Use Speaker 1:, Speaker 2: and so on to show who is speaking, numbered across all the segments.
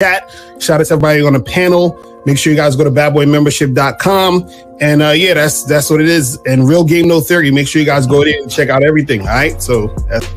Speaker 1: chat. Shout out to everybody on the panel. Make sure you guys go to badboymembership.com. And yeah, that's what it is. And Real Game No Theory. Make sure you guys go there and check out everything. All right. So that's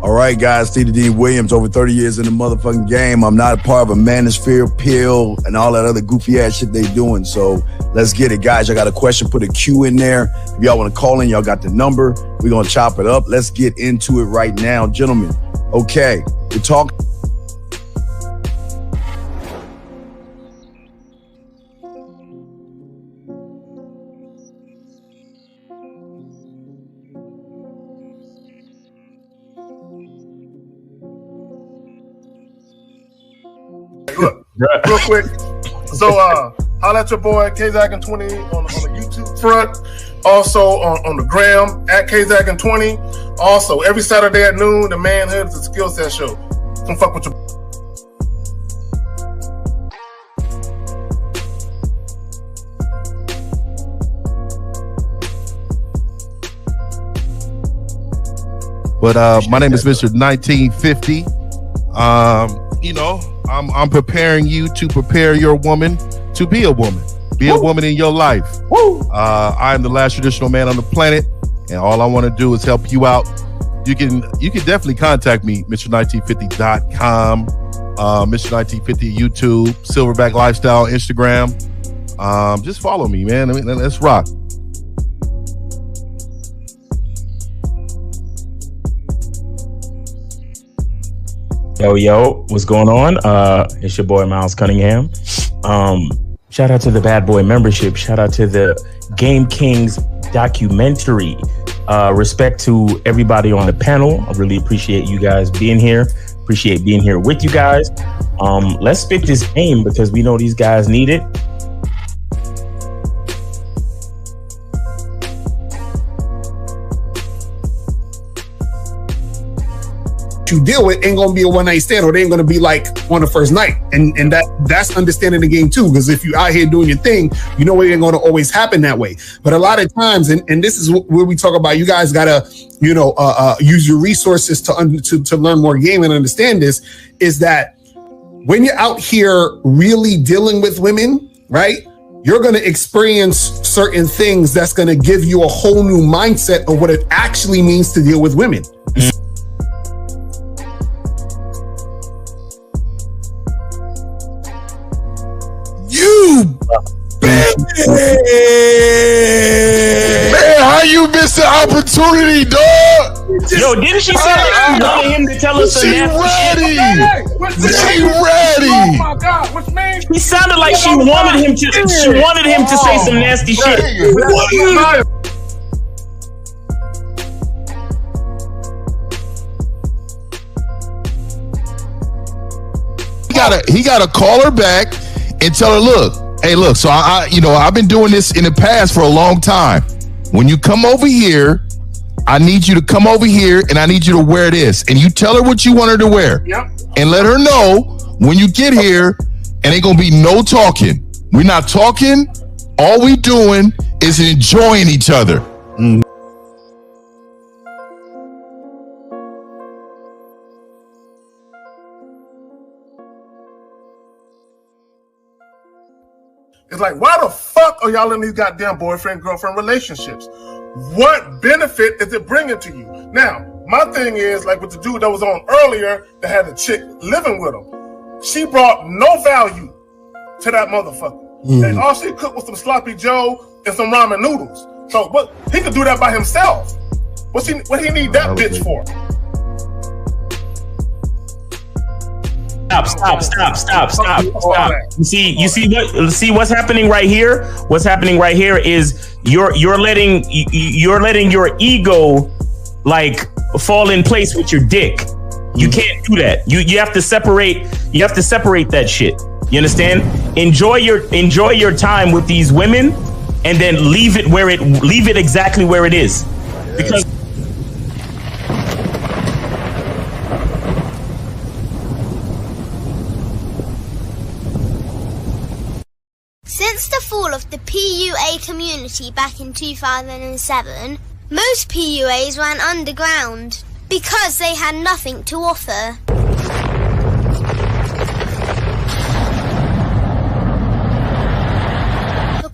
Speaker 2: all right, guys, T. D. Williams, over 30 years in the motherfucking game. I'm not a part of a manosphere pill and all that other goofy ass shit they doing. So let's get it, guys. I got a question. Put a Q in there. If y'all want to call in, y'all got the number. We're going to chop it up. Let's get into it right now, gentlemen. Okay, we're talking.
Speaker 3: Look, real quick. So, holla at your boy KZaggin20 on the YouTube front. Also on the gram at KZaggin20. Also, every Saturday at noon, the Manhood is a skill set show. Come fuck with your.
Speaker 4: But my name is Mr. 1950. You know, I'm preparing you to prepare your woman to be a woman. Be a woman in your life. I am the last traditional man on the planet, and all I want to do is help you out. You can definitely contact me, mr1950.com, Mr1950 YouTube, Silverback Lifestyle, Instagram. Just follow me, man. I mean, let's rock.
Speaker 5: Yo, what's going on? It's your boy Miles Cunningham. Shout out to the Bad Boy Membership. Shout out to the Game Kings documentary. Respect to everybody on the panel. I really appreciate you guys being here. Appreciate being here with you guys. Let's spit this game because we know these guys need it.
Speaker 1: you deal with ain't gonna be a one-night stand, or they ain't gonna be like on the first night. And that's understanding the game too, because if you out here doing your thing, you know it ain't gonna always happen that way. But a lot of times, and this is where we talk about, you guys gotta, use your resources to learn more game and understand this, is that when you're out here really dealing with women, right, you're going to experience certain things that's going to give you a whole new mindset of what it actually means to deal with women.
Speaker 4: You bitch! Man, how you miss the opportunity, dog?
Speaker 5: Yo, didn't she say that she wanted him to tell us
Speaker 4: She ready! She ready!
Speaker 3: Oh my God, which means
Speaker 5: He sounded like she wanted him to. She wanted him to say some nasty shit.
Speaker 4: He gotta call her back and tell her, look, hey, look. So I've been doing this in the past for a long time. When you come over here, I need you to come over here and I need you to wear this. And you tell her what you want her to wear.
Speaker 3: Yep.
Speaker 4: And let her know when you get here, and ain't gonna be no talking. We're not talking. All we doing is enjoying each other.
Speaker 3: it's like, why the fuck are y'all in these goddamn boyfriend-girlfriend relationships? What benefit is it bringing to you? Now, my thing is, like with the dude that was on earlier that had a chick living with him, she brought no value to that motherfucker. And all she cooked was some sloppy joe and some ramen noodles. So, but he could do that by himself. What he need that bitch for?
Speaker 5: Stop. You see what's happening right here? What's happening right here is you're letting your ego like fall in place with your dick. You can't do that. You have to separate that shit. You understand? Enjoy your time with these women and then leave it exactly where it is. Because
Speaker 6: since the fall of the PUA community, community back in 2007, most PUAs ran underground because they had nothing to offer.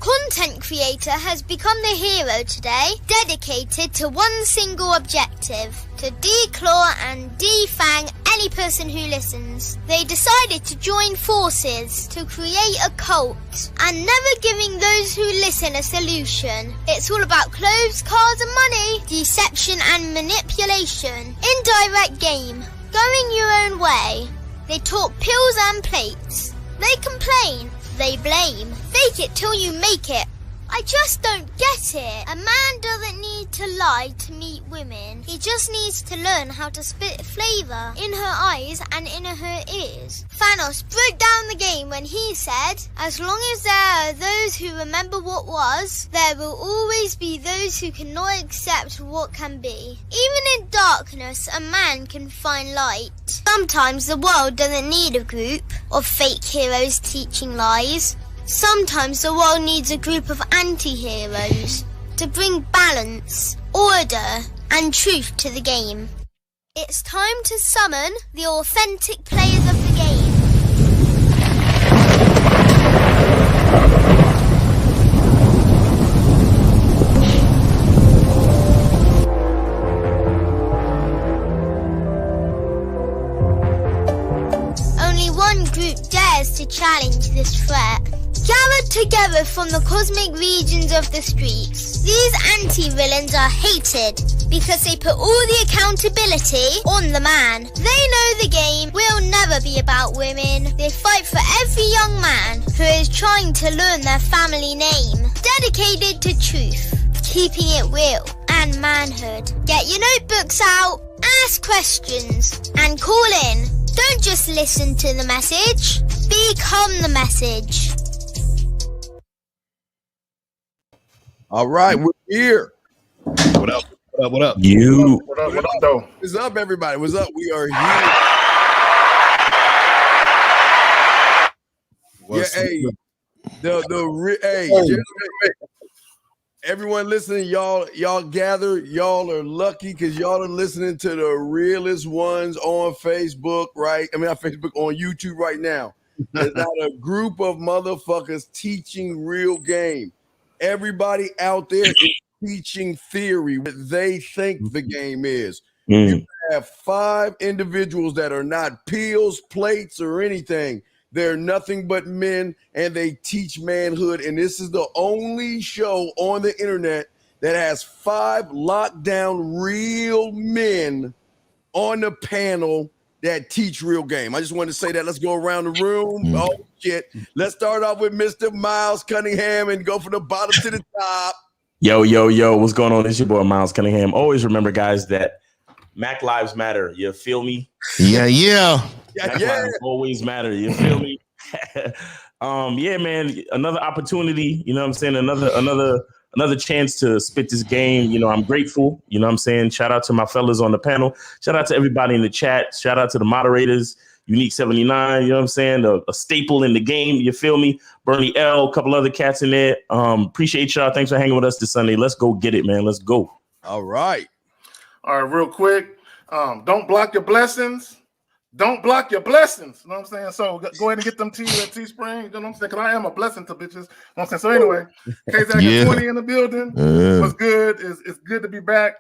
Speaker 6: Content creator has become the hero today, dedicated to one single objective: to declaw and defang any person who listens. They decided to join forces to create a cult, and never giving those who listen a solution. It's all about clothes, cars and money, deception and manipulation, indirect game, going your own way. They talk pills and plates. They complain. They blame. Fake it till you make it. I just don't get it. A man doesn't need to lie to meet women. He just needs to learn how to spit flavour in her eyes and in her ears. Thanos broke down the game when he said, as long as there are those who remember what was, there will always be those who cannot accept what can be. Even in darkness, a man can find light. Sometimes the world doesn't need a group of fake heroes teaching lies. Sometimes the world needs a group of anti-heroes to bring balance, order, and truth to the game. It's time to summon the authentic players of the game. Only one group dares to challenge this threat. Gathered together from the cosmic regions of the streets, these anti-villains are hated because they put all the accountability on the man. They know the game will never be about women. They fight for every young man who is trying to learn their family name. Dedicated to truth, keeping it real, and manhood. Get your notebooks out, ask questions, and call in. Don't just listen to the message, become the message.
Speaker 2: All right, we're here.
Speaker 1: What up? What up? What up?
Speaker 5: You.
Speaker 3: What up, though?
Speaker 2: What's up, everybody? What's up? We are here. Gentlemen, everyone listening, y'all gather. Y'all are lucky because y'all are listening to the realest ones on Facebook, right? I mean, on Facebook, on YouTube right now. There's not a group of motherfuckers teaching real game. Everybody out there is teaching theory, what they think the game is. You have 5 individuals that are not pills, plates, or anything. They're nothing but men, and they teach manhood. And this is the only show on the internet that has 5 lockdown real men on the panel that teach real game. I just wanted to say that. Let's go around the room. Oh, shit. Let's start off with Mr. Miles Cunningham and go from the bottom to the top.
Speaker 5: Yo. What's going on? It's your boy, Miles Cunningham. Always remember, guys, that Mac Lives Matter. You feel me?
Speaker 4: Yeah.
Speaker 5: Mac Lives always matter. You feel me? Yeah, man. Another opportunity. You know what I'm saying? Another chance to spit this game. You know, I'm grateful. You know what I'm saying? Shout out to my fellas on the panel. Shout out to everybody in the chat. Shout out to the moderators. Unique 79, you know what I'm saying? A staple in the game, you feel me? Bernie L, a couple other cats in there. Appreciate y'all. Thanks for hanging with us this Sunday. Let's go get it, man. Let's go.
Speaker 2: All right.
Speaker 3: All right, real quick. Don't block your blessings. Don't block your blessings. You know what I'm saying? So go ahead and get them to you at Teespring. You know what I'm saying? Because I am a blessing to bitches. You know what I'm saying? So anyway, KZAC 20 in the building. What's good? It's good to be back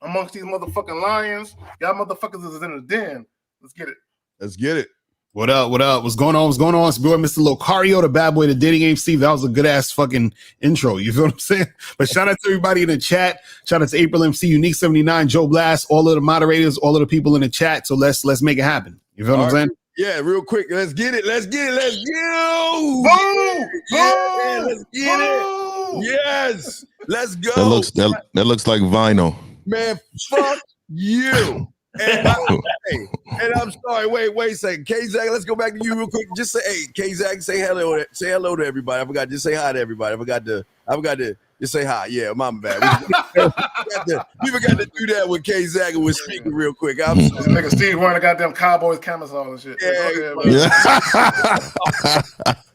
Speaker 3: amongst these motherfucking lions. Y'all motherfuckers is in the den. Let's get it.
Speaker 2: Let's get it.
Speaker 1: What up? What up? What's going on? It's boy, Mr. Locario, the bad boy, the dating game Steve. That was a good ass fucking intro. You feel what I'm saying? But shout out to everybody in the chat. Shout out to April MC, Unique 79, Joe Blast, all of the moderators, all of the people in the chat. So let's make it happen. You feel what I'm saying?
Speaker 2: Yeah, real quick. Let's get it. Let's get it. Let's go.
Speaker 3: Boom!
Speaker 2: Yeah, let's get it. Yes. Let's go.
Speaker 4: That looks like vinyl.
Speaker 2: Man, fuck you. And I'm sorry. Wait a second. K-Zach, let's go back to you real quick. Just say, hey, K-Zach, say hello to everybody. I forgot. Just say hi to everybody. I forgot to You say hi. Yeah, my bad. We forgot to do that when K Zaga was speaking real quick. I'm sorry.
Speaker 3: Nigga Steve wearing a goddamn Cowboys camisole and shit.
Speaker 2: Yeah,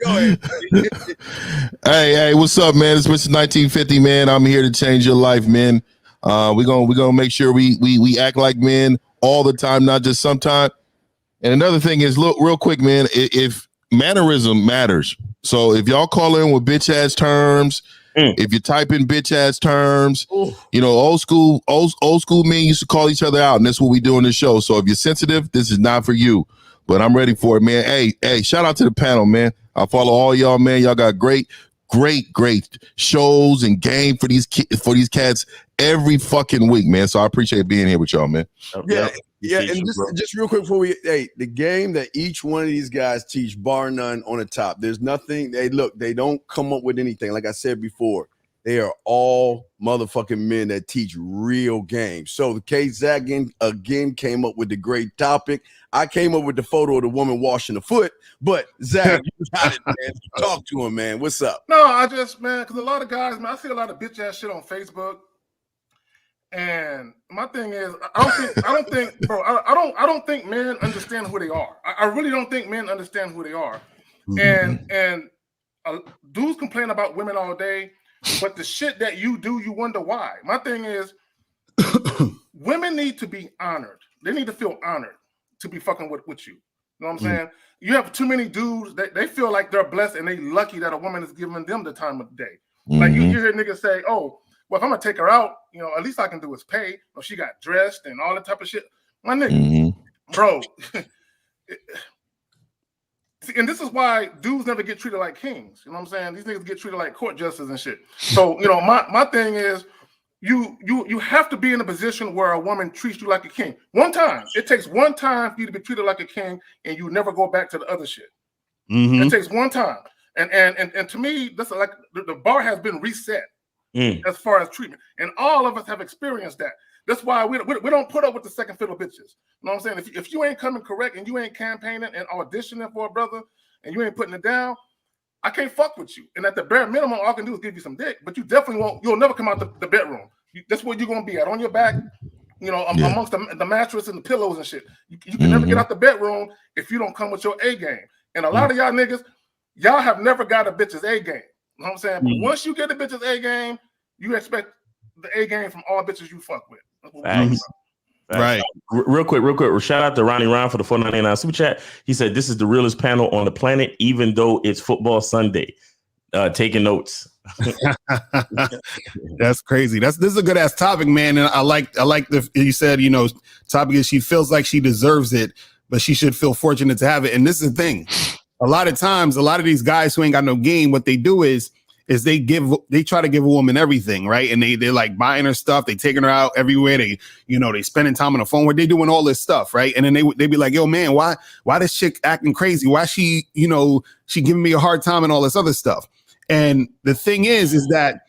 Speaker 4: Go ahead. Hey, what's up, man? It's Mr. 1950, man. I'm here to change your life, man. We're gonna make sure we act like men all the time, not just sometimes. And another thing is, look, real quick, man, if mannerism matters. So if y'all call in with bitch ass terms, if you type in bitch ass terms, old school men used to call each other out, and that's what we do in the show. So if you're sensitive, this is not for you. But I'm ready for it, man. Hey, shout out to the panel, man. I follow all y'all, man. Y'all got great shows and game for these cats every fucking week, man. So I appreciate being here with y'all, man.
Speaker 2: Yeah, and just real quick before the game that each one of these guys teach, bar none, on the top. There's nothing. They don't come up with anything. Like I said before, they are all motherfucking men that teach real games. So the K Zagan again came up with the great topic. I came up with the photo of the woman washing the foot, but Zach, you got it, man. Talk to him, man. What's up?
Speaker 3: No, I just, man, because a lot of guys, man, I see a lot of bitch ass shit on Facebook. And my thing is, I don't think men understand who they are. I really don't think men understand who they are. And dudes complain about women all day, but the shit that you do, you wonder why. My thing is, women need to be honored. They need to feel honored to be fucking with you. You know what I'm saying? You have too many dudes that they feel like they're blessed and they lucky that a woman is giving them the time of the day. Like you hear niggas say, oh, well, if I'm gonna take her out, at least I can do is pay. Or she got dressed and all that type of shit. My nigga, bro. And this is why dudes never get treated like kings. You know what I'm saying? These niggas get treated like court justices and shit. So, my thing is, you have to be in a position where a woman treats you like a king. One time. It takes one time for you to be treated like a king, and you never go back to the other shit. It takes one time. And to me, that's like the bar has been reset. As far as treatment, and all of us have experienced that. That's why we don't put up with the second fiddle bitches. You know what I'm saying? If you ain't coming correct and you ain't campaigning and auditioning for a brother and you ain't putting it down, I can't fuck with you. And at the bare minimum, all I can do is give you some dick. But you definitely won't. You'll never come out the bedroom. That's where you're gonna be at, on your back. Amongst the mattress and the pillows and shit. You can never get out the bedroom if you don't come with your A game. And a lot of y'all niggas, y'all have never got a bitch's A game. You know what I'm saying? But once you get the bitch's A game, you expect the A game from all bitches you fuck with.
Speaker 5: Facts. Right. Real quick. Shout out to Ronnie Ron for the $4.99 super chat. He said, "This is the realest panel on the planet, even though it's football Sunday." Taking notes.
Speaker 1: That's crazy. This is a good ass topic, man. And I like you said, topic is she feels like she deserves it, but she should feel fortunate to have it. And this is the thing. A lot of times, a lot of these guys who ain't got no game, what they do is they try to give a woman everything, right? And they're like buying her stuff, they taking her out everywhere, they spending time on the phone, where they doing all this stuff, right? And then they be like, yo, man, why this chick acting crazy? Why she giving me a hard time and all this other stuff? And the thing is that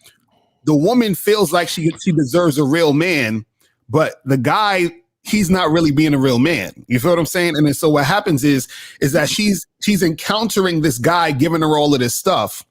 Speaker 1: the woman feels like she deserves a real man, but the guy, he's not really being a real man. You feel what I'm saying? And then, so what happens is that she's encountering this guy giving her all of this stuff.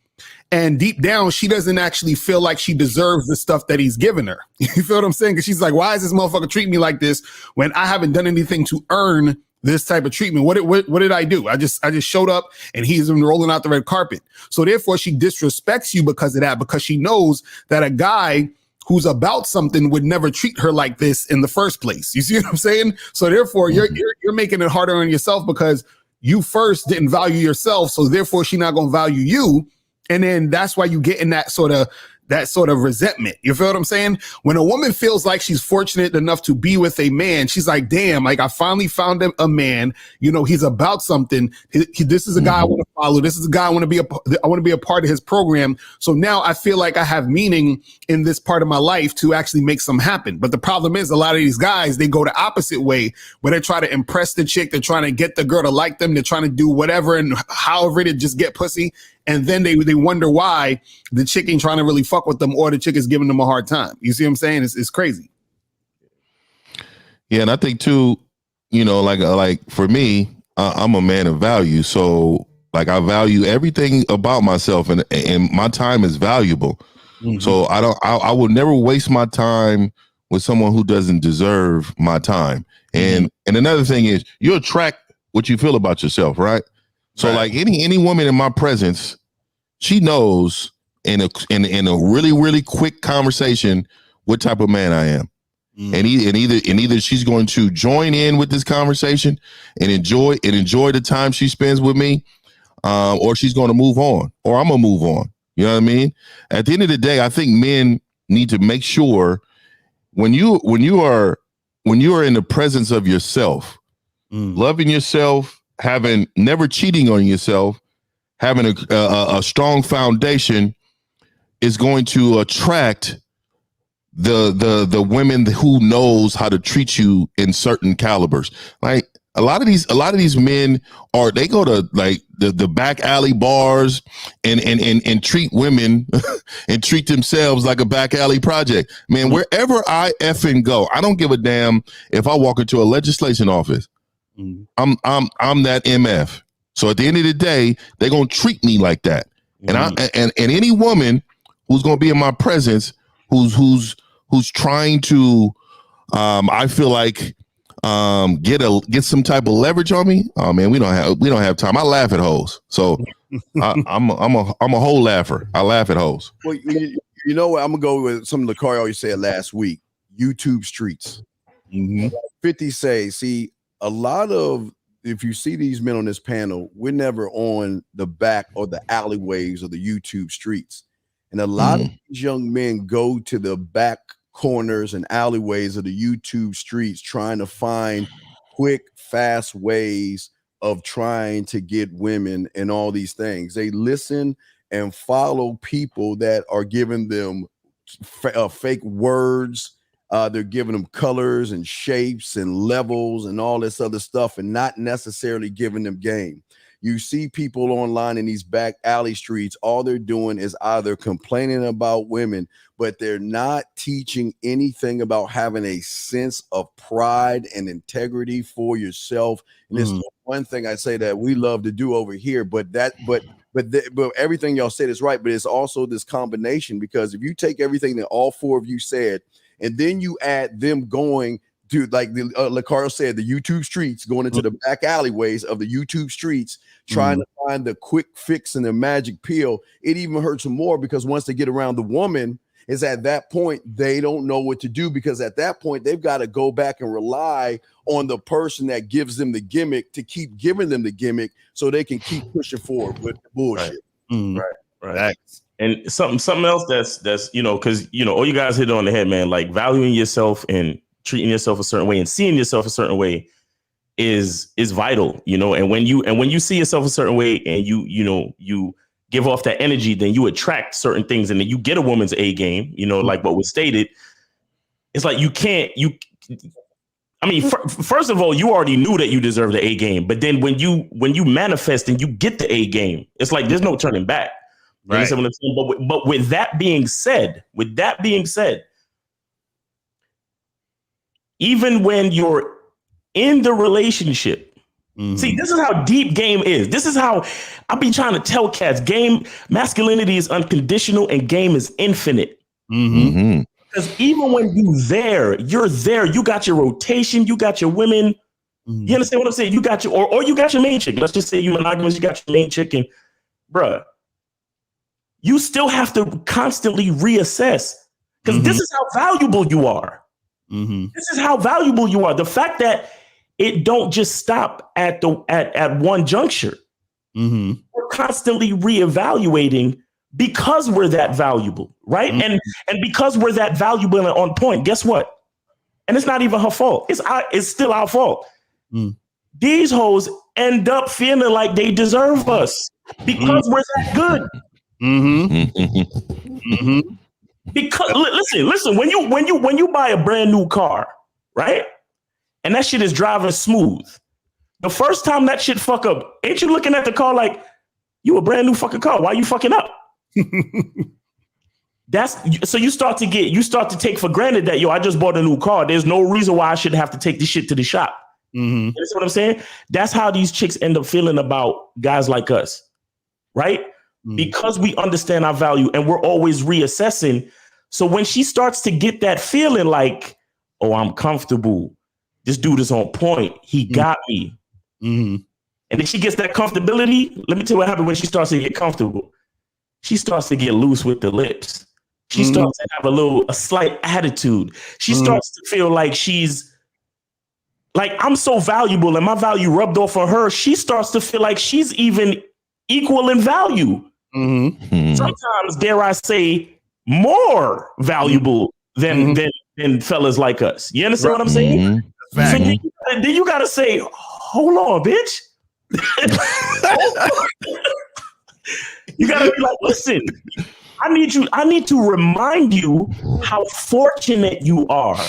Speaker 1: And deep down, she doesn't actually feel like she deserves the stuff that he's giving her. You feel what I'm saying? Because she's like, why is this motherfucker treating me like this when I haven't done anything to earn this type of treatment? What did I do? I just showed up and he's rolling out the red carpet. So therefore, she disrespects you because of that, because she knows that a guy who's about something would never treat her like this in the first place. You see what I'm saying? So therefore, you're making it harder on yourself because you first didn't value yourself. So therefore, she's not going to value you. And then that's why you get in that sort of resentment. You feel what I'm saying? When a woman feels like she's fortunate enough to be with a man, she's like, damn, like I finally found a man, he's about something. This is a guy I want to follow. This is a guy I want to be a part of his program. So now I feel like I have meaning in this part of my life to actually make something happen. But the problem is a lot of these guys, they go the opposite way where they try to impress the chick. They're trying to get the girl to like them. They're trying to do whatever and however to just get pussy. And then they wonder why the chick ain't trying to really fuck with them or the chick is giving them a hard time. You see what I'm saying? It's crazy.
Speaker 4: Yeah, and I think too, like for me, I'm a man of value. So like I value everything about myself and my time is valuable. So I will never waste my time with someone who doesn't deserve my time. And another thing is you attract what you feel about yourself, right? So like any woman in my presence, she knows in a really, really quick conversation what type of man I am. And either she's going to join in with this conversation and enjoy the time she spends with me, or she's going to move on, or I'm gonna move on. You know what I mean? At the end of the day, I think men need to make sure when you are in the presence of yourself, loving yourself, never cheating on yourself, having a strong foundation is going to attract the women who knows how to treat you in certain calibers. Like a lot of these men they go to like the back alley bars and treat women and treat themselves like a back alley project. Man, wherever I effing go, I don't give a damn if I walk into a legislation office. I'm that MF. So at the end of the day, they're gonna treat me like that. And any woman who's gonna be in my presence, who's trying to I feel like get some type of leverage on me. Oh man, we don't have time. I laugh at hoes. So I'm a whole laugher. I laugh at hoes.
Speaker 2: Well, you know what? I'm gonna go with some of the Locario you said last week. YouTube streets. 50 say, see, a lot of, if you see these men on this panel, we're never on the back or the alleyways of the YouTube streets. And a lot of these young men go to the back corners and alleyways of the YouTube streets trying to find quick, fast ways of trying to get women and all these things. They listen and follow people that are giving them fake words. They're giving them colors and shapes and levels and all this other stuff and not necessarily giving them game. You see people online in these back alley streets, all they're doing is either complaining about women, but they're not teaching anything about having a sense of pride and integrity for yourself. And it's the one thing I say that we love to do over here, but everything y'all said is right, but it's also this combination, because if you take everything that all four of you said, and then you add them going to, like the Locario said, the YouTube streets, going into the back alleyways of the YouTube streets, trying to find the quick fix and the magic pill, it even hurts them more, because once they get around the woman, is at that point they don't know what to do, because at that point they've got to go back and rely on the person that gives them the gimmick to keep giving them the gimmick so they can keep pushing forward with the bullshit.
Speaker 5: Right. And something else that's because all you guys hit it on the head, man. Like valuing yourself and treating yourself a certain way and seeing yourself a certain way is vital, and when you see yourself a certain way and you give off that energy, then you attract certain things, and then you get a woman's A game, like what was stated. It's like first of all, you already knew that you deserve the A game, but then when you manifest and you get the A game, it's like there's no turning back. Right. But with that being said, even when you're in the relationship, see, this is how deep game is. This is how I be trying to tell cats: game masculinity is unconditional and game is infinite. Because even when you're there, you got your rotation, you got your women. You understand what I'm saying? You got your or you got your main chick. Let's just say you monogamous, you got your main chick, and bruh, you still have to constantly reassess, because this is how valuable you are. This is how valuable you are. The fact that it don't just stop at one juncture. We're constantly reevaluating because we're that valuable, right? And because we're that valuable and on point, guess what? And it's not even her fault. It's still our fault. These hoes end up feeling like they deserve us because we're that good. Because listen, when you buy a brand new car, right? And that shit is driving smooth. The first time that shit fuck up, ain't you looking at the car like, you a brand new fucking car? Why you fucking up? So you start to take for granted that, I just bought a new car. There's no reason why I shouldn't have to take this shit to the shop. You know what I'm saying? That's how these chicks end up feeling about guys like us, right? because we understand our value and we're always reassessing. So when she starts to get that feeling like, oh, I'm comfortable, this dude is on point, he got me. And then she gets that comfortability. Let me tell you what happens when she starts to get comfortable. She starts to get loose with the lips. She starts to have a slight attitude. She starts to feel like she's like, I'm so valuable and my value rubbed off on her. She starts to feel like she's even equal in value. Sometimes, dare I say, more valuable than fellas like us. You understand what I'm saying? So then you gotta say, hold on, bitch. You gotta be like, listen, I need to remind you how fortunate you are.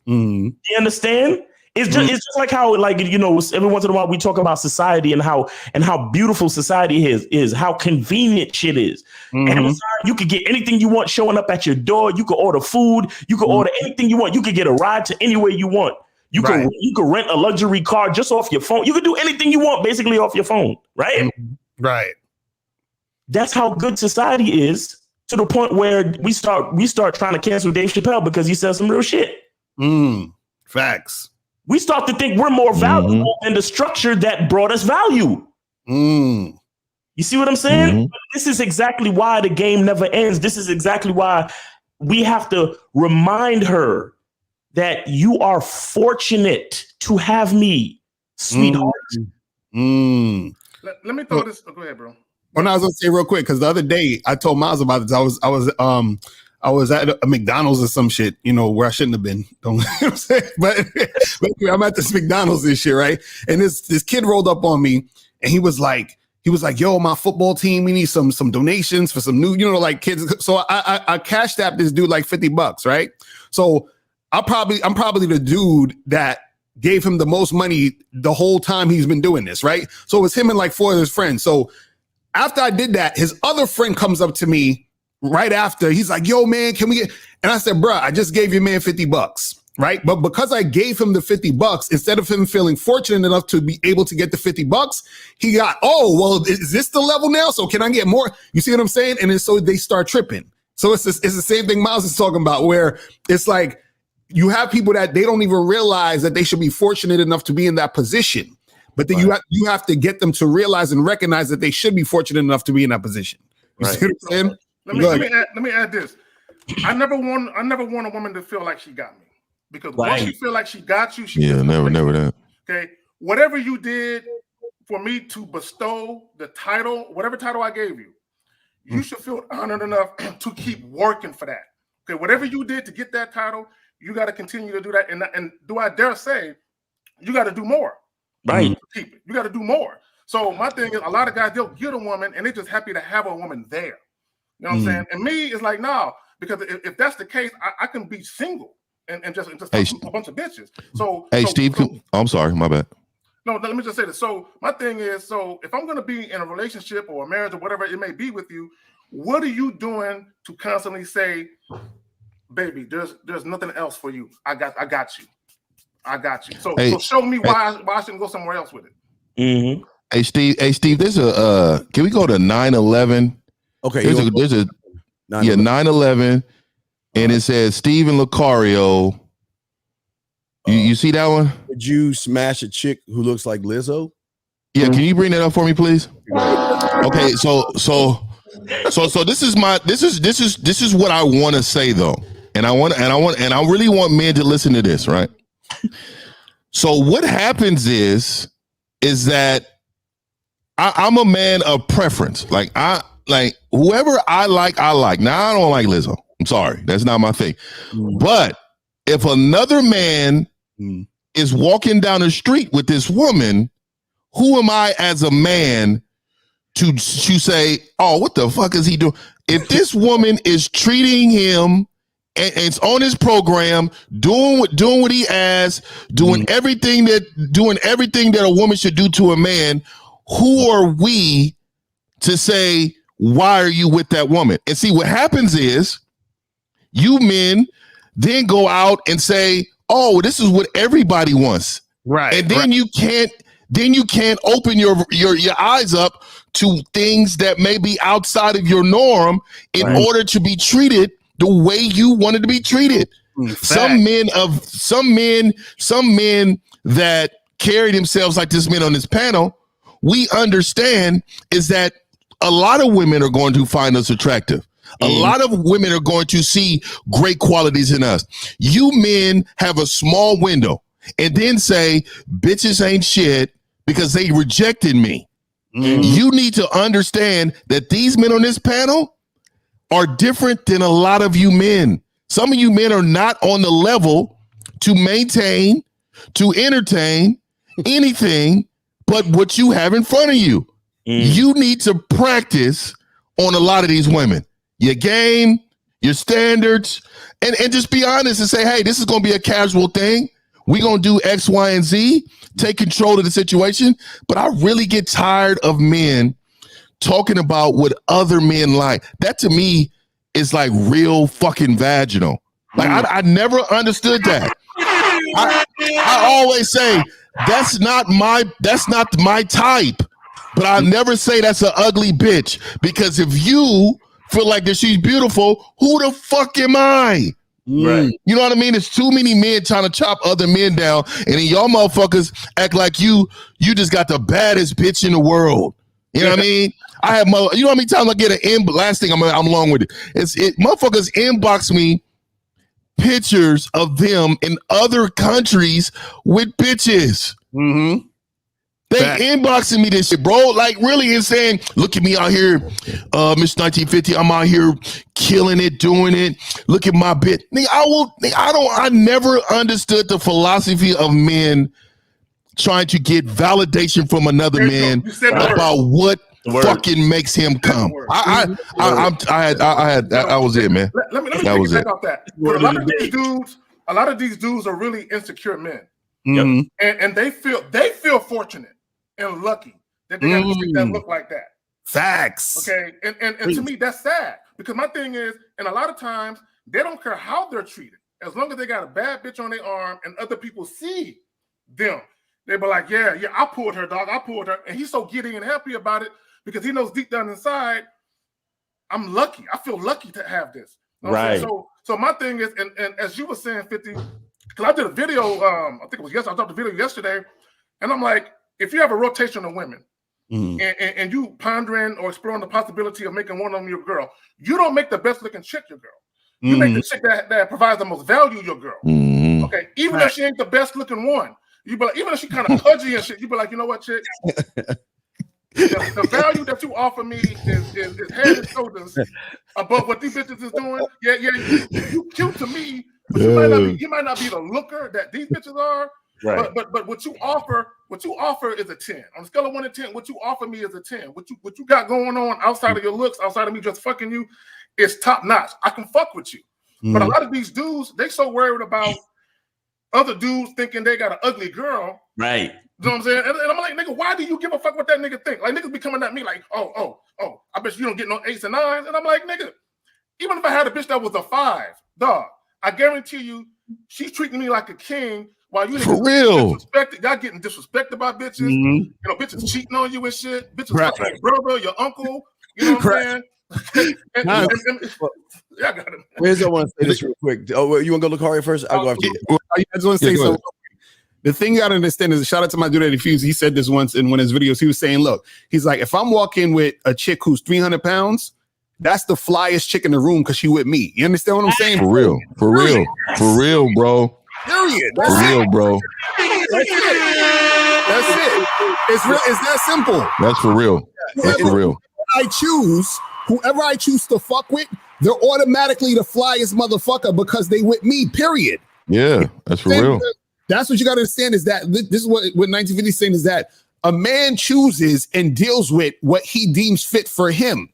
Speaker 5: You understand? It's just like how, like, you know, every once in a while we talk about society and how beautiful society is, how convenient shit is. Amazon, you could get anything you want showing up at your door. You could order food. You could order anything you want. You could get a ride to anywhere you want. You could rent a luxury car just off your phone. You could do anything you want basically off your phone, right?
Speaker 1: Right.
Speaker 5: That's how good society is, to the point where we start trying to cancel Dave Chappelle because he says some real shit.
Speaker 1: Facts.
Speaker 5: We start to think we're more valuable than the structure that brought us value. You see what I'm saying? This is exactly why the game never ends. This is exactly why we have to remind her that you are fortunate to have me, sweetheart.
Speaker 3: Let me throw this. Go ahead, bro.
Speaker 1: Well, I was gonna say real quick, because the other day I told Miles about this. I was at a McDonald's or some shit, you know, where I shouldn't have been. Don't you know what I'm saying? But I'm at this McDonald's and shit, right? And this kid rolled up on me and he was like, yo, my football team, we need some donations for some new, you know, like kids. So I cashed out this dude like $50, right? So I'm probably the dude that gave him the most money the whole time he's been doing this, right? So it was him and like 4 of his friends. So after I did that, his other friend comes up to me right after. He's like, yo, man, can we get... And I said, bruh, I just gave your man $50, right? But because I gave him the $50, instead of him feeling fortunate enough to be able to get the $50, he got, oh, well, is this the level now? So can I get more? You see what I'm saying? And then so they start tripping. So it's the same thing Miles is talking about, where it's like you have people that they don't even realize that they should be fortunate enough to be in that position. But then you have to get them to realize and recognize that they should be fortunate enough to be in that position. You see what I'm saying?
Speaker 3: Let me add this. I never want a woman to feel like she got me, because once you feel like she got you, never that. Okay, whatever you did for me to bestow the title, whatever title I gave you, you should feel honored enough to keep working for that. Okay, whatever you did to get that title, you got to continue to do that. And do I dare say, you got to do more.
Speaker 5: Right.
Speaker 3: To keep it. You got to do more. So my thing is, a lot of guys, they'll get a woman and they're just happy to have a woman there. You know what I'm saying? And me, it's like, no, because if that's the case, I can be single and just a bunch of bitches. So
Speaker 4: Steve, I'm sorry, my bad.
Speaker 3: No, let me just say this. So my thing is, so if I'm going to be in a relationship or a marriage or whatever it may be with you, what are you doing to constantly say, baby, there's nothing else for you. I got you. So show me why I shouldn't go somewhere else with it.
Speaker 4: Hey Steve, there's a can we go to 9/11? Okay, there's a 9/11, and it says Stephen Locario. You see that one?
Speaker 2: Did you smash a chick who looks like Lizzo?
Speaker 4: Yeah, can you bring that up for me, please? Okay, so this is what I want to say though, and I really want men to listen to this, right? So what happens is that I'm a man of preference. Like whoever I like. Now I don't like Lizzo. I'm sorry, that's not my thing. But if another man is walking down the street with this woman, who am I as a man to say, oh, what the fuck is he doing? If this woman is treating him and it's on his program, doing what he asks, doing everything that a woman should do to a man, who are we to say, why are you with that woman? And see, what happens is you men then go out and say, oh, this is what everybody wants.
Speaker 1: Right.
Speaker 4: And then you can't then you can't open your eyes up to things that may be outside of your norm in order to be treated the way you wanted to be treated. Some men that carry themselves like this man on this panel, we understand is that a lot of women are going to find us attractive. A lot of women are going to see great qualities in us. You men have a small window and then say, bitches ain't shit because they rejected me. You need to understand that these men on this panel are different than a lot of you men. Some of you men are not on the level to maintain, to entertain anything but what you have in front of you. You need to practice on a lot of these women. Your game, your standards, and just be honest and say, hey, this is going to be a casual thing. We're going to do X, Y, and Z, take control of the situation. But I really get tired of men talking about what other men like. That to me is like real fucking vaginal. Like I never understood that. I always say that's not my type, but I'll never say that's an ugly bitch, because if you feel like that she's beautiful, who the fuck am I? Right. You know what I mean? There's too many men trying to chop other men down, and then y'all motherfuckers act like you just got the baddest bitch in the world. You know what I mean? I have you know how many times I get last thing I'm along with it. Motherfuckers inbox me pictures of them in other countries with bitches. They inboxing me this shit, bro. Like really and saying, look at me out here, Mr. 1950. I'm out here killing it, doing it. Look at my bit. Nigga, I never understood the philosophy of men trying to get validation from another man about what fucking makes him come. I was it, man.
Speaker 3: Let me
Speaker 4: that was
Speaker 3: it.
Speaker 4: It.
Speaker 3: Off that. A lot of these dudes are really insecure men. And they feel fortunate and lucky that they got a chick that look like that.
Speaker 1: Facts.
Speaker 3: Okay. And to me, that's sad, because my thing is, and a lot of times they don't care how they're treated, as long as they got a bad bitch on their arm and other people see them. They be like, yeah, I pulled her, dog. I pulled her. And he's so giddy and happy about it because he knows deep down inside, I'm lucky. I feel lucky to have this. You know right. So my thing is, and as you were saying, 50, because I did a video, I think it was yesterday. I dropped a video yesterday, and I'm like, if you have a rotation of women and you pondering or exploring the possibility of making one of them your girl, you don't make the best looking chick your girl. You make the chick that provides the most value your girl. Okay, even if she ain't the best looking one, you be like, even if she kind of pudgy and shit, you be like, you know what, chick? The value that you offer me is head and shoulders above what these bitches is doing. Yeah, you cute to me, but you might not be the looker that these bitches are. Right. But what you offer is a 10. On a scale of 1 to 10, what you offer me is a 10. What you got going on outside of your looks, outside of me just fucking you, is top notch. I can fuck with you. But a lot of these dudes, they so worried about other dudes thinking they got an ugly girl. Right. You know what I'm saying? And I'm like, nigga, why do you give a fuck what that nigga think? Like, niggas be coming at me like, oh, I bet you don't get no 8s and 9s. And I'm like, nigga, even if I had a bitch that was a 5, dog, I guarantee you she's treating me like a king while you
Speaker 4: for real
Speaker 3: disrespected. Y'all getting disrespected by bitches. You know, bitches cheating on you and shit. Bitches fucking your brother, your uncle. You know what I'm saying?
Speaker 2: Yeah, I got it. Here's I want to say this real quick. Oh, you want to go Locario first? I'll go after you.
Speaker 1: I just want to say something. The thing you got to understand is, shout out to my dude at Diffuse. He said this once in one of his videos. He was saying, look, he's like, if I'm walking with a chick who's 300 pounds, that's the flyest chick in the room because she with me. You understand what I'm saying?
Speaker 4: For real, bro.
Speaker 1: Period.
Speaker 4: That's for real, bro.
Speaker 1: That's it. It's real. It's that simple.
Speaker 4: That's for real. That's for real.
Speaker 1: Whoever I choose to fuck with, they're automatically the flyest motherfucker because they with me. Period.
Speaker 4: Yeah, that's for real.
Speaker 1: That's what you got to understand, is that this is what 1950 is saying, is that a man chooses and deals with what he deems fit for him.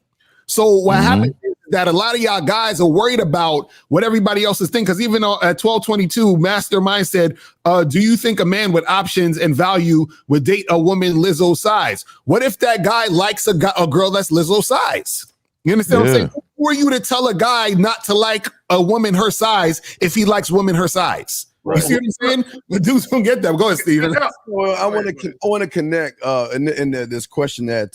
Speaker 1: So what happens is that a lot of y'all guys are worried about what everybody else is thinking. Because even at 1222, Mastermind said, do you think a man with options and value would date a woman Lizzo size? What if that guy likes a girl that's Lizzo size? You understand what I'm saying? Who are you to tell a guy not to like a woman her size if he likes women her size? You see what I'm saying? The dudes don't get that. Go ahead, Steven.
Speaker 2: Well, I want to connect in this question that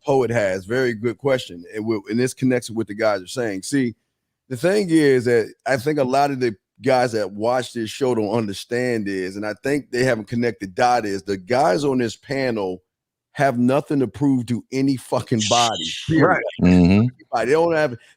Speaker 2: Poet has. Very good question, and this connects with the guys are saying. See, the thing is that I think a lot of the guys that watch this show don't understand is, and I think they haven't connected dot is the guys on this panel have nothing to prove to any fucking body.
Speaker 1: Right.
Speaker 2: Mm-hmm.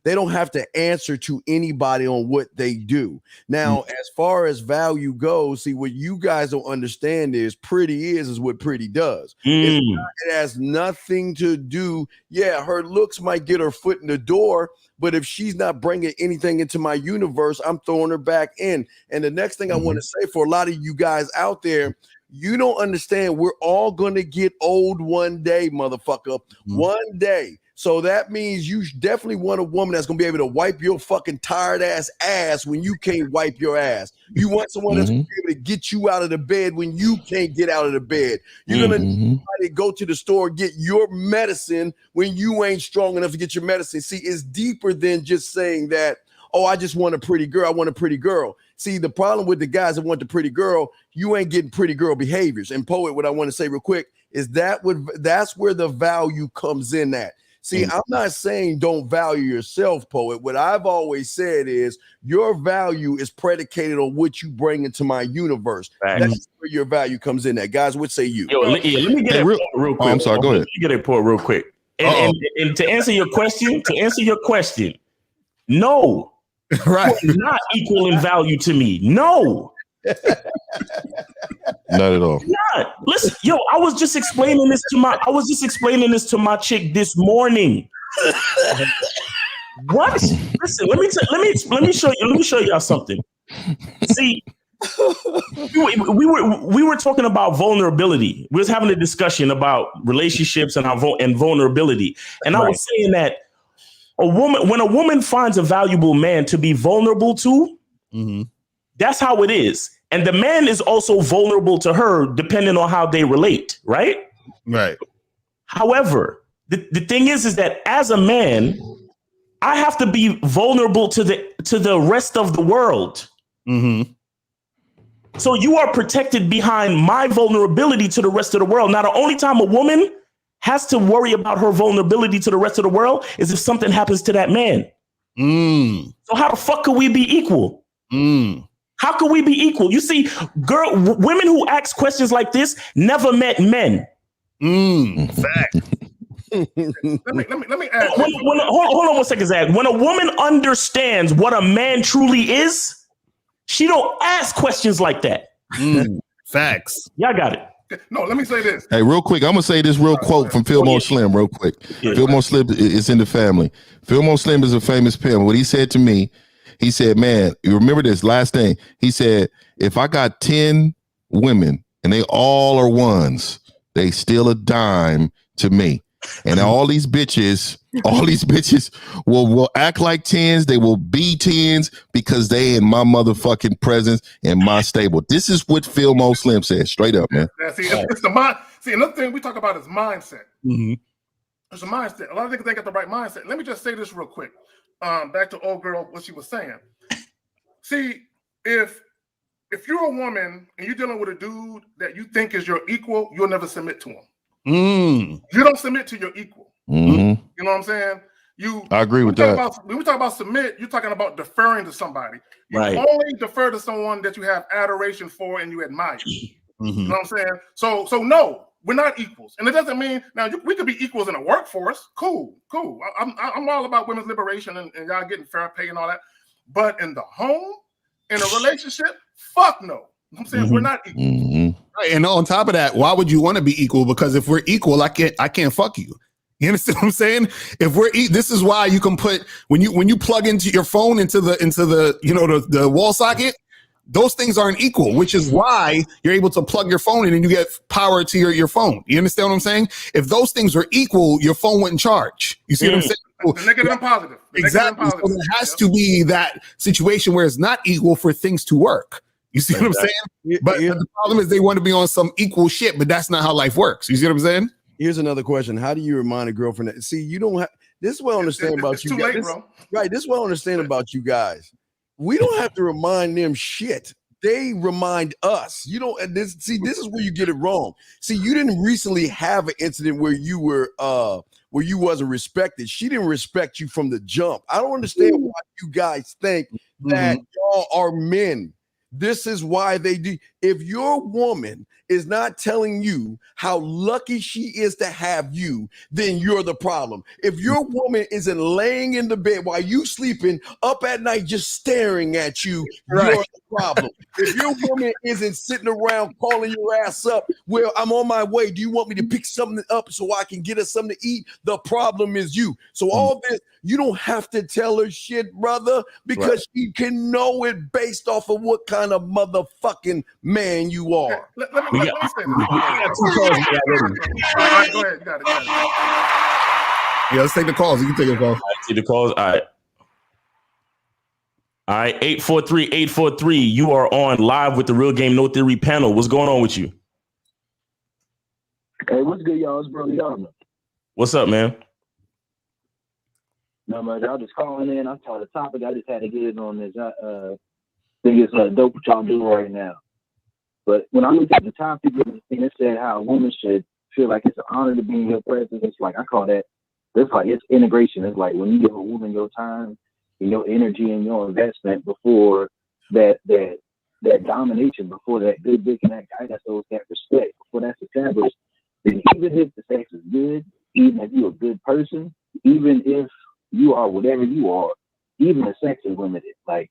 Speaker 2: They don't have to answer to anybody on what they do. Now, as far as value goes, see what you guys don't understand is pretty is what pretty does. It has nothing to do. Yeah, her looks might get her foot in the door, but if she's not bringing anything into my universe, I'm throwing her back in. And the next thing I want to say for a lot of you guys out there, you don't understand. We're all going to get old one day, motherfucker. One day. So that means you definitely want a woman that's going to be able to wipe your fucking tired ass when you can't wipe your ass. You want someone that's going to be able to get you out of the bed when you can't get out of the bed. You're going to need somebody to go to the store, get your medicine when you ain't strong enough to get your medicine. See, it's deeper than just saying that, oh, I just want a pretty girl. I want a pretty girl. See, the problem with the guys that want the pretty girl, you ain't getting pretty girl behaviors. And Poet, what I want to say real quick is that's where the value comes in at. See, I'm not saying don't value yourself, Poet. What I've always said is your value is predicated on what you bring into my universe. Right. That's where your value comes in at. Guys, what say you?
Speaker 5: Yo, let me get it real quick.
Speaker 4: Oh, I'm sorry, go ahead.
Speaker 5: Let me get it real quick. And to answer your question, no.
Speaker 1: Right.
Speaker 5: You are not equal in value to me. No.
Speaker 4: Not at all.
Speaker 5: Not. Listen, yo, I was just explaining this to my chick this morning. What? Listen, let me show y'all something. See, we were talking about vulnerability. We was having a discussion about relationships and vulnerability, and I was saying that when a woman finds a valuable man to be vulnerable to, that's how it is. And the man is also vulnerable to her depending on how they relate, right?
Speaker 1: Right.
Speaker 5: However, the thing is that as a man, I have to be vulnerable to the rest of the world. So you are protected behind my vulnerability to the rest of the world. Now, the only time a woman has to worry about her vulnerability to the rest of the world is if something happens to that man. So how the fuck could we be equal? How could we be equal? You see, women who ask questions like this never met men.
Speaker 1: Fact.
Speaker 3: Let me ask.
Speaker 5: Hold on 1 second, Zach. When a woman understands what a man truly is, she don't ask questions like that.
Speaker 1: Facts.
Speaker 5: Y'all got it.
Speaker 3: No, let me say this.
Speaker 4: Hey, real quick, I'm gonna say this real quote from Fillmore Slim, real quick. Fillmore Slim is in the family. Fillmore Slim is a famous pimp. What he said to me, he said, man, you remember this last thing? He said, if I got 10 women and they all are ones, they still a dime to me. And all these bitches will act like 10s. They will be 10s because they in my motherfucking presence and my stable. This is what Fillmore Slim said. Straight up, man.
Speaker 3: Yeah, see, it's the mind. See, another thing we talk about is mindset. It's a mindset. A lot of niggas ain't got the right mindset. Let me just say this real quick. Back to old girl, what she was saying. See, if you're a woman and you're dealing with a dude that you think is your equal, you'll never submit to him. You don't submit to your equal. You know what I'm saying? I agree with that. When we talk about submit, you're talking about deferring to somebody. You only defer to someone that you have adoration for and you admire. You know what I'm saying? So no, we're not equals, and it doesn't mean now we could be equals in a workforce. Cool. I'm all about women's liberation and y'all getting fair pay and all that. But in the home, in a relationship, fuck no. I'm saying we're not equal.
Speaker 1: Right. And on top of that, why would you want to be equal? Because if we're equal, I can't fuck you. You understand what I'm saying? If we're this is why you can put when you plug into your phone into the the wall socket, those things aren't equal, which is why you're able to plug your phone in and you get power to your phone. You understand what I'm saying? If those things were equal, your phone wouldn't charge. You see what I'm saying?
Speaker 3: The negative and positive.
Speaker 1: Exactly. So there has to be that situation where it's not equal for things to work. You see what I'm saying? But the problem is they want to be on some equal shit, but that's not how life works. You see what I'm saying?
Speaker 2: Here's another question. How do you remind a girlfriend that, see, you don't have, this is what I understand about you guys. Right. This is what I understand about you guys. We don't have to remind them shit. they remind us. You know, and this is where you get it wrong. See, you didn't recently have an incident where you wasn't respected. She didn't respect you from the jump. I don't understand why you guys think that y'all are men. This is why they do. If your woman is not telling you how lucky she is to have you, then you're the problem. If your woman isn't laying in the bed while you sleeping up at night just staring at you, you're the problem. If your woman isn't sitting around calling your ass up, well, I'm on my way. Do you want me to pick something up so I can get her something to eat? The problem is you. So all this, you don't have to tell her shit, brother, because she can know it based off of what kind of motherfucking man you are.
Speaker 3: Let me say this. All right, go ahead. You got it.
Speaker 1: Yeah, let's take the calls. You can take the calls.
Speaker 5: See the calls. All right. 843. You are on live with the Real Game No Theory panel. What's going on with you?
Speaker 7: Hey, what's good, y'all? It's Bro Young.
Speaker 5: What's up, man?
Speaker 7: No, man, y'all just calling in. I'm tired of the topic. I just had to get in on this. I think it's dope what y'all do right now. But when I looked at the topic, it said how a woman should feel like it's an honor to be in your presence. It's like, I call that, it's integration. It's like when you give a woman your time and your energy and your investment before that domination, before that good dick and that guy that shows that respect, before that's established, then even if the sex is good, even if you're a good person, even if you are whatever you are, even the sex is limited. Like,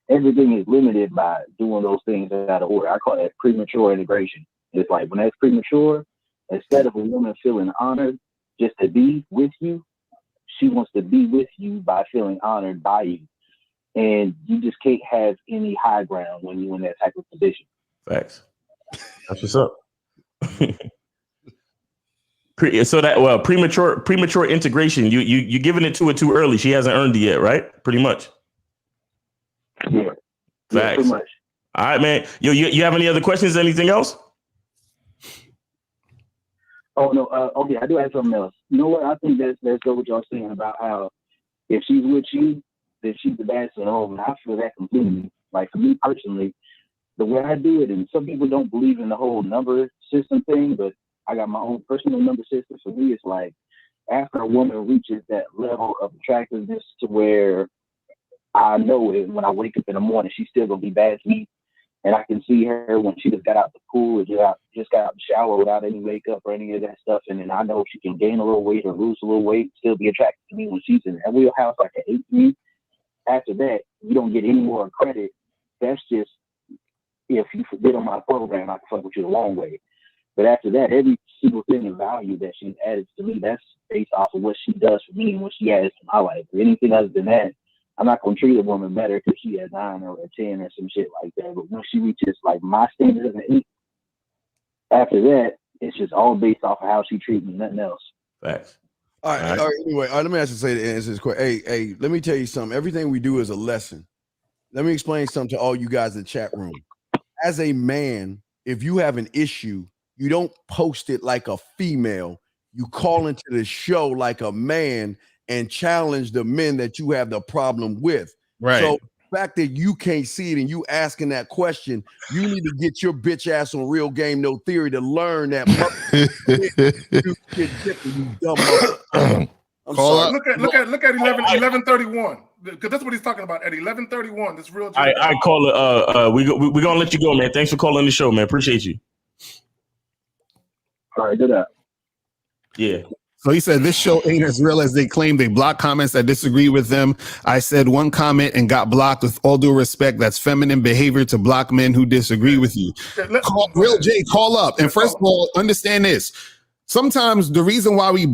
Speaker 7: everything is limited by doing those things out of order. I call that premature integration. It's like when that's premature, instead of a woman feeling honored just to be with you, she wants to be with you by feeling honored by you. And you just can't have any high ground when you're in that type of position.
Speaker 5: Facts. That's what's up. So that premature integration. You giving it to her too early. She hasn't earned it yet, right? Pretty much.
Speaker 7: Yeah.
Speaker 5: Facts.
Speaker 7: Yeah, pretty much.
Speaker 5: All right, man. You have any other questions? Anything else?
Speaker 7: Oh no. Okay, I do have something else. You know what? I think that's good what y'all saying about how if she's with you, then she's the best at home. And I feel that completely. Like for me personally, the way I do it, and some people don't believe in the whole number system thing, but I got my own personal number system. For me, it's like after a woman reaches that level of attractiveness to where I know it, when I wake up in the morning, she's still gonna be bad to me, and I can see her when she just got out the pool or just got out the shower without any makeup or any of that stuff, and then I know she can gain a little weight or lose a little weight, still be attracted to me when she's in that wheelhouse like an 8 to me. After that, you don't get any more credit. That's just if you forget on my program, I can fuck with you the long way. But after that, every single thing of value that she's added to me, that's based off of what she does for me and what she adds to my life. Or anything other than that, I'm not going to treat a woman better because she has 9 or a 10 or some shit like that. But when she reaches like my standard of an 8, after that, it's just all based off of how she treats me, nothing else.
Speaker 5: Facts.
Speaker 2: All right. Anyway, let me answer this question. Hey, let me tell you something. Everything we do is a lesson. Let me explain something to all you guys in the chat room. As a man, if you have an issue, you don't post it like a female. You call into the show like a man and challenge the men that you have the problem with.
Speaker 4: Right.
Speaker 2: So the fact that you can't see it and you asking that question, you need to get your bitch ass on Real Game No Theory to learn that. You dumb
Speaker 3: Look at 1131 because that's what he's talking about at 1131. This real.
Speaker 5: I call it. We're gonna let you go, man. Thanks for calling the show, man. Appreciate you.
Speaker 7: All right, good up.
Speaker 5: Yeah.
Speaker 1: So he said, this show ain't as real as they claim. They block comments that disagree with them. I said one comment and got blocked. With all due respect, that's feminine behavior to block men who disagree with you. Real J, call up. And first of all, understand this. Sometimes the reason why we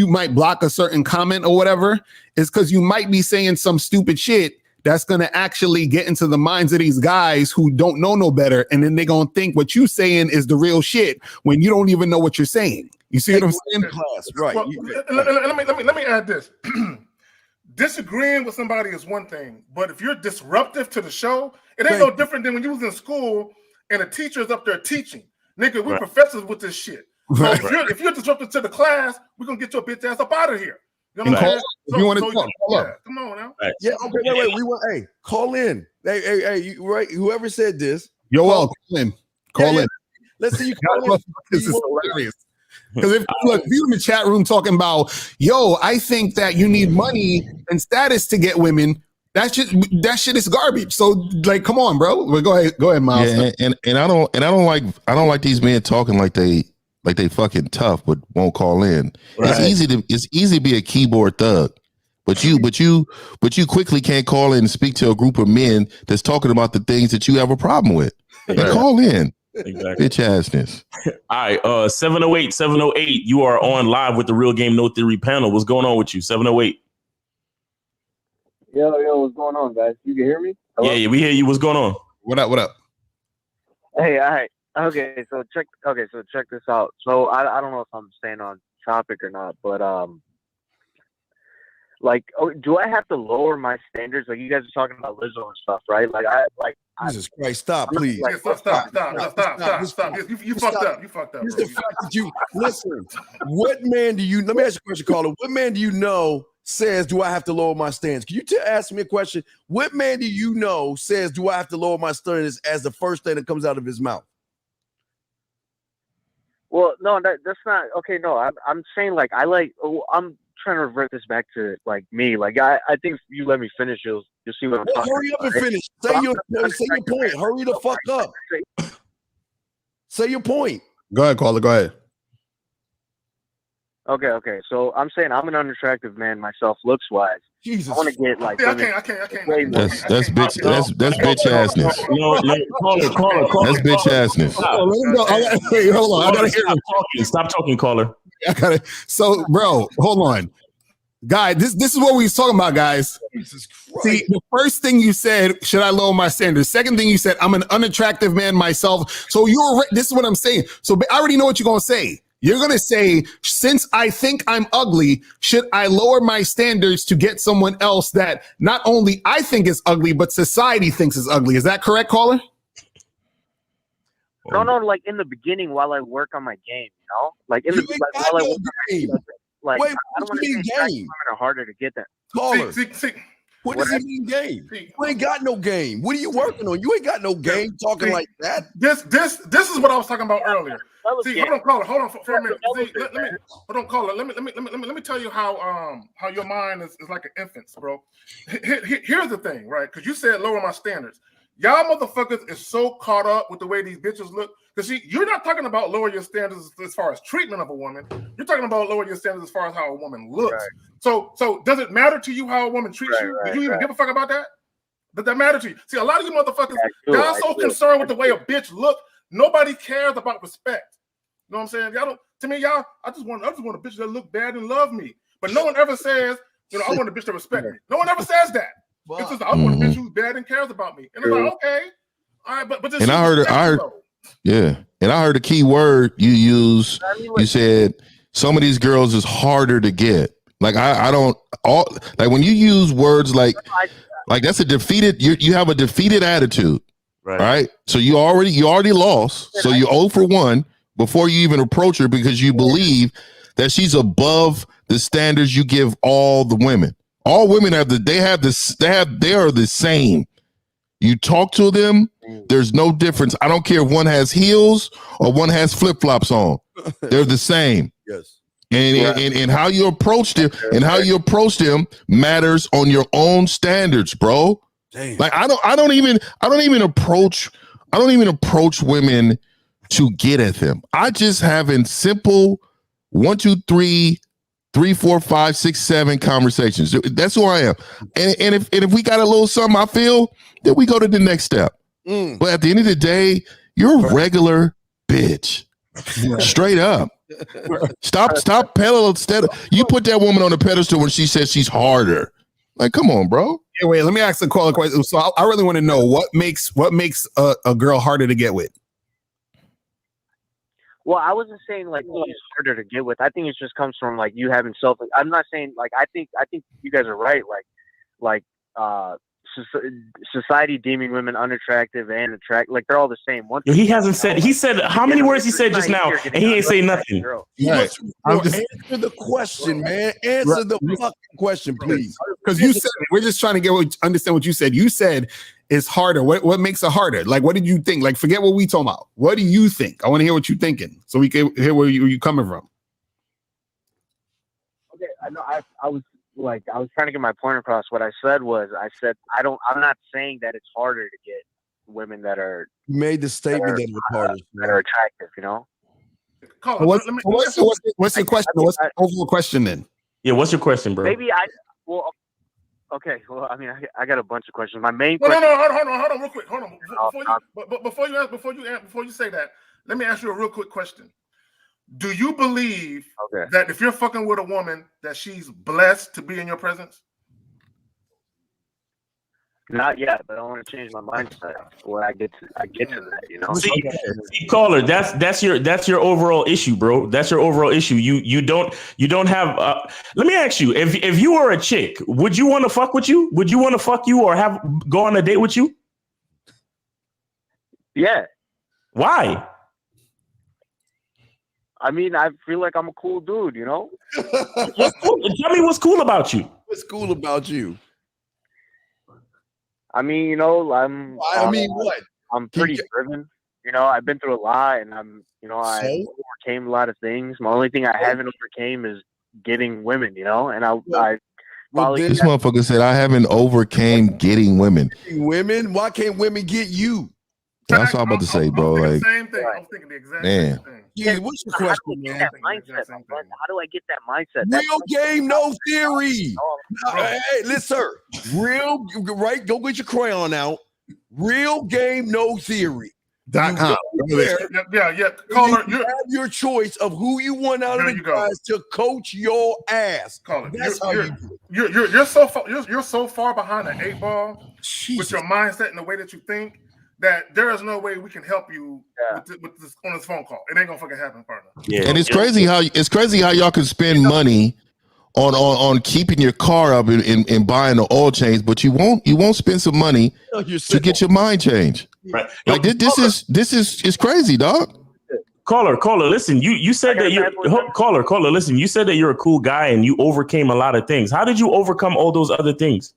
Speaker 1: might block a certain comment or whatever is because you might be saying some stupid shit that's going to actually get into the minds of these guys who don't know no better. And then they're going to think what you saying is the real shit when you don't even know what you're saying. You see what I'm saying?
Speaker 2: Class, right.
Speaker 3: Well, let me add this. Disagreeing with somebody is one thing, but if you're disruptive to the show, it ain't no different than when you was in school and a teacher is up there teaching. Nigga, we professors with this shit. So if you're disruptive to the class, we're going to get your bitch ass up out of here. You know what I'm saying?
Speaker 1: If you want to talk,
Speaker 3: yeah, come on now.
Speaker 5: Right.
Speaker 2: Yeah, okay, wait. We want, hey, call in. Hey, you, right? Whoever said this,
Speaker 1: call in. Call in.
Speaker 2: Let's see you call in.
Speaker 1: This is hilarious. Because if you in the chat room talking about, yo, I think that you need money and status to get women. That shit is garbage. So like, come on, bro. Well, go ahead, Miles.
Speaker 4: Yeah, and I don't like these men talking like they fucking tough, but won't call in. Right. It's easy to be a keyboard thug, but you quickly can't call in and speak to a group of men that's talking about the things that you have a problem with. Exactly. Call in. Exactly. Bitch assness.
Speaker 5: All right, 708, you are on live with the Real Game No Theory panel. What's going on with you, 708?
Speaker 8: Yo, what's going on, guys? You can hear me?
Speaker 5: Hello? Yeah, we hear you. What's going on?
Speaker 1: What up?
Speaker 8: Hey, all right. Okay, so check this out. So I don't know if I'm staying on topic or not, but do I have to lower my standards? Like you guys are talking about Lizzo and stuff, right?
Speaker 2: Jesus Christ, stop, please.
Speaker 3: Stop. You fucked up.
Speaker 2: It's the fact that you listen. What man do you? Let me ask you a question, caller. What man do you know says, "Do I have to lower my standards"? Can you ask me a question? What man do you know says, "Do I have to lower my standards" as the first thing that comes out of his mouth?
Speaker 8: Well, no, that's not okay. No, I'm saying I'm trying to revert this back to like me. Like I think if you let me finish, you'll see what I'm talking about.
Speaker 2: Hurry up and finish. Say your point. Hurry the fuck up. Say your point.
Speaker 1: Go ahead, caller. Go ahead.
Speaker 8: Okay. So I'm saying I'm an unattractive man myself, looks wise.
Speaker 2: Jesus.
Speaker 8: I want to get like.
Speaker 3: I can't.
Speaker 4: That's bitch assness.
Speaker 5: Caller.
Speaker 4: That's bitch assness.
Speaker 1: Hold on. I gotta hear him.
Speaker 5: Stop talking, caller.
Speaker 1: I gotta. So, bro, hold on. Guy, this is what we was talking about, guys.
Speaker 2: Jesus Christ.
Speaker 1: See, the first thing you said, should I lower my standards? Second thing you said, I'm an unattractive man myself. So this is what I'm saying. So I already know what you're gonna say. You're going to say, since I think I'm ugly, should I lower my standards to get someone else that not only I think is ugly, but society thinks is ugly? Is that correct, caller?
Speaker 8: No, like in the beginning while I work on my game, Like in the while I work on
Speaker 2: Wait,
Speaker 8: I don't want to say women are harder to get that.
Speaker 2: Caller. What does it mean game? You ain't got no game. What are you working on? You ain't got no game talking like that.
Speaker 3: This is what I was talking about earlier. See, hold on, caller. Hold on for a minute. See, let me hold on, caller. Let me tell you how your mind is like an infant's, bro. Here's the thing, right? Because you said lower my standards. Y'all motherfuckers is so caught up with the way these bitches look. Because see, you're not talking about lower your standards as far as treatment of a woman. You're talking about lower your standards as far as how a woman looks. Right. So does it matter to you how a woman treats you? Do you even give a fuck about that? Does that matter to you? See, a lot of you motherfuckers, y'all so concerned with the way a bitch look. Nobody cares about respect. You know what I'm saying? Y'all don't. To me, y'all, I just want a bitch that look bad and love me. But no one ever says, I want a bitch to respect me. No one ever says that. It's just I want a bitch who's bad and cares about me. And I'm like, okay, all right, but
Speaker 4: and I heard, yeah, and I heard a key word you used. You said some of these girls is harder to get. Like I don't like when you use words like that's a defeated. You have a defeated attitude, right? So you already lost. So you're 0 for 1 before you even approach her because you believe that she's above the standards you give all the women. All women they are the same. You talk to them, there's no difference. I don't care if one has heels or one has flip-flops on. They're the same.
Speaker 2: Yes.
Speaker 4: And how you approach them matters on your own standards, bro. Damn. Like I don't even approach women to get at them. I just having simple 1, 2, 3, 4, 5, 6, 7 conversations. That's who I am. And if we got a little something I feel, then we go to the next step. But at the end of the day, you're a regular bitch. Straight up. Stop peddling. You put that woman on the pedestal when she says she's harder. Like, come on, bro.
Speaker 1: Hey, wait, let me ask a question. So I really want to know what makes a girl harder to get with.
Speaker 8: Well, I wasn't saying like she's harder to get with. I think it just comes from like you having I'm not saying like I think you guys are right. Like society deeming women unattractive and attractive, like they're all the same.
Speaker 5: He hasn't said. He said how many words he said just now, and he ain't saying nothing.
Speaker 2: Right. Answer the question, man. Answer the fucking question, please.
Speaker 1: Because you said we're just trying to understand what you said. You said it's harder. What makes it harder? Like, what did you think? Like, forget what we talking about. What do you think? I want to hear what you're thinking, so we can hear where you coming from.
Speaker 8: Okay, I know. I was trying to get my point across. What I said I'm not saying that it's harder to get women that are.
Speaker 2: You made the statement that it's harder.
Speaker 8: That are attractive, you know.
Speaker 1: What's the question? What's the overall question then?
Speaker 5: Yeah, what's your question, bro?
Speaker 8: Okay. Well, I mean, I got a bunch of questions. My main question.
Speaker 3: No, hold on, real quick. Hold on. Before you say that, let me ask you a real quick question. Do you believe that if you're fucking with a woman, that she's blessed to be in your presence?
Speaker 8: Not yet, but I want to change my mindset when I get to that, you know.
Speaker 5: See, caller, that's your overall issue, bro. That's your overall issue. You don't have. Let me ask you: if you were a chick, would you want to fuck with you? Would you want to fuck you or go on a date with you?
Speaker 8: Yeah.
Speaker 5: Why?
Speaker 8: I mean, I feel like I'm a cool dude, you know.
Speaker 5: What's cool? Tell me what's cool about you.
Speaker 2: What's cool about you?
Speaker 8: I mean, you know,
Speaker 2: what?
Speaker 8: I'm pretty driven. You know, I've been through a lot, and I overcame a lot of things. My only thing I haven't overcame is getting women. You know, and
Speaker 4: this motherfucker said I haven't overcame getting women.
Speaker 2: Women? Why can't women get you?
Speaker 4: That's what I'm about to say, bro. Like,
Speaker 3: same thing. I'm thinking the exact same thing.
Speaker 2: Yeah, what's your question, man?
Speaker 8: How do I get that mindset?
Speaker 2: Real game, no theory. Hey, listen, sir. Right? Go get your crayon out. Real game, no theory.
Speaker 1: .com.
Speaker 3: Yeah. Caller,
Speaker 2: you have your choice of who you want out of the guys to coach your ass.
Speaker 3: Caller,
Speaker 2: that's how you do it.
Speaker 3: You're so far behind the 8 ball with your mindset and the way that you think, that there is no way we can help you with this on this phone call. It ain't gonna fucking happen, partner.
Speaker 4: Yeah. And it's crazy how y'all can spend money on keeping your car up and buying the oil change, but you won't spend some money to get your mind changed.
Speaker 5: Right.
Speaker 4: Like this is crazy, dog.
Speaker 5: Caller, listen. You said that you're caller. Listen, you said that you're a cool guy and you overcame a lot of things. How did you overcome all those other things?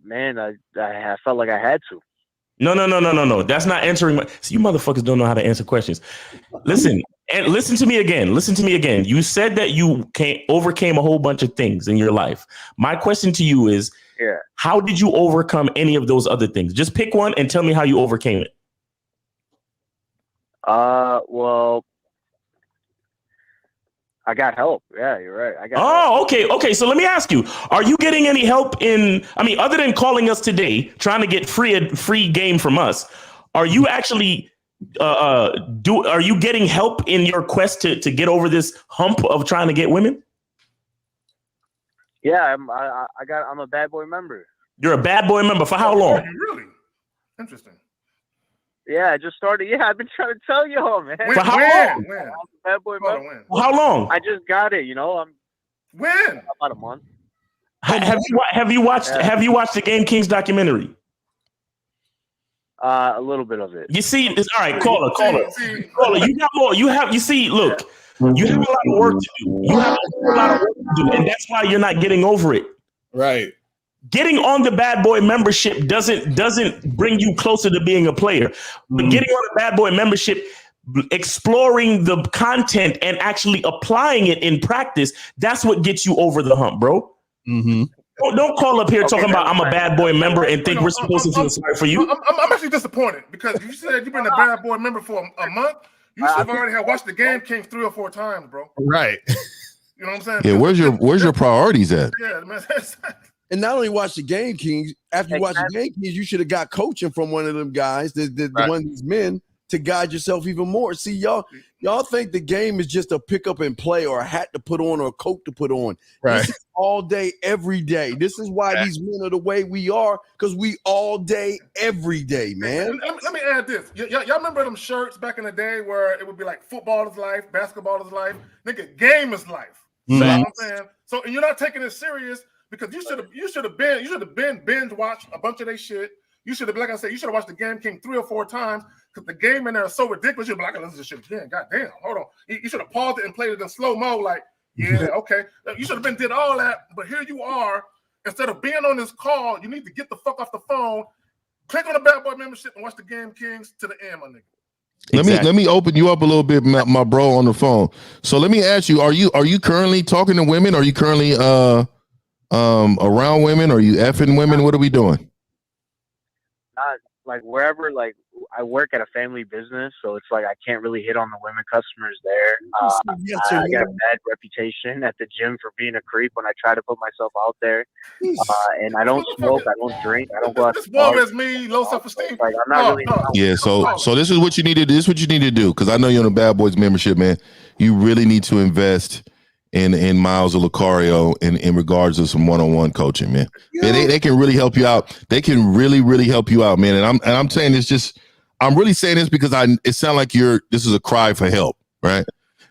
Speaker 8: Man, I felt like I had to.
Speaker 5: No. That's not answering my. See, you motherfuckers don't know how to answer questions. Listen to me again. You said that you overcame a whole bunch of things in your life. My question to you is, how did you overcome any of those other things? Just pick one and tell me how you overcame it.
Speaker 8: Well, I got help. Yeah, you're right. I got help.
Speaker 5: Okay. So let me ask you, are you getting any help other than calling us today, trying to get free game from us, are you actually are you getting help in your quest to get over this hump of trying to get women?
Speaker 8: Yeah, I'm a bad boy member.
Speaker 5: You're a bad boy member for how long?
Speaker 3: Really? Interesting.
Speaker 8: Yeah, I just started. Yeah, I've been trying to tell y'all, man.
Speaker 5: For how long?
Speaker 3: When?
Speaker 8: Bad boy member.
Speaker 5: How long?
Speaker 8: I just got it. You know,
Speaker 3: when?
Speaker 8: About a month.
Speaker 5: Have you watched the Game Kings documentary?
Speaker 8: A little bit of it.
Speaker 5: You see, it's all right. Caller. You got more. You see. Look, you have a lot of work to do. And that's why you're not getting over it.
Speaker 1: Right.
Speaker 5: Getting on the bad boy membership doesn't bring you closer to being a player. But getting on the bad boy membership, exploring the content and actually applying it in practice, that's what gets you over the hump, bro.
Speaker 1: Mm-hmm.
Speaker 5: Don't call up here talking about I'm a bad boy member and think we're supposed to feel sorry for you.
Speaker 3: I'm actually disappointed because you said you've been a bad boy member for a month. You should have already have watched the Game Kings 3 or 4 times, bro.
Speaker 1: Right.
Speaker 3: You know what I'm saying?
Speaker 4: Yeah, where's your priorities at?
Speaker 3: Yeah, man.
Speaker 2: And not only watch the Game Kings, after you watch the Game Kings, you should have got coaching from one of them guys, the one of these men, to guide yourself even more. See, y'all think the game is just a pick up and play or a hat to put on or a coat to put on.
Speaker 1: Right.
Speaker 2: This is all day, every day. This is why these men are the way we are, because we all day, every day, man.
Speaker 3: Let me add this. Y'all remember them shirts back in the day where it would be like football is life, basketball is life, nigga, game is life. You know what I'm saying? So, and you're not taking it serious because you should have been binge watched a bunch of their shit. You should have, like I said, you should have watched the Game King 3 or 4 times because the game in there is so ridiculous. You'll be like, listen to this shit again. God damn, hold on. You should have paused it and played it in slow mo. Like, yeah, okay. You should have did all that, but here you are. Instead of being on this call, you need to get the fuck off the phone, click on the Bad Boy membership, and watch the Game Kings to the end, my nigga.
Speaker 4: Let me open you up a little bit, my bro, on the phone. So let me ask you: Are you currently talking to women? Are you currently around women? Are you effing women? What are we doing?
Speaker 8: Not like wherever. Like I work at a family business, so it's like I can't really hit on the women customers there. I got a bad reputation at the gym for being a creep when I try to put myself out there. And I don't smoke, I don't drink, I don't go out.
Speaker 3: This woman is me, low self-esteem.
Speaker 8: Like I'm not really.
Speaker 4: Yeah. So this is what you need to do. This is what you need to do, because I know you're on the Bad Boys membership, man. You really need to invest in Miles or Locario in regards to some one-on-one coaching, man. Yeah. They can really help you out. They can really help you out, man. And I'm saying this just. I'm really saying this because it sounds like this is a cry for help, right?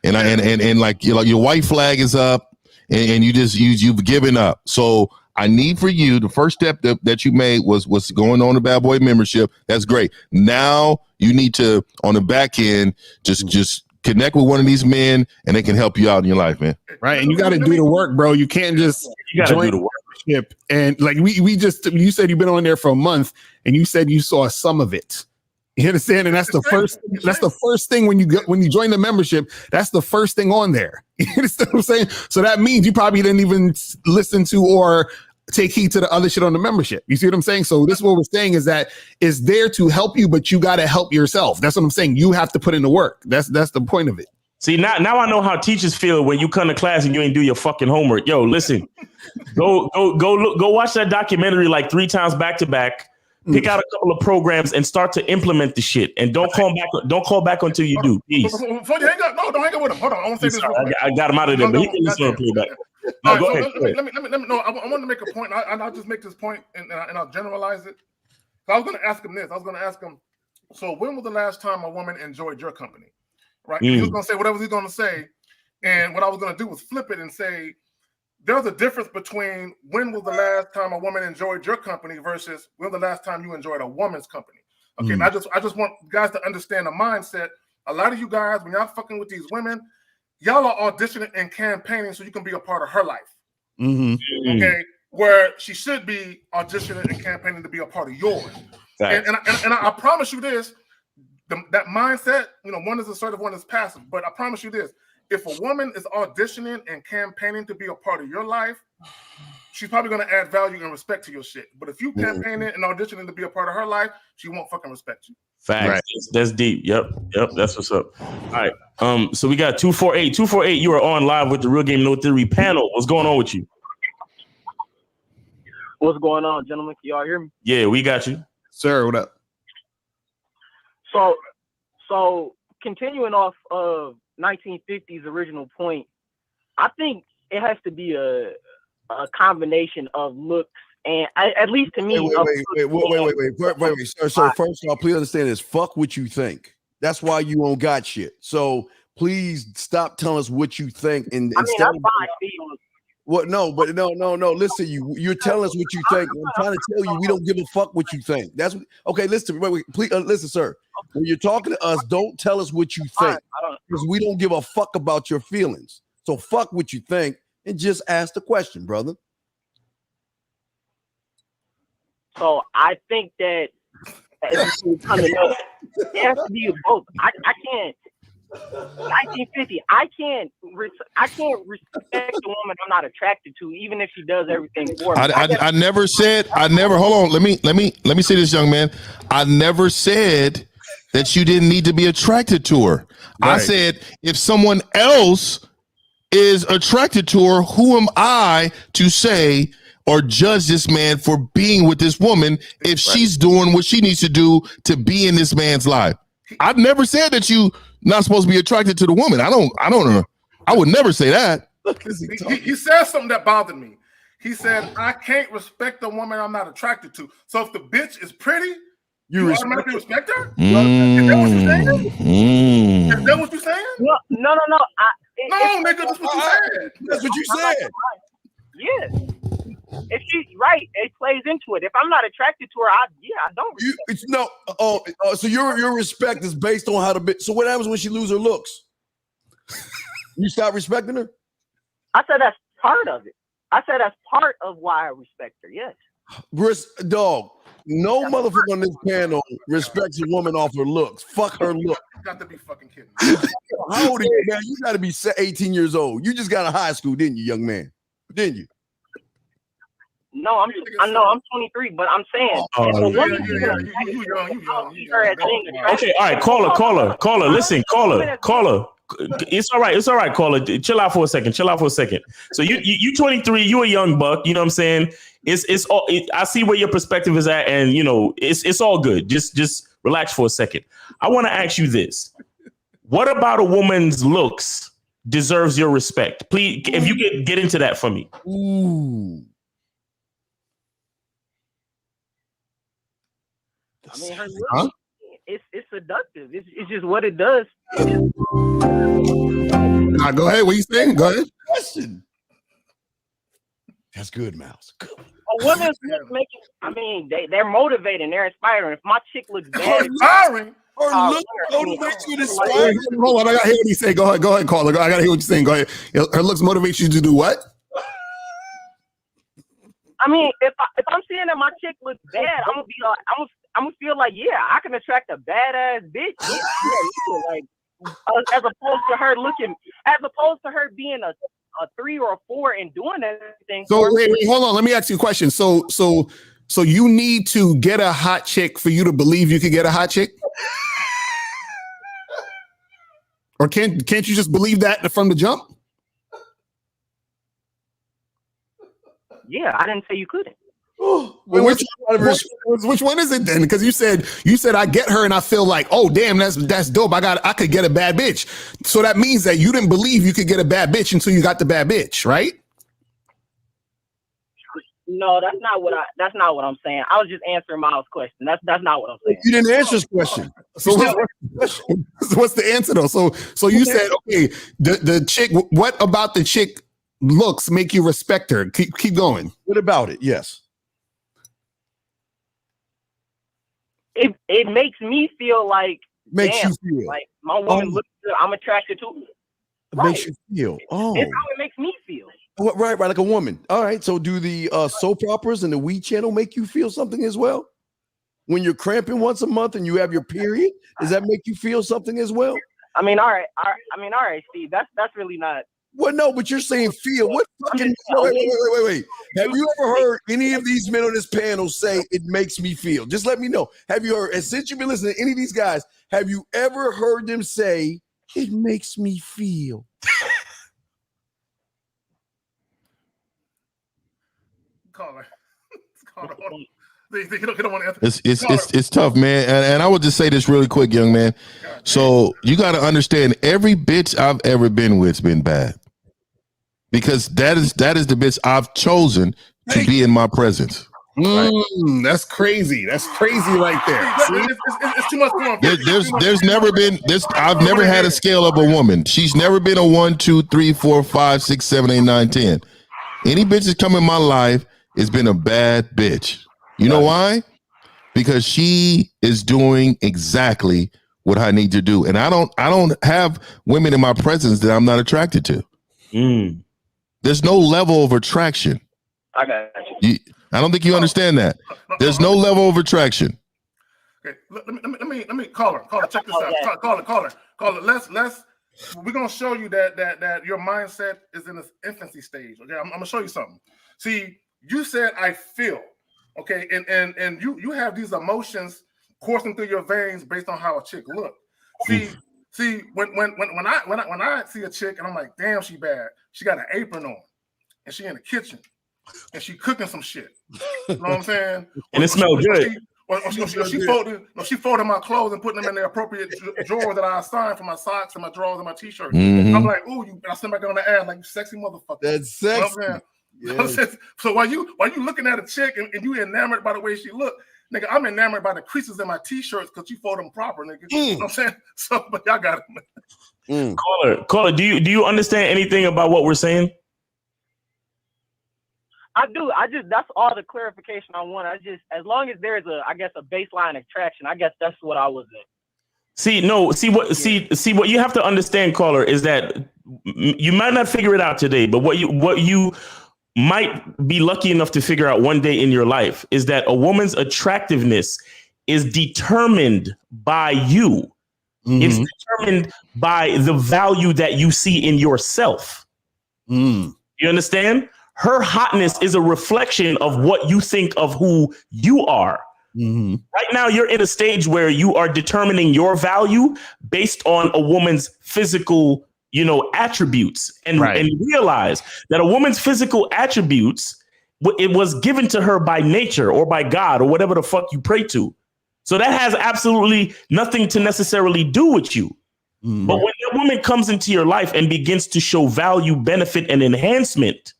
Speaker 4: And like your white flag is up and you've given up. So I need for you, the first step that you made was going on the Bad Boy membership. That's great. Now you need to, on the back end, just connect with one of these men and they can help you out in your life, man.
Speaker 1: Right. And you got to do the work, bro. You can't just join the membership. And like you said you've been on there for a month and you said you saw some of it. You understand? And that's the first thing when you join the membership, that's the first thing on there. You understand what I'm saying? So that means you probably didn't even listen to or take heed to the other shit on the membership. You see what I'm saying? So this is what we're saying is that it's there to help you, but you got to help yourself. That's what I'm saying. You have to put in the work. That's the point of it.
Speaker 5: See, now I know how teachers feel when you come to class and you ain't do your fucking homework. Yo, listen, go watch that documentary like 3 times back to back. Pick out a couple of programs and start to implement the shit. And don't call back until you do. Peace.
Speaker 3: Before you hang up, don't hang up with him. Hold on, I want to say this.
Speaker 5: I got him out of there, but he can listen to play back. No, go ahead.
Speaker 3: Let me. No, I want to make a point. I'll just make this point and I'll generalize it. So I was going to ask him this. I was going to ask him. So when was the last time a woman enjoyed your company? Right. He was going to say whatever he's going to say, and what I was going to do was flip it and say, there's a difference between when was the last time a woman enjoyed your company versus when was the last time you enjoyed a woman's company. Okay, and I just want guys to understand the mindset. A lot of you guys, when y'all fucking with these women, y'all are auditioning and campaigning so you can be a part of her life. Okay, where she should be auditioning and campaigning to be a part of yours. And I promise you this, that mindset, one is assertive, one is passive. But I promise you this. If a woman is auditioning and campaigning to be a part of your life, she's probably going to add value and respect to your shit. But if you campaigning and auditioning to be a part of her life, she won't fucking respect you.
Speaker 5: Facts. Right. That's deep. Yep. That's what's up. All right. So we got 248. 248, you are on live with the Real Game No Theory panel. What's going on with you?
Speaker 9: What's going on, gentlemen? Can y'all hear me?
Speaker 5: Yeah, we got you.
Speaker 1: Sir, what up?
Speaker 9: So continuing off of 1950's original point, I think it has to be a combination of looks and at least to me.
Speaker 2: Wait, sir. First of all, please understand this. Fuck what you think. That's why you don't got shit. So please stop telling us what you think. And
Speaker 9: I'm fine.
Speaker 2: What? No. Listen, you're telling us what you think. I'm trying to tell you we don't give a fuck what you think. That's okay. Listen, please listen, sir. When you're talking to us, don't tell us what you think because we don't give a fuck about your feelings. So fuck what you think and just ask the question, brother.
Speaker 9: So I think that it has to be both. I can't. 1950. I can't respect a woman I'm not attracted to, even if she does everything for me.
Speaker 4: I never said. Hold on. Let me say this, young man. I never said that you didn't need to be attracted to her. Right. I said if someone else is attracted to her, who am I to say or judge this man for being with this woman if she's doing what she needs to do to be in this man's life? I've never said that you not supposed to be attracted to the woman. I don't know. I would never say that.
Speaker 3: He said something that bothered me. He said, I can't respect the woman I'm not attracted to. So if the bitch is pretty, you automatically respect her? Is that what you're saying? Is that what you're saying?
Speaker 9: No.
Speaker 3: No, nigga, that's what you said.
Speaker 2: That's what you said.
Speaker 9: Yeah. if she's right, it plays into it. If I'm not attracted to her, I don't.
Speaker 2: So your respect is based on how the bitch. So what happens when she lose her looks? You stop respecting her?
Speaker 9: I said that's part of it. I said that's part of why I respect her. Yes.
Speaker 2: Dog. No motherfucker on this panel respects a woman off her looks. Fuck her look.
Speaker 3: You got to be fucking kidding.
Speaker 2: How old are you, man? You got to be 18 years old. You just got out of high school, didn't you, young man? Didn't you?
Speaker 9: No, I'm 23, but I'm saying.
Speaker 5: Okay, all right, caller. Listen, caller. It's all right, caller. Chill out for a second. So you 23, you a young buck. You know what I'm saying? It's all. I see where your perspective is at, and you know it's all good. Just relax for a second. I want to ask you this: what about a woman's looks deserves your respect? Please, if you could get into that for me.
Speaker 2: Ooh.
Speaker 9: I mean, her looks, it's seductive. It's just what it does.
Speaker 1: Nah, go ahead. What you saying? Go ahead.
Speaker 2: Question. That's good, Mouse. Good.
Speaker 9: A woman's looks making. I mean, they're motivating. They're inspiring. If my chick looks bad,
Speaker 3: inspiring.
Speaker 2: Her look motivates you to inspire.
Speaker 1: Hold on, I gotta hear what you say. Go ahead, caller. I gotta hear what you're saying. Go ahead. Her looks motivate you to do what?
Speaker 9: I mean, if I'm seeing that my chick looks bad, I'm gonna be like, I'm gonna feel like, yeah, I can attract a badass bitch. Yeah, like as opposed to her being a 3 or a 4 and doing everything.
Speaker 1: So wait, hold on. Let me ask you a question. So you need to get a hot chick for you to believe you could get a hot chick? Or can't you just believe that from the jump?
Speaker 9: Yeah, I didn't say you couldn't.
Speaker 1: Which one is it then? Because you said I get her and I feel like, oh damn, that's dope. I could get a bad bitch. So that means that you didn't believe you could get a bad bitch until you got the bad bitch, right?
Speaker 9: No, that's not what I'm saying. I was just answering Miles' question. That's not what I'm saying.
Speaker 2: You didn't answer his question.
Speaker 1: So what's the answer though? So you said, okay, the chick. What about the chick looks make you respect her? Keep going.
Speaker 2: What about it? Yes.
Speaker 9: It makes me feel like
Speaker 2: you feel
Speaker 9: like my woman looks good. I'm attracted to her.
Speaker 2: It makes you feel. Oh,
Speaker 9: it's how it makes me feel.
Speaker 2: Right, like a woman. All right. So do the soap operas and the We Channel make you feel something as well? When you're cramping once a month and you have your period, does that make you feel something as well?
Speaker 9: I mean, all right, Steve. That's really not.
Speaker 2: Well, no, but you're saying feel. What fucking wait. Have you ever heard any of these men on this panel say it makes me feel? Just let me know. Have you heard, and since you've been listening to any of these guys, have you ever heard them say it makes me feel?
Speaker 3: Caller.
Speaker 4: It's tough, man. And I would just say this really quick, young man. So you got to understand, every bitch I've ever been with's been bad. Because that is the bitch I've chosen to be in my presence.
Speaker 1: That's crazy. That's crazy right there.
Speaker 3: It's too much fun.
Speaker 4: There's never been this. I've never had a scale of a woman. She's never been a 1, 2, 3, 4, 5, 6, 7, 8, 9, 10. Any bitch that's come in my life has been a bad bitch. You know why? Because she is doing exactly what I need to do, and I don't have women in my presence that I'm not attracted to. There's no level of attraction.
Speaker 9: I got you.
Speaker 4: I don't think you understand that. There's no level of attraction.
Speaker 3: Okay, let me call her. Check this out. Call her. Let's. We're gonna show you that your mindset is in its infancy stage. Okay, I'm gonna show you something. See, you said I feel. Okay, and you have these emotions coursing through your veins based on how a chick look. See, when I see a chick and I'm like, damn, she bad. She got an apron on, and she in the kitchen, and she cooking some shit. You know what I'm saying?
Speaker 5: And it smells good.
Speaker 3: She folded my clothes and putting them in the appropriate drawer that I assigned for my socks and my drawers and my t-shirts. I'm like, ooh, I send back on the ad like, you sexy motherfucker.
Speaker 2: That's sexy.
Speaker 3: You know what I'm saying? So while you looking at a chick and you enamored by the way she look, nigga, I'm enamored by the creases in my t-shirts because you fold them proper, nigga. You know what I'm saying? So, but y'all got it.
Speaker 5: Caller, do you understand anything about what we're saying?
Speaker 9: I do. That's all the clarification I want. As long as there's a baseline attraction, I guess that's what I was in. See what you have to understand, caller, is that you might not figure it out today, but what you might be lucky enough to figure out one day in your life is that a woman's attractiveness is determined by you. Mm-hmm. It's determined by the value that you see in yourself. You understand? Her hotness is a reflection of what you think of who you are. Mm-hmm. Right now, you're in a stage where you are determining your value based on a woman's physical, attributes, and realize that a woman's physical attributes, it was given to her by nature or by God or whatever the fuck you pray to. So that has absolutely nothing to necessarily do with you. Mm-hmm. But when that woman comes into your life and begins to show value, benefit, and enhancement,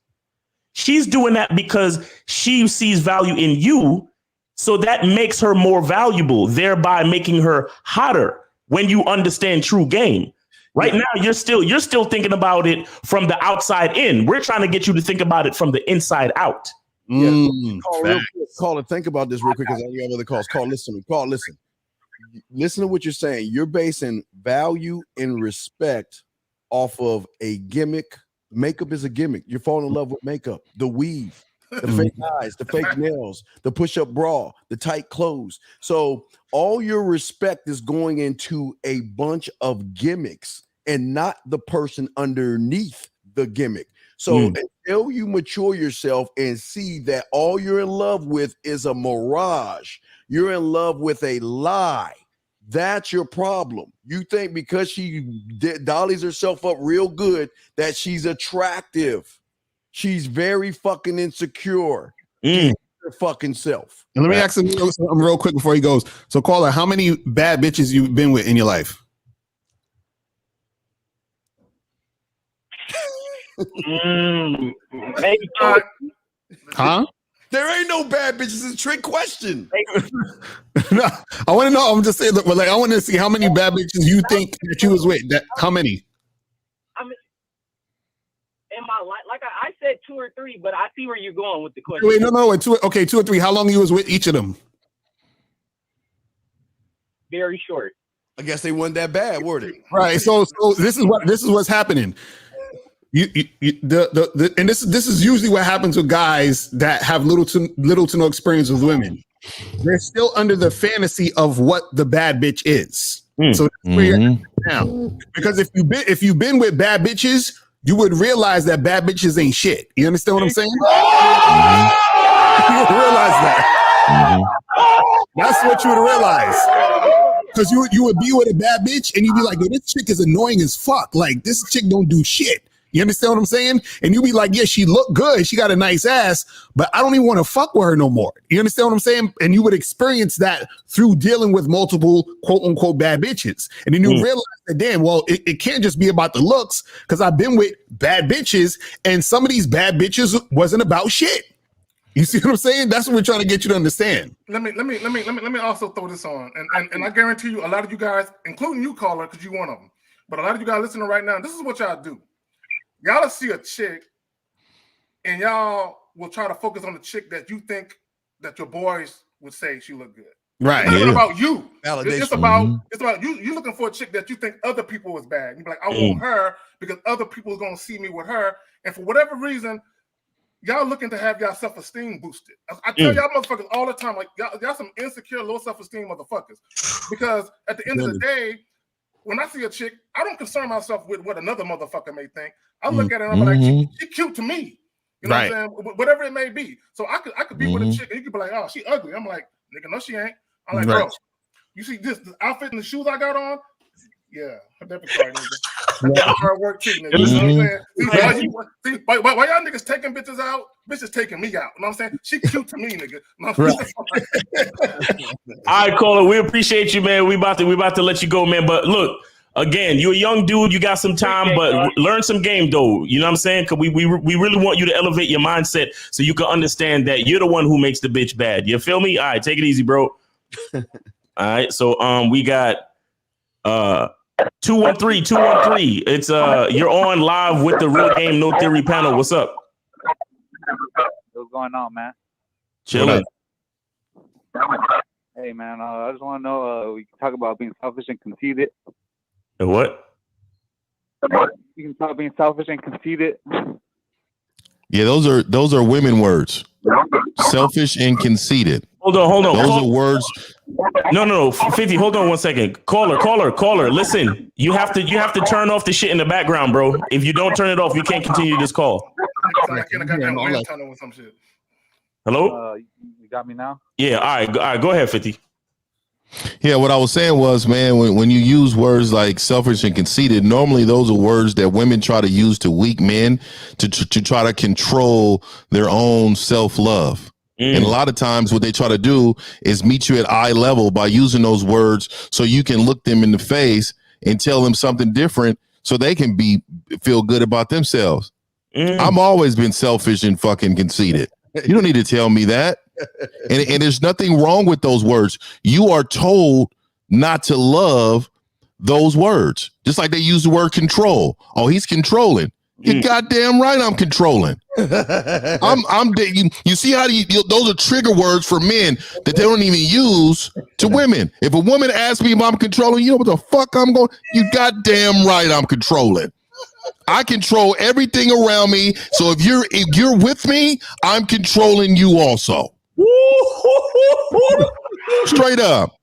Speaker 9: she's doing that because she sees value in you. So that makes her more valuable, thereby making her hotter when you understand true game. Right now, you're still thinking about it from the outside in. We're trying to get you to think about it from the inside out.
Speaker 2: Call it. Think about this real quick because I have other calls. Listen. Listen to what you're saying. You're basing value and respect off of a gimmick. Makeup is a gimmick. You're falling in love with makeup, the weave, the fake eyes, the fake nails, the push-up bra, the tight clothes. So all your respect is going into a bunch of gimmicks and not the person underneath the gimmick. So until you mature yourself and see that all you're in love with is a mirage, you're in love with a lie. That's your problem. You think because she dollies herself up real good that she's attractive. She's very fucking insecure. Her fucking self.
Speaker 1: And let me ask him something real quick before he goes. So, caller, how many bad bitches you've been with in your life?
Speaker 9: Maybe.
Speaker 1: Huh?
Speaker 2: There ain't no bad bitches. It's a trick question.
Speaker 1: No, I want to know. I'm just saying, but I want to see how many bad bitches you think that you was with. How many?
Speaker 9: I mean, in my life, like I said, 2 or 3, but I see where you're going with the question.
Speaker 1: Wait, no, 2 or 3. How long you was with each of them?
Speaker 9: Very short.
Speaker 2: I guess they weren't that bad, were they?
Speaker 1: Right. So this is what's happening. And this is usually what happens with guys that have little to no experience with women. They're still under the fantasy of what the bad bitch is. So that's where you're at now. Because if you've been with bad bitches, you would realize that bad bitches ain't shit. You understand what I'm saying? You would realize that. That's what you would realize. Because you would be with a bad bitch and you'd be like, yo, this chick is annoying as fuck. Like, this chick don't do shit. You understand what I'm saying? And you be like, yeah, she look good. She got a nice ass, but I don't even want to fuck with her no more. You understand what I'm saying? And you would experience that through dealing with multiple quote unquote bad bitches. And then you realize that, damn, well, it can't just be about the looks because I've been with bad bitches and some of these bad bitches wasn't about shit. You see what I'm saying? That's what we're trying to get you to understand.
Speaker 3: Let me also throw this on. And I guarantee you, a lot of you guys, including you, caller, because you're one of them, but a lot of you guys listening right now, this is what y'all do. Y'all will see a chick and y'all will try to focus on the chick that you think that your boys would say she look good.
Speaker 1: Right.
Speaker 3: It's not about you.
Speaker 2: Validation.
Speaker 3: It's about you. You're looking for a chick that you think other people is bad. You're like, I want her because other people are going to see me with her. And for whatever reason, y'all looking to have y'all self-esteem boosted. I tell y'all motherfuckers all the time, like y'all some insecure, low self-esteem motherfuckers. Because at the end of the day, when I see a chick, I don't concern myself with what another motherfucker may think. I look at her and I'm like, she cute to me. You know what I'm saying? Whatever it may be. So I could be with a chick and you could be like, oh, she ugly. I'm like, nigga, no, she ain't. I'm like, bro, you see this outfit and the shoes I got on? Yeah, her debit card, nigga. Her debit card work too, nigga. You know what I'm saying? Why y'all niggas taking bitches out? Bitches taking me out. You know what I'm saying? She cute to me, nigga.
Speaker 5: All right, caller, we appreciate you, man. We about to let you go, man. But look, again, you're a young dude. You got some time, but learn some game, though. You know what I'm saying? Because we really want you to elevate your mindset so you can understand that you're the one who makes the bitch bad. You feel me? All right, take it easy, bro. All right, so we got 213. It's you're on live with the Real Game No Theory panel. What's up?
Speaker 10: What's going on, man?
Speaker 5: Chilling.
Speaker 10: Hey, man. I just want to know. We can talk about being selfish and conceited.
Speaker 5: And what?
Speaker 10: You can talk about being selfish and conceited.
Speaker 4: Yeah, those are women words. Selfish and conceited.
Speaker 5: Hold on.
Speaker 4: Those are words.
Speaker 5: No. 50. Hold on 1 second. Caller. Listen, you have to turn off the shit in the background, bro. If you don't turn it off, you can't continue this call. Hello?
Speaker 10: You got me now?
Speaker 5: Yeah. All right. Go ahead, 50.
Speaker 4: Yeah, what I was saying was, man, when you use words like selfish and conceited, normally those are words that women try to use to weak men to try to control their own self-love. And a lot of times what they try to do is meet you at eye level by using those words so you can look them in the face and tell them something different so they can feel good about themselves. I've always been selfish and fucking conceited. You don't need to tell me that. And there's nothing wrong with those words. You are told not to love those words. Just like they use the word control. Oh, he's controlling. You're goddamn right I'm controlling. You see how those are trigger words for men that they don't even use to women. If a woman asks me if I'm controlling, you know what the fuck I'm going? You goddamn right I'm controlling. I control everything around me. So if you're with me, I'm controlling you also. Straight up.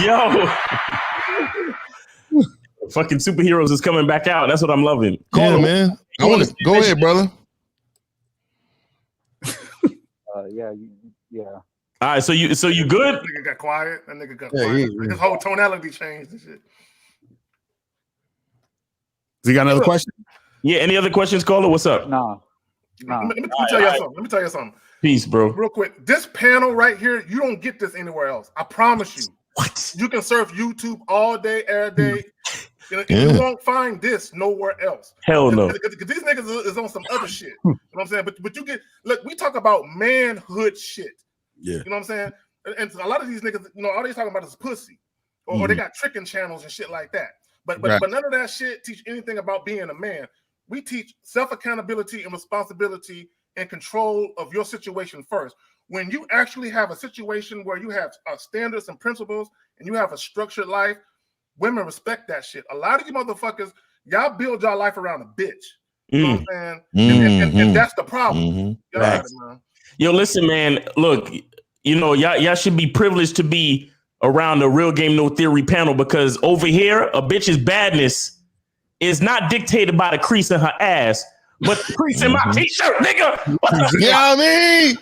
Speaker 5: Yo. Fucking superheroes is coming back out. That's what I'm loving.
Speaker 4: Yeah, man. I want to go ahead, brother.
Speaker 10: Yeah.
Speaker 5: All right, so you good?
Speaker 3: That nigga got quiet. That nigga got quiet. His whole tonality changed and shit.
Speaker 1: You got another question?
Speaker 5: Yeah. Any other questions, caller? What's up?
Speaker 10: No.
Speaker 3: Let me tell you something.
Speaker 5: Peace, bro.
Speaker 3: Real quick. This panel right here, you don't get this anywhere else. I promise you.
Speaker 5: What?
Speaker 3: You can surf YouTube all day, every day. You won't find this nowhere else.
Speaker 5: Hell no.
Speaker 3: Because these niggas is on some other shit. You know what I'm saying? But you get, look, we talk about manhood shit.
Speaker 2: Yeah.
Speaker 3: You know what I'm saying? And a lot of these niggas, all they talking about is pussy. Or they got tricking channels and shit like that. But none of that shit teach anything about being a man. We teach self-accountability and responsibility and control of your situation first. When you actually have a situation where you have standards and principles and you have a structured life, women respect that shit. A lot of you motherfuckers, y'all build y'all life around a bitch. You know what I'm saying? And that's the problem. Y'all got it, man.
Speaker 5: Yo, listen, man. Look, y'all should be privileged to be around the Real Game No Theory panel because over here, a bitch's badness is not dictated by the crease in her ass, but the crease in my t-shirt, nigga. What the
Speaker 4: You know what I mean?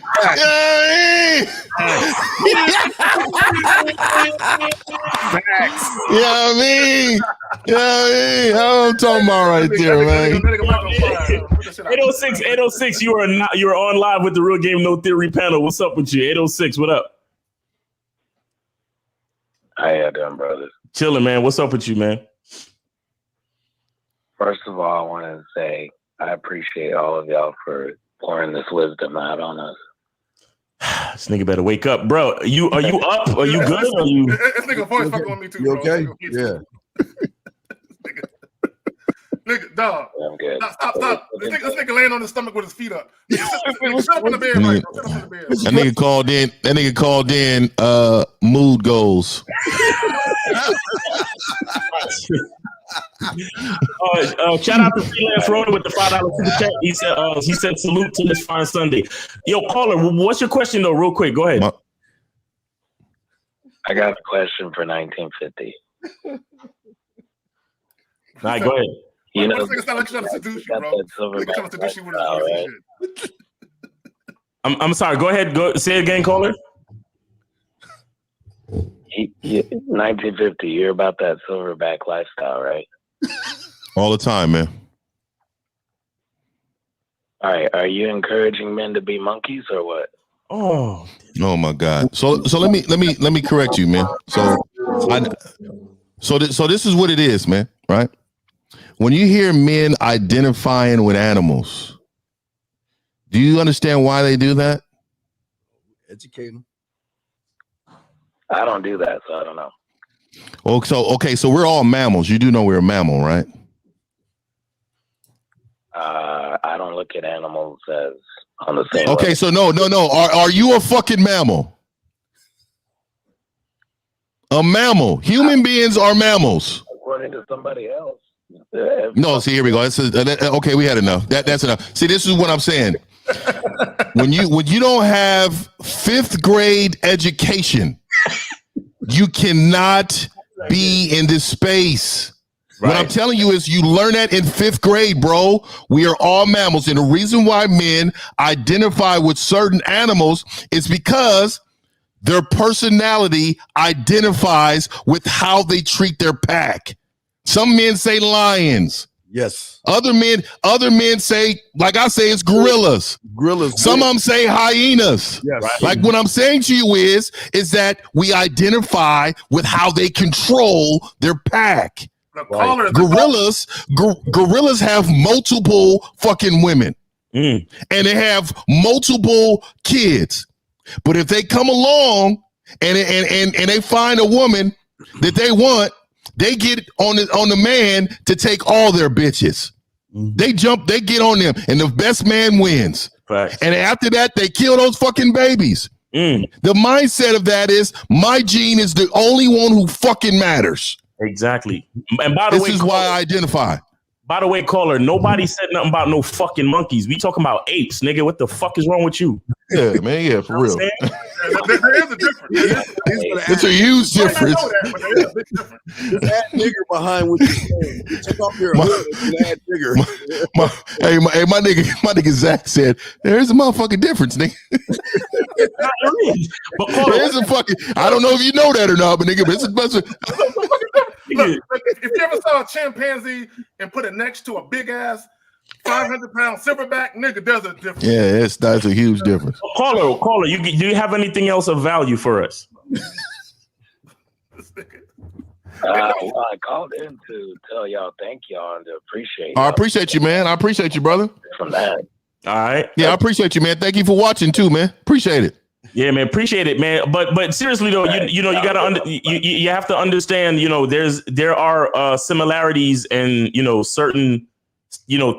Speaker 4: You know what I mean? That's what I'm talking about right there, man.
Speaker 5: 806, you are on live with the Real Game No Theory panel. What's up with you? 806, what up?
Speaker 11: How you doing, brothers?
Speaker 5: Chilling, man. What's up with you, man?
Speaker 11: First of all, I want to say I appreciate all of y'all for pouring this wisdom out on us.
Speaker 5: This nigga better wake up, bro. Are you up? Are you good?
Speaker 3: This nigga voice fucking with me too,
Speaker 2: You
Speaker 3: bro.
Speaker 2: okay? Yeah.
Speaker 3: Nigga, dog.
Speaker 11: I'm good.
Speaker 3: Stop. This nigga laying on his stomach with his feet up. Sit up in the bed, right? Sit up in the bed.
Speaker 4: That nigga called in mood goals.
Speaker 5: Shout out to Freelance Roller with the $5 super chat. He said salute to this fine Sunday. Yo, caller, what's your question though? Real quick, go ahead.
Speaker 11: I got a question for 1950.
Speaker 5: All right, go ahead.
Speaker 3: This nigga sound like trying to seduce you, bro. Nigga trying to seduce you with his shit.
Speaker 5: I'm sorry. Go ahead. Say it again, caller.
Speaker 11: 1950. You're about that silverback lifestyle, right?
Speaker 4: All the time, man.
Speaker 11: All right. Are you encouraging men to be monkeys or what?
Speaker 5: Oh
Speaker 4: my God. So let me correct you, man. So this is what it is, man. Right? When you hear men identifying with animals, do you understand why they do that?
Speaker 2: Educate them.
Speaker 11: I don't do that, so I don't know.
Speaker 4: So we're all mammals. You do know we're a mammal, right?
Speaker 11: I don't don't look at animals as on the same
Speaker 4: Okay,
Speaker 11: level.
Speaker 4: so no. Are you a fucking mammal? A mammal. Human beings are mammals.
Speaker 11: According to somebody else.
Speaker 4: No, see, here we go. Okay, we had enough. That's enough. See, this is what I'm saying. When you don't have 5th grade education, you cannot be in this space. Right. What I'm telling you is you learn that in 5th grade, bro. We are all mammals. And the reason why men identify with certain animals is because their personality identifies with how they treat their pack. Some men say lions.
Speaker 2: Yes.
Speaker 4: Other men say, like I say, it's gorillas. Some of them say hyenas.
Speaker 2: Yes. Right.
Speaker 4: Like what I'm saying to you is that we identify with how they control their pack. Right. Gorillas have multiple fucking women. And they have multiple kids. But if they come along and they find a woman that they want, they get on the man to take all their bitches. They get on them, and the best man wins. Right. And after that, they kill those fucking babies. The mindset of that is my gene is the only one who fucking matters.
Speaker 5: Exactly. And by the way,
Speaker 4: this is why I identify.
Speaker 5: By the way, caller, nobody said nothing about no fucking monkeys. We talking about apes, nigga. What the fuck is wrong with you?
Speaker 4: Yeah, man. Yeah, for real.
Speaker 3: There is a difference.
Speaker 4: It's a huge difference.
Speaker 2: Just add nigger behind what you're saying. You take off your hood and add nigger.
Speaker 4: My nigga Zach said, there's a motherfucking difference, nigga. There's a fucking, I don't know if you know that or not, but nigga, it's a bunch of.
Speaker 3: Look, if you ever saw a chimpanzee and put it next to a big ass 500-pound silverback, nigga, there's a difference.
Speaker 4: Yeah, that's a huge difference.
Speaker 5: Caller, do you have anything else of value for us?
Speaker 11: Well, I called in to tell y'all thank y'all and to appreciate.
Speaker 4: I appreciate you, man. I appreciate you, brother.
Speaker 11: From that.
Speaker 5: All right.
Speaker 4: Yeah, I appreciate you, man. Thank you for watching too, man. Appreciate it.
Speaker 5: Yeah, man, appreciate it, man. But seriously though, you gotta you have to understand, there are similarities and certain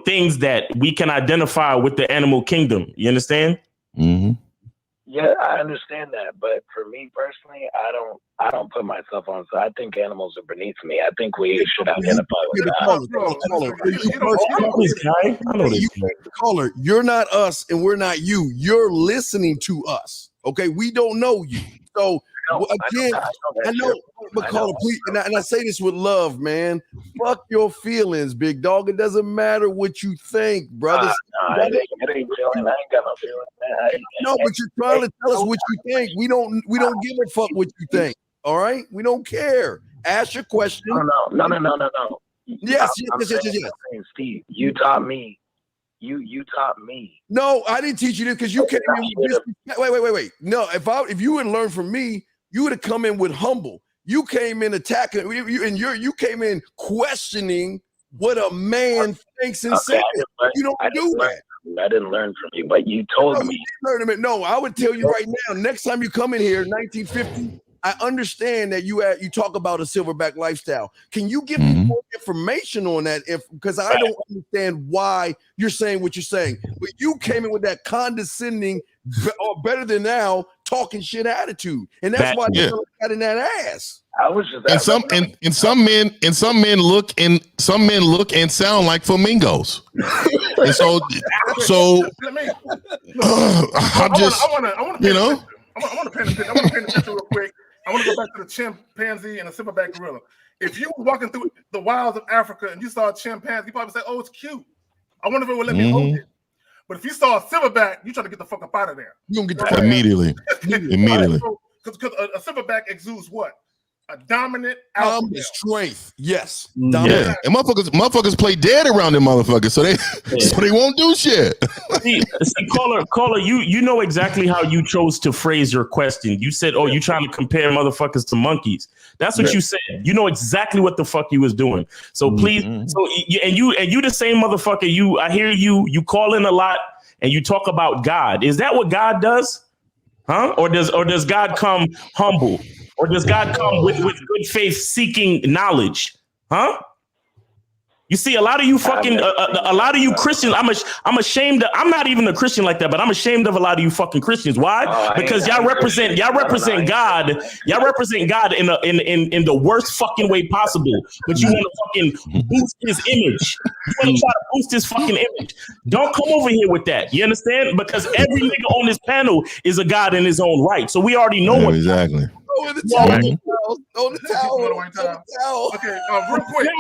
Speaker 5: things that we can identify with the animal kingdom. You understand?
Speaker 4: Mm-hmm.
Speaker 11: Yeah, I understand that, but for me personally, I don't put myself on. So I think animals are beneath me. I think we should identify with that.
Speaker 2: Caller, you're not us, and we're not you. You're listening to us. Okay, we don't know you. So again, I know, but caller, please, and I say this with love, man. Fuck your feelings, big dog. It doesn't matter what you think, brothers.
Speaker 11: It ain't feeling. I ain't got no feelings.
Speaker 2: No, but you're trying to tell us what you think. We don't give a fuck what you think. All right, we don't care. Ask your question.
Speaker 11: No.
Speaker 2: Yes.
Speaker 11: Steve, you taught me. You taught me.
Speaker 2: No, I didn't teach you this because you came in with wait. No, if you would learn from me, you would have come in with humble. You came in attacking, you came in questioning what a man thinks and says. You don't do that.
Speaker 11: I didn't learn from you, but you told me.
Speaker 2: No, I would tell you right now. Next time you come in here, 1950. I understand that you talk about a silverback lifestyle. Can you give me more information on that? Because I don't understand why you're saying what you're saying. But you came in with that condescending, or better than now, talking shit attitude, and that's why you got in that ass.
Speaker 11: I was just
Speaker 4: and some men look and sound like flamingos. And so I'm just I want
Speaker 3: to paint a picture real quick. I want to go back to the chimpanzee and the silverback gorilla. If you were walking through the wilds of Africa and you saw a chimpanzee, you probably say, "Oh, it's cute. I wonder if it would let me hold it." But if you saw a silverback, you try to get the fuck up out of there.
Speaker 2: You gonna get
Speaker 4: immediately. Immediately.
Speaker 3: Because a silverback exudes what? A dominant
Speaker 2: strength. Yes.
Speaker 4: Yeah. And motherfuckers play dead around them motherfuckers, so they won't do shit.
Speaker 5: see, caller, you know exactly how you chose to phrase your question. You said, "Oh, you trying to compare motherfuckers to monkeys." That's what you said. You know exactly what the fuck you was doing. So please, you the same motherfucker. I hear you call in a lot and you talk about God. Is that what God does? Huh? Or does God come humble? Or does God come with good faith seeking knowledge? Huh? You see, a lot of you fucking, a lot of you Christians. I'm ashamed. I'm not even a Christian like that, but I'm ashamed of a lot of you fucking Christians. Why? Because y'all represent God. Y'all represent God in the worst fucking way possible. But you want to fucking boost his image. You want to try to boost his fucking image. Don't come over here with that. You understand? Because every nigga on this panel is a God in his own right. So we already know what
Speaker 4: exactly.
Speaker 2: Throw the towel.
Speaker 3: Okay, real quick.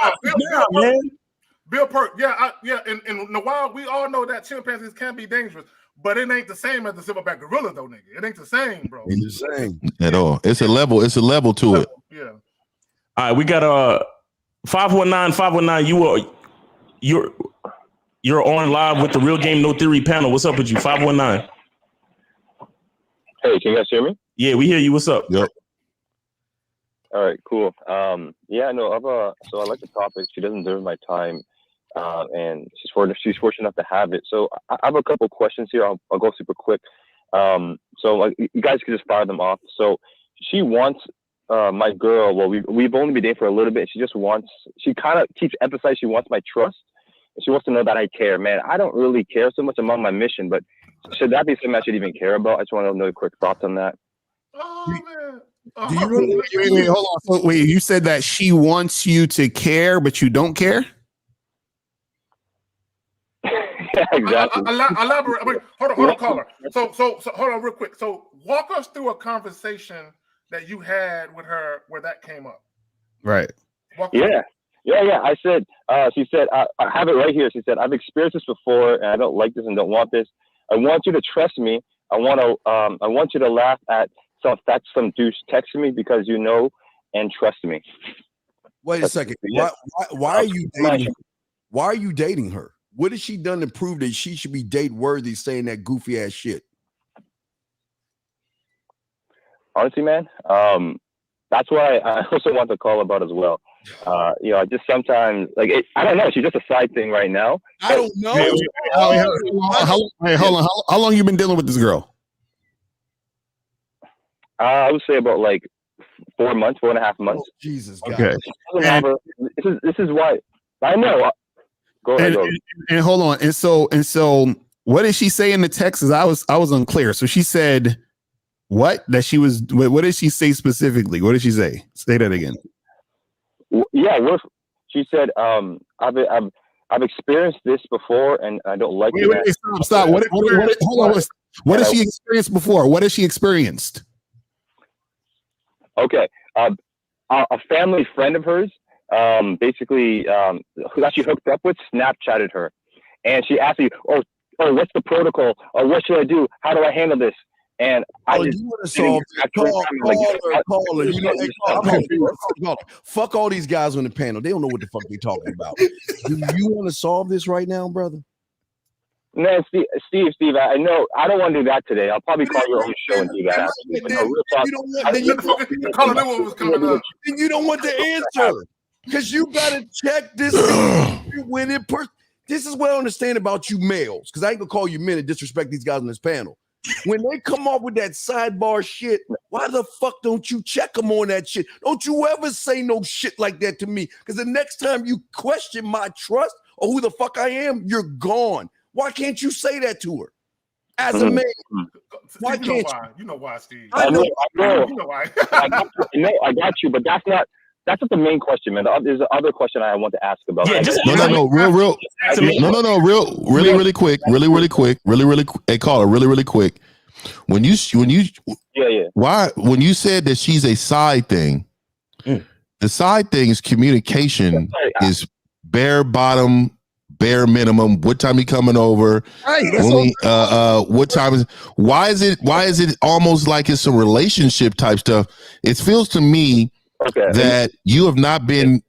Speaker 3: Bill Perk, and while we all know that chimpanzees can be dangerous, but it ain't the same as the silverback gorilla, though, nigga. It ain't the same, bro.
Speaker 2: Ain't the same
Speaker 4: at all. It's a level to it.
Speaker 3: Yeah.
Speaker 5: All right, we got 519. You're on live with the Real Game No Theory panel. What's up with you? 519.
Speaker 12: Hey, can you guys hear me?
Speaker 5: Yeah, we hear you. What's up?
Speaker 4: Yep.
Speaker 12: All right, cool. So I like the topic. She doesn't deserve my time, and she's fortunate enough to have it. So I have a couple questions here. I'll go super quick. So you guys can just fire them off. So she wants my girl. Well, we've only been dating for a little bit. She kind of keeps emphasizing she wants my trust, and she wants to know that I care. Man, I don't really care so much. I'm on my mission, but should that be something I should even care about? I just want to know your quick thoughts on that.
Speaker 3: Oh man.
Speaker 1: Do you really, wait, hold on. So, wait, you said that she wants you to care, but you don't care?
Speaker 12: Yeah, exactly.
Speaker 3: Elaborate. Wait, hold on, caller. So hold on real quick. So walk us through a conversation that you had with her where that came up.
Speaker 1: Right.
Speaker 12: Yeah. I said, she said, I have it right here. She said, I've experienced this before and I don't like this and don't want this. I want you to trust me. I want you to laugh at some douche texting me because you know and trust me.
Speaker 2: Wait a second. Why are you dating her? Why are you dating her? What has she done to prove that she should be date worthy saying that goofy ass shit?
Speaker 12: Honestly, man, that's why I also want to call about as well. I just sometimes I don't know. She's just a side thing right now.
Speaker 2: I don't know.
Speaker 1: Hold on. How long you been dealing with this girl?
Speaker 12: I would say about 4.5 months.
Speaker 2: Oh, Jesus, God.
Speaker 1: Okay.
Speaker 12: This is why I know. Go ahead.
Speaker 1: And hold on. And so, what did she say in the text? I was unclear. So she said what? That she was. What did she say specifically? What did she say? Say that again.
Speaker 12: Yeah. She said, I've experienced this before, and I don't like it.
Speaker 1: Wait, stop. Hold on. What has she experienced before? What has she experienced?
Speaker 12: Okay. A family friend of hers, basically, who that she hooked up with, Snapchatted her. And she asked me, oh, what's the protocol? Or what should I do? How do I handle this? And I just
Speaker 2: you want to solve caller. Fuck all these guys on the panel. They don't know what the fuck they're talking about. Do you want to solve this right now, brother?
Speaker 12: No, Steve, I know I don't want to do that today. I'll probably call your own show and do that.
Speaker 2: Then you don't want the answer because you got to check this when it. This is what I understand about you males, because I ain't gonna call you men and disrespect these guys on this panel. When they come up with that sidebar shit, why the fuck don't you check them on that shit? Don't you ever say no shit like that to me? Because the next time you question my trust or who the fuck I am, you're gone. Why can't you say that to her as a man? Why can't you?
Speaker 3: You know why, Steve?
Speaker 12: I know.
Speaker 3: You know why.
Speaker 12: I got you, but that's not the main question, man. There's another question I want to ask about.
Speaker 5: Yeah,
Speaker 4: really quick. Hey, caller, really quick. When you why when you said that she's a side thing, the side thing's communication is bare bottom. Bare minimum. What time he coming over? What time is? Why is it almost like it's some relationship type stuff? It feels to me that you have not been,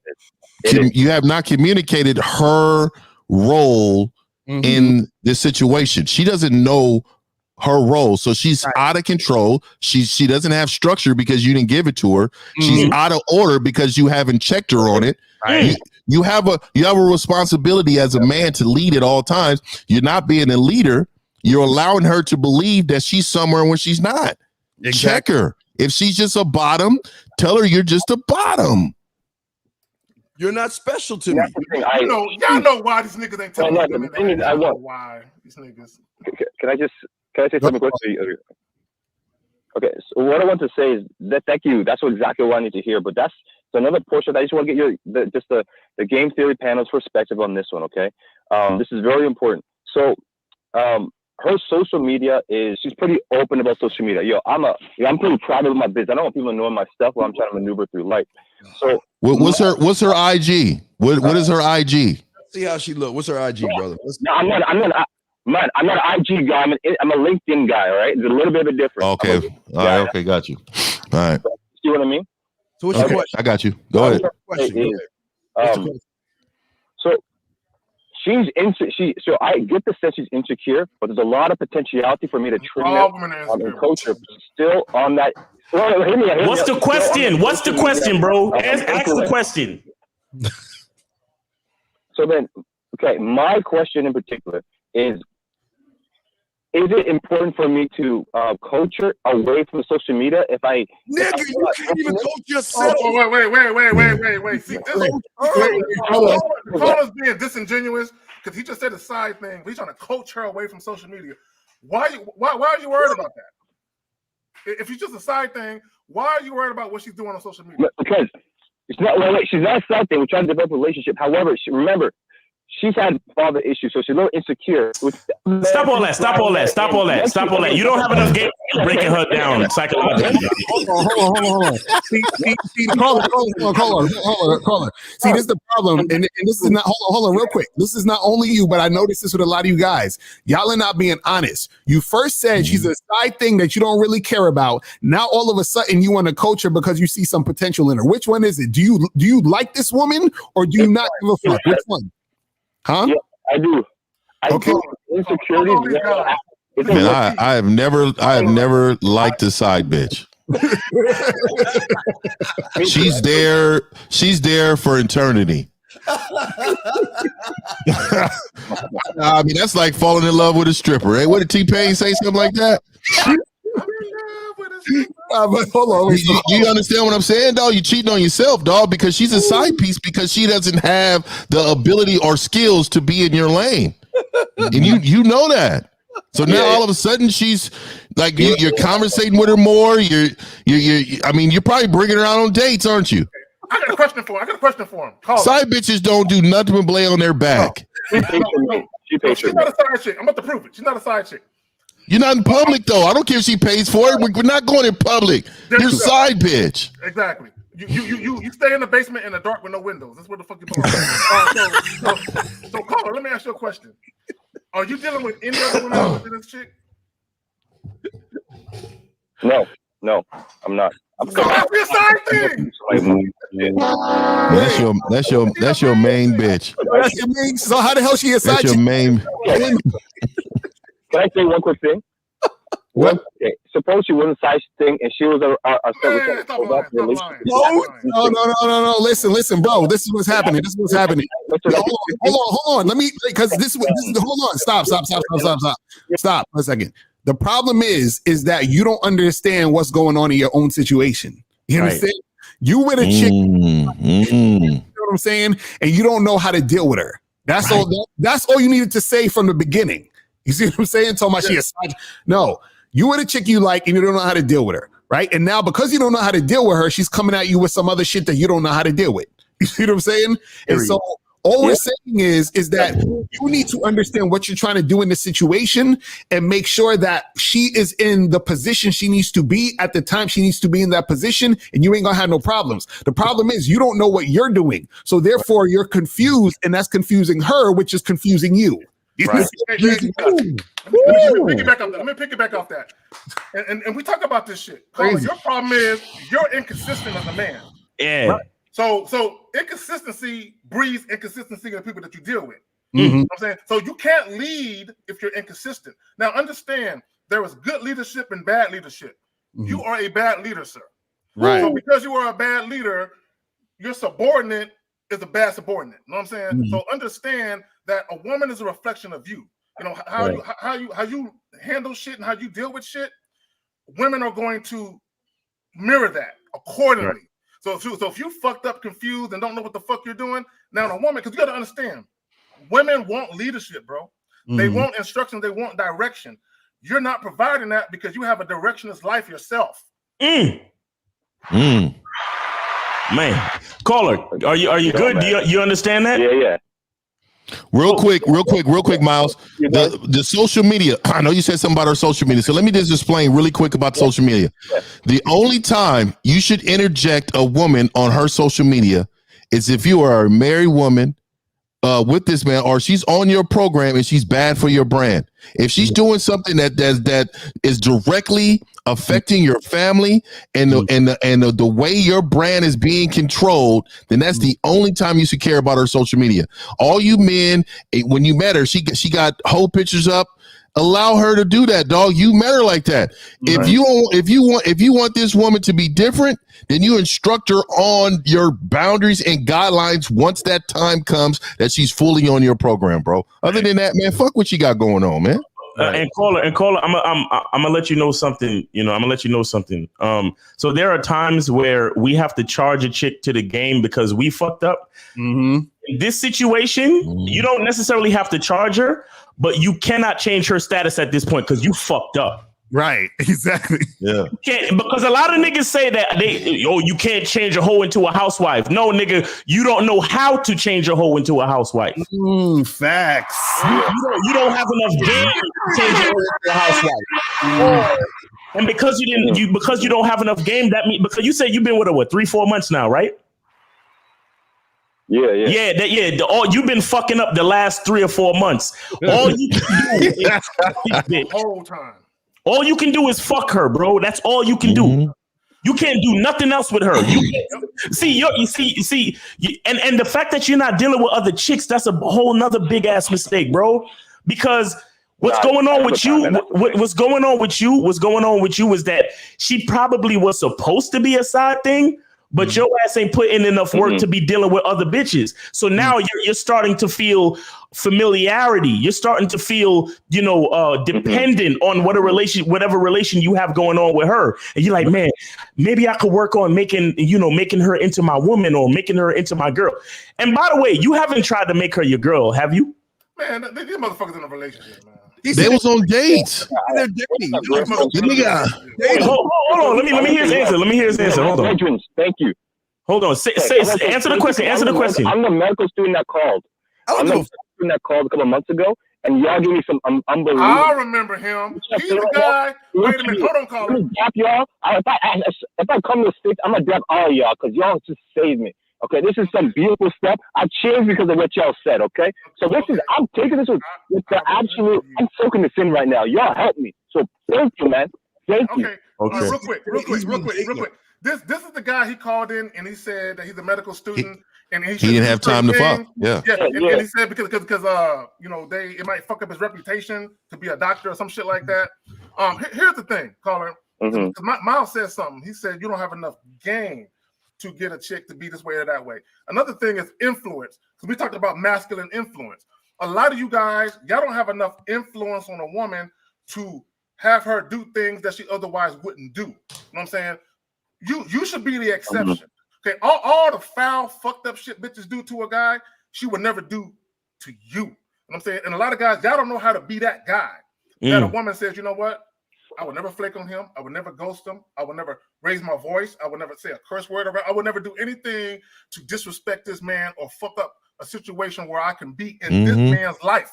Speaker 4: you have not communicated her role in this situation. She doesn't know her role, so she's out of control. She doesn't have structure because you didn't give it to her. She's out of order because you haven't checked her on it. You have a responsibility as a man to lead at all times. You're not being a leader. You're allowing her to believe that she's somewhere when she's not. Exactly. Check her. If she's just a bottom, tell her you're just a bottom.
Speaker 2: You're not special to me.
Speaker 3: That's the thing. Y'all know why these niggas ain't telling me.
Speaker 12: The thing is, I want.
Speaker 3: Why these niggas?
Speaker 12: Can I say something quickly? Okay, so what I want to say is that thank you. That's exactly what I need to hear. But that's another portion. I just want to get the game theory panel's perspective on this one. Okay, this is very important. So, her social media she's pretty open about social media. Yo, I'm pretty proud of my business. I don't want people knowing my stuff while I'm trying to maneuver through life. So, what's her IG? What is her IG?
Speaker 2: See how she look. What's her IG, brother?
Speaker 12: No, I'm not an IG guy. I'm a LinkedIn guy. All right, it's a little bit of a difference.
Speaker 4: Okay, all right, okay, got you. All right.
Speaker 12: See what I mean?
Speaker 2: So what's your question?
Speaker 4: I got you. Go ahead.
Speaker 12: So so I get the sense she's insecure, but there's a lot of potentiality for me to train her and coach her still on that.
Speaker 5: What's the question? What's the question, bro? Ask the question.
Speaker 12: So then, okay, my question in particular is it important for me to coach her away from social media you
Speaker 2: can't even coach yourself.
Speaker 3: Wait. See, Carla's being disingenuous because he just said a side thing. He's trying to coach her away from social media. Why are you worried about that? If it's just a side thing, why are you worried about what she's doing on social media?
Speaker 12: Because it's not she's not a side thing. We're trying to develop a relationship. However, remember, she's had father issues, so she's a little insecure.
Speaker 5: Stop all that. You don't have enough game breaking her down psychologically.
Speaker 1: Hold on. See, caller. See, this is the problem, and this is not. Hold on, real quick. This is not only you, but I noticed this with a lot of you guys. Y'all are not being honest. You first said she's a side thing that you don't really care about. Now all of a sudden you want to coach her because you see some potential in her. Which one is it? Do you like this woman or do you not give a fuck? Which one? Huh?
Speaker 12: Yeah, I do.
Speaker 1: Okay.
Speaker 12: Insecurity.
Speaker 4: Man, I have never liked a side bitch. She's there for eternity. I mean, that's like falling in love with a stripper, right? What did T-Pain say? Something like that?
Speaker 1: But hold on.
Speaker 4: You understand what I'm saying, dog? You cheating on yourself, dog, because she's a side piece because she doesn't have the ability or skills to be in your lane, and you know that. So now all of a sudden she's like you're conversating with her more. I mean, you're probably bringing her out on dates, aren't you?
Speaker 3: I got a question for him. Call
Speaker 4: side bitches don't do nothing but lay on their back.
Speaker 3: She's not a side chick. I'm about to prove it. She's not a side chick.
Speaker 4: You're not in public, though. I don't care if she pays for it. We're not going in public. You're a side bitch.
Speaker 3: Exactly. You stay in the basement in the dark with no windows. That's where the fuck you belong. So, Carla, let me ask you a question. Are you dealing with any other women other than this chick?
Speaker 12: No, I'm not.
Speaker 3: So that's your side thing.
Speaker 4: That's your main bitch.
Speaker 1: That's your main. So how the hell she a side chick?
Speaker 4: That's your main.
Speaker 12: Can I say one quick thing?
Speaker 1: What?
Speaker 12: Okay. Suppose she wasn't side thing and she was a
Speaker 1: No. Listen, bro. This is what's happening. Hold on. Let me, because this is hold on. Stop for a second. The problem is that you don't understand what's going on in your own situation. You understand? You with a chick, you know what I'm saying? And you don't know how to deal with her. That's all. That's all you needed to say from the beginning. You see what I'm saying? Talking about she a side. No, you with a chick you like and you don't know how to deal with her, right? And now because you don't know how to deal with her, she's coming at you with some other shit that you don't know how to deal with. You see what I'm saying? And so all we're saying is that you need to understand what you're trying to do in the situation and make sure that she is in the position she needs to be at the time she needs to be in that position, and you ain't gonna have no problems. The problem is you don't know what you're doing, so therefore you're confused, and that's confusing her, which is confusing you.
Speaker 3: Right. Let me pick it back off that. And we talk about this shit. Carla, your problem is you're inconsistent as a man.
Speaker 5: Yeah.
Speaker 3: Right? So inconsistency breeds inconsistency in the people that you deal with.
Speaker 1: Mm-hmm.
Speaker 3: You know what I'm saying? So you can't lead if you're inconsistent. Now understand there is good leadership and bad leadership. Mm-hmm. You are a bad leader, sir.
Speaker 1: Right.
Speaker 3: So because you are a bad leader, your subordinate is a bad subordinate. You know what I'm saying? Mm-hmm. So understand that a woman is a reflection of you. You know how you handle shit and how you deal with shit. Women are going to mirror that accordingly. Right. So if you fucked up, confused, and don't know what the fuck you're doing, now the woman, because you got to understand, women want leadership, bro. They want instruction. They want direction. You're not providing that because you have a directionless life yourself.
Speaker 5: Man, caller, are you good? Do you understand that?
Speaker 12: Yeah.
Speaker 4: Real quick, Miles. The social media. I know you said something about our social media, so let me just explain really quick about social media. The only time you should interject a woman on her social media is if you are a married woman with this man, or she's on your program and she's bad for your brand. If she's doing something that is directly affecting your family and the way your brand is being controlled, then that's the only time you should care about her social media. All you men, when you met her, she got whole pictures up. Allow her to do that, dog. You met her like that. Right. If you want this woman to be different, then you instruct her on your boundaries and guidelines once that time comes that she's fully on your program, bro. Other than that, man, fuck what you got going on, man.
Speaker 5: And caller, I'm gonna let you know something. I'm gonna let you know something. So there are times where we have to charge a chick to the game because we fucked up. In this situation, you don't necessarily have to charge her, but you cannot change her status at this point because you fucked up.
Speaker 1: Right, exactly.
Speaker 5: Yeah. Because a lot of niggas say that you can't change a hoe into a housewife. No, nigga, you don't know how to change a hoe into a housewife.
Speaker 1: Facts.
Speaker 5: You don't have enough game to change a hoe into a housewife. And because you don't have enough game, that means because you say you've been with her 3-4 months now, right?
Speaker 12: Yeah.
Speaker 5: You've been fucking up the last 3 or 4 months. All you can do is
Speaker 3: the whole time.
Speaker 5: All you can do is fuck her, bro. That's all you can do. You can't do nothing else with her. And the fact that you're not dealing with other chicks, that's a whole nother big ass mistake, bro. Because what's going on with you is that she probably was supposed to be a side thing, but your ass ain't put in enough work to be dealing with other bitches. So now you're starting to feel familiarity. You're starting to feel, dependent on whatever relation you have going on with her. And you're like, man, maybe I could work on making her into my woman or making her into my girl. And by the way, you haven't tried to make her your girl, have you?
Speaker 3: Man, these motherfuckers in a relationship, man.
Speaker 4: They was on dates.
Speaker 3: They're dating.
Speaker 5: Hold on. Let me hear his answer. Hold on.
Speaker 12: Thank you.
Speaker 5: Hold on. Answer the question. Answer the question.
Speaker 12: I'm the medical student that called. I'm the student that called a couple of months ago, and y'all give me some unbelievable.
Speaker 3: I remember him. He's the guy. Wait a minute. Hold on, caller.
Speaker 12: Y'all. If I come to the States, I'm gonna dap all y'all because y'all just saved me. Okay, this is some beautiful stuff. I changed because of what y'all said, okay? So I'm taking this with the absolute, I'm soaking this in right now. Y'all help me. So thank you, man. Thank you.
Speaker 3: Okay. Real quick. This is the guy he called in and he said that he's a medical student and he
Speaker 4: didn't have time to fuck. Yeah.
Speaker 3: And he said because it might fuck up his reputation to be a doctor or some shit like that. Here's the thing, caller. Miles said something. He said you don't have enough game to get a chick to be this way or that way. Another thing is influence. Because we talked about masculine influence. A lot of you guys, y'all don't have enough influence on a woman to have her do things that she otherwise wouldn't do. You know what I'm saying? You should be the exception. Okay, all the foul, fucked up shit bitches do to a guy, she would never do to you. You know what I'm saying? And a lot of guys, y'all don't know how to be that guy. That a woman says, you know what? I would never flake on him. I would never ghost him. I would never raise my voice. I would never say a curse word. I would never do anything to disrespect this man or fuck up a situation where I can be in this man's life.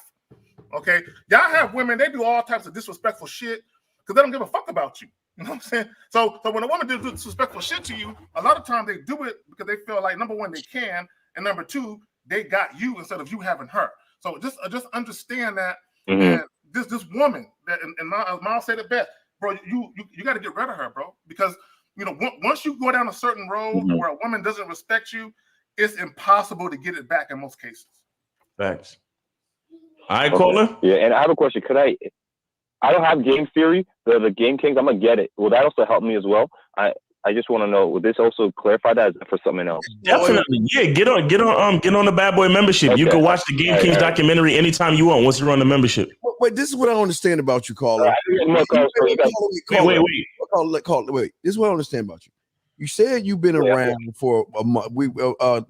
Speaker 3: Okay? Y'all have women, they do all types of disrespectful shit because they don't give a fuck about you. You know what I'm saying? So when a woman does disrespectful shit to you, a lot of times they do it because they feel like, number one, they can, and number two, they got you instead of you having her. So just understand that. And this woman that and Miles said it best, bro. You got to get rid of her, bro, because once you go down a certain road where a woman doesn't respect you, it's impossible to get it back in most cases.
Speaker 5: Thanks. All right, caller.
Speaker 12: Yeah, and I have a question. I don't have game theory. The game kings, I'm gonna get it. Will that also help me as well? I just want to know, would this also clarify that for something else?
Speaker 5: Definitely. Yeah, get on the Bad Boy membership. Okay. You can watch the Game Kings documentary anytime you want once you're on the membership.
Speaker 2: Wait, this is what I don't understand about you, caller.
Speaker 5: Wait.
Speaker 2: Wait, this is what I understand about you. You said you've been around for a month.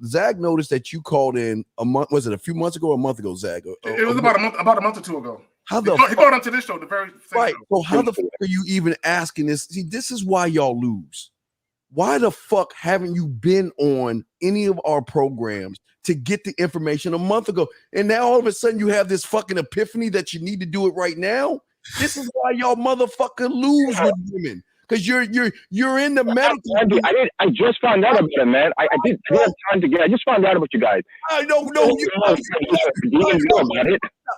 Speaker 2: Zach noticed that you called in a month. Was it a few months ago or a month ago, Zach?
Speaker 3: It was about a month or two ago.
Speaker 2: How
Speaker 3: he called onto this show, the very same
Speaker 2: right?
Speaker 3: show.
Speaker 2: So how the fuck are you even asking this? See, this is why y'all lose. Why the fuck haven't you been on any of our programs to get the information a month ago? And now all of a sudden you have this fucking epiphany that you need to do it right now. This is why y'all motherfucker lose with women. Because you're in the medical.
Speaker 12: I just found out about it, man. I didn't have time to get. I just found out about you guys.
Speaker 2: I don't know.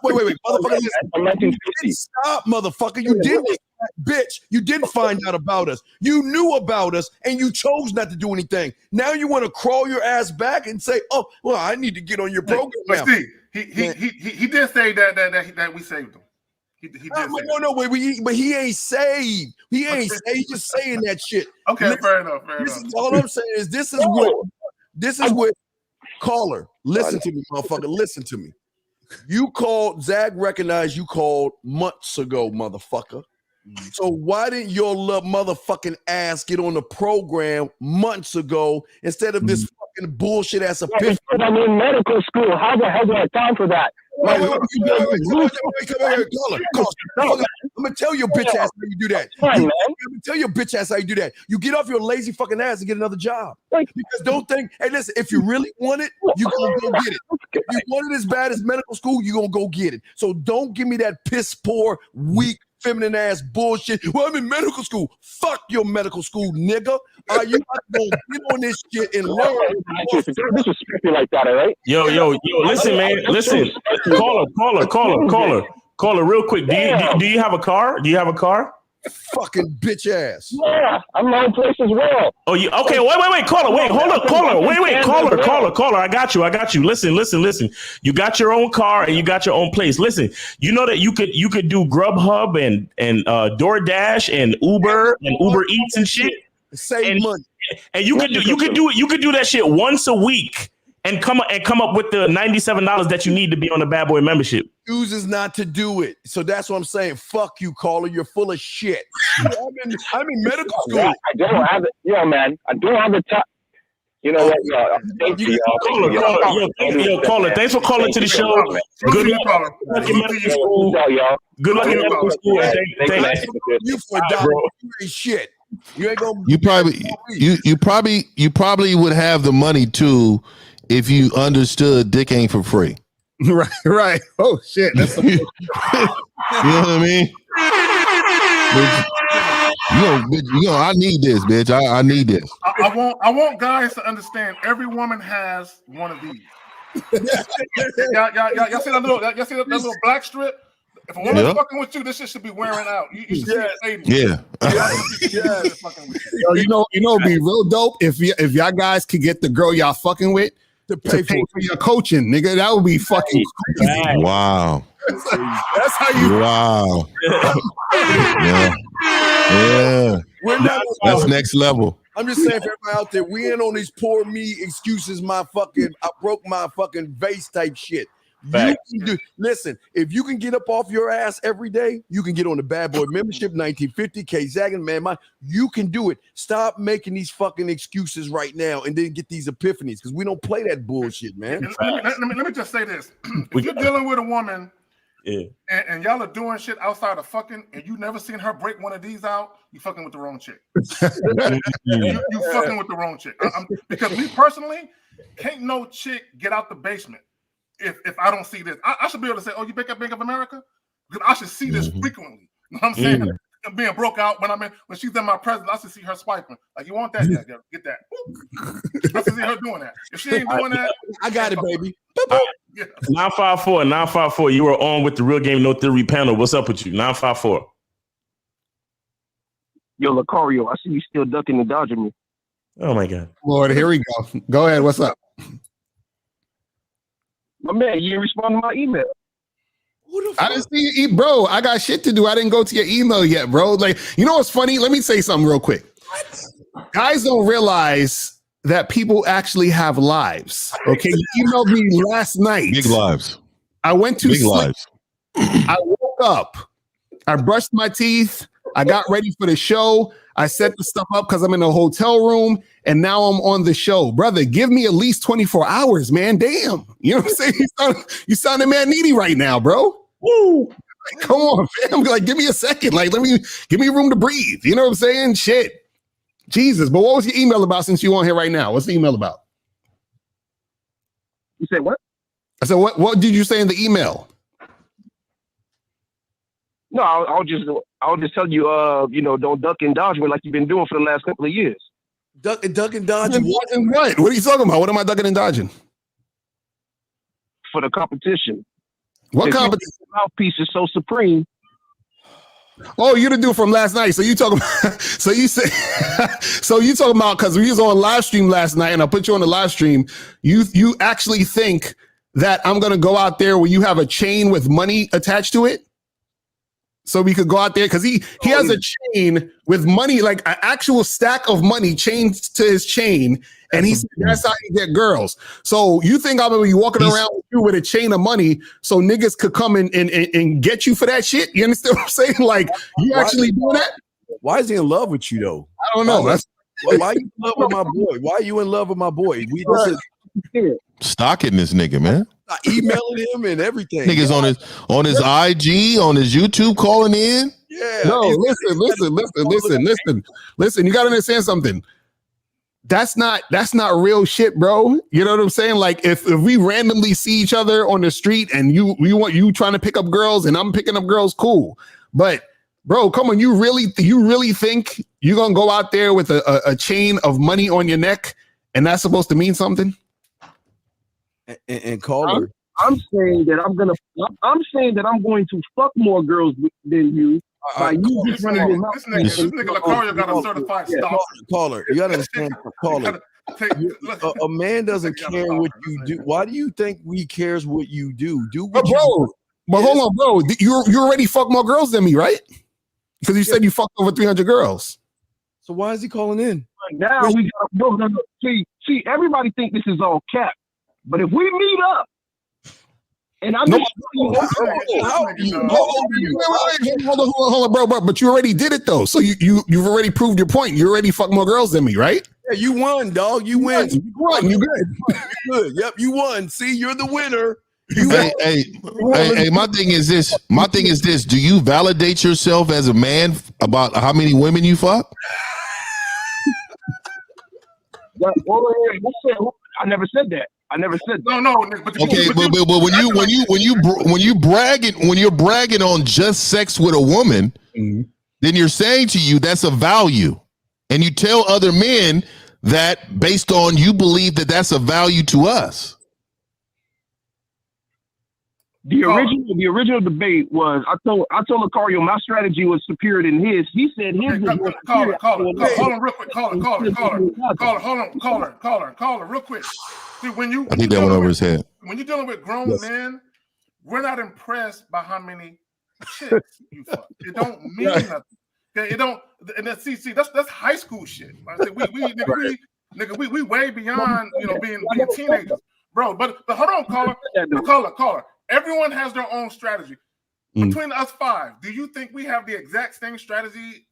Speaker 2: Wait, motherfucker! Listen. Stop, motherfucker! You didn't, bitch. You didn't find out about us. You knew about us, and you chose not to do anything. Now you want to crawl your ass back and say, "Oh, well, I need to get on your program."
Speaker 3: But Steve, he did say that we saved him. He did say
Speaker 2: but he ain't saved. He ain't saved. He's just saying that shit.
Speaker 3: Okay, fair enough.
Speaker 2: All I'm saying is this is what caller. Listen to me, motherfucker. Listen to me. You called, Zach recognized you called months ago, motherfucker. So why didn't your little motherfucking ass get on the program months ago instead of this fucking bullshit ass epiphany?
Speaker 12: I'm in medical school. How the hell do I have time for that?
Speaker 2: I'm gonna tell your bitch ass how you do that. I'm gonna tell your bitch ass how you do that. You get off your lazy fucking ass and get another job. Because don't think, hey, listen, if you really want it, you're gonna go get it. If you want it as bad as medical school, you're gonna go get it. So don't give me that piss poor, weak, feminine ass bullshit. Well, I'm in medical school. Fuck your medical school, nigga. You gonna get on this shit and learn.
Speaker 12: Disrespect me like that, all right?
Speaker 5: Yo, listen, man. Listen. Caller, real quick. Do you have a car? Do you have a car?
Speaker 2: Fucking bitch ass.
Speaker 12: Yeah, I'm my own place as well.
Speaker 5: Oh, you okay? Wait, caller. Wait, hold up, caller. Wait, caller. I got you. Listen. You got your own car and you got your own place. Listen, you know that you could do Grubhub and DoorDash and Uber Eats and shit.
Speaker 2: Save money.
Speaker 5: And you could do that shit once a week. And come up with the $97 that you need to be on the Bad Boy membership.
Speaker 2: Chooses not to do it, so that's what I'm saying. Fuck you, caller. You're full of shit. I'm in medical school.
Speaker 12: I don't have it, man. I don't have the time. You know what, y'all? Thank you, y'all.
Speaker 5: Caller, thanks for calling to the show. Good luck in medical school. Good luck in medical school. Thank
Speaker 2: you for dying. You ain't shit. You ain't gonna.
Speaker 4: You probably would have the money too. If you understood dick ain't for free.
Speaker 1: Right. Oh shit. That's
Speaker 4: you know what I mean? I need this, bitch. I need this.
Speaker 3: I want guys to understand every woman has one of these. Y'all see that little black strip? If a woman's fucking with you, this shit should be wearing out. You should see it fading.
Speaker 4: Yeah.
Speaker 1: Yo, it'd be real dope if y'all guys could get the girl y'all fucking with to pay for your coaching, nigga. That would be fucking crazy.
Speaker 4: Wow.
Speaker 1: That's how you.
Speaker 4: Wow. Yeah. That's next level.
Speaker 2: I'm just saying for everybody out there, we ain't on these poor me excuses. I broke my fucking vase type shit. Listen, if you can get up off your ass every day, you can get on the Bad Boy membership, 1950, K Zaggin, man, you can do it. Stop making these fucking excuses right now and then get these epiphanies because we don't play that bullshit, man.
Speaker 3: Let me just say this. If you're dealing with a woman and y'all are doing shit outside of fucking and you never seen her break one of these out, you fucking with the wrong chick. you fucking with the wrong chick. Because me personally, can't no chick get out the basement if I don't see this. I should be able to say, oh, you Bank of America? Because I should see this frequently. You know what I'm saying? Being broke out when she's in my presence, I should see her swiping. Like, you want that? Yeah, get that. I should see her doing that. If she ain't doing that,
Speaker 2: I got it, baby.
Speaker 5: 954. You are on with the Real Game No Theory panel. What's up with you? 954.
Speaker 13: Yo, Locario, I see you still ducking and dodging me.
Speaker 5: Oh my God.
Speaker 1: Lord, here we go. Go ahead. What's up?
Speaker 13: My man, you didn't respond to my email.
Speaker 1: I didn't see you, bro. I got shit to do. I didn't go to your email yet, bro. Like, you know what's funny? Let me say something real quick. What? Guys don't realize that people actually have lives. Okay, you emailed me last night.
Speaker 4: Big lives.
Speaker 1: I went to
Speaker 4: big
Speaker 1: sleep.
Speaker 4: Lives.
Speaker 1: I woke up. I brushed my teeth. I got ready for the show. I set the stuff up because I'm in a hotel room, and now I'm on the show. Brother, give me at least 24 hours, man. Damn. You know what I'm saying? You sounding mad needy right now, bro. Woo. Like, come on, fam. Like, give me a second. Like, give me room to breathe. You know what I'm saying? Shit. Jesus. But what was your email about since you on here right now? What's the email about?
Speaker 13: You said what?
Speaker 1: I said, what did you say in the email?
Speaker 13: No, I'll just tell you, don't duck and dodge me like you've been doing for the last couple of years.
Speaker 2: Duck and dodging
Speaker 1: what? What are you talking about? What am I ducking and dodging?
Speaker 13: For the competition.
Speaker 1: What competition?
Speaker 13: Mouthpiece is so supreme.
Speaker 1: Oh, you the dude from last night. So you talking about, so you talking about, because we was on live stream last night and I put you on the live stream. You actually think that I'm going to go out there where you have a chain with money attached to it? So we could go out there because he has a chain with money, like an actual stack of money chained to his chain. And he said that's how you get girls. So you think I'm gonna be walking around with you with a chain of money so niggas could come and get you for that shit? You understand what I'm saying? Like, you actually doing that?
Speaker 2: Why is he in love with you though?
Speaker 1: I don't know.
Speaker 2: Why are you in love with my boy? Why are you in love with my boy?
Speaker 4: Stalking this nigga, man.
Speaker 2: Emailing him and everything.
Speaker 4: Niggas on his IG, on his YouTube calling in.
Speaker 2: Yeah.
Speaker 1: No, listen. You gotta understand something. That's not real shit, bro. You know what I'm saying? Like, if we randomly see each other on the street and you trying to pick up girls and I'm picking up girls, cool. But bro, come on, you really think you're gonna go out there with a chain of money on your neck and that's supposed to mean something?
Speaker 2: And call her.
Speaker 13: I'm saying that I'm going to fuck more girls than you. By you just running your mouth.
Speaker 3: This nigga Locario got a certified stalker.
Speaker 2: Caller, you gotta understand. Caller, a man doesn't care what you do. Why do you think he cares what you do?
Speaker 1: But hold on, bro. You already fucked more girls than me, right? Because you said you fucked over 300 girls.
Speaker 2: So why is he calling in?
Speaker 13: Now we got no. See, everybody think this is all cap, but if we meet up. And I'm just
Speaker 1: hold on, bro. But you already did it though. So you've already proved your point. You already fucked more girls than me, right?
Speaker 2: Yeah, you won, dog. You win.
Speaker 1: You won. You good.
Speaker 2: You good. Yep, you won. See, you're the winner.
Speaker 4: Hey, my thing is this. Do you validate yourself as a man about how many women you fuck?
Speaker 13: I never said that.
Speaker 3: No. But
Speaker 4: okay, but when you're bragging on just sex with a woman, then you're saying to you that's a value, and you tell other men that based on you believe that that's a value to us.
Speaker 13: The original debate was I told Locario my strategy was superior than his. He said his was more superior.
Speaker 3: Hold on real quick. Caller, real quick. See,
Speaker 4: I think that went over his head.
Speaker 3: When you're dealing with grown men, we're not impressed by how many chicks you fuck. It don't mean nothing. Okay, it don't. And that's that's high school shit. I said, we way beyond being teenagers, bro. But hold on, caller. Everyone has their own strategy. Between us five, do you think we have the exact same strategy?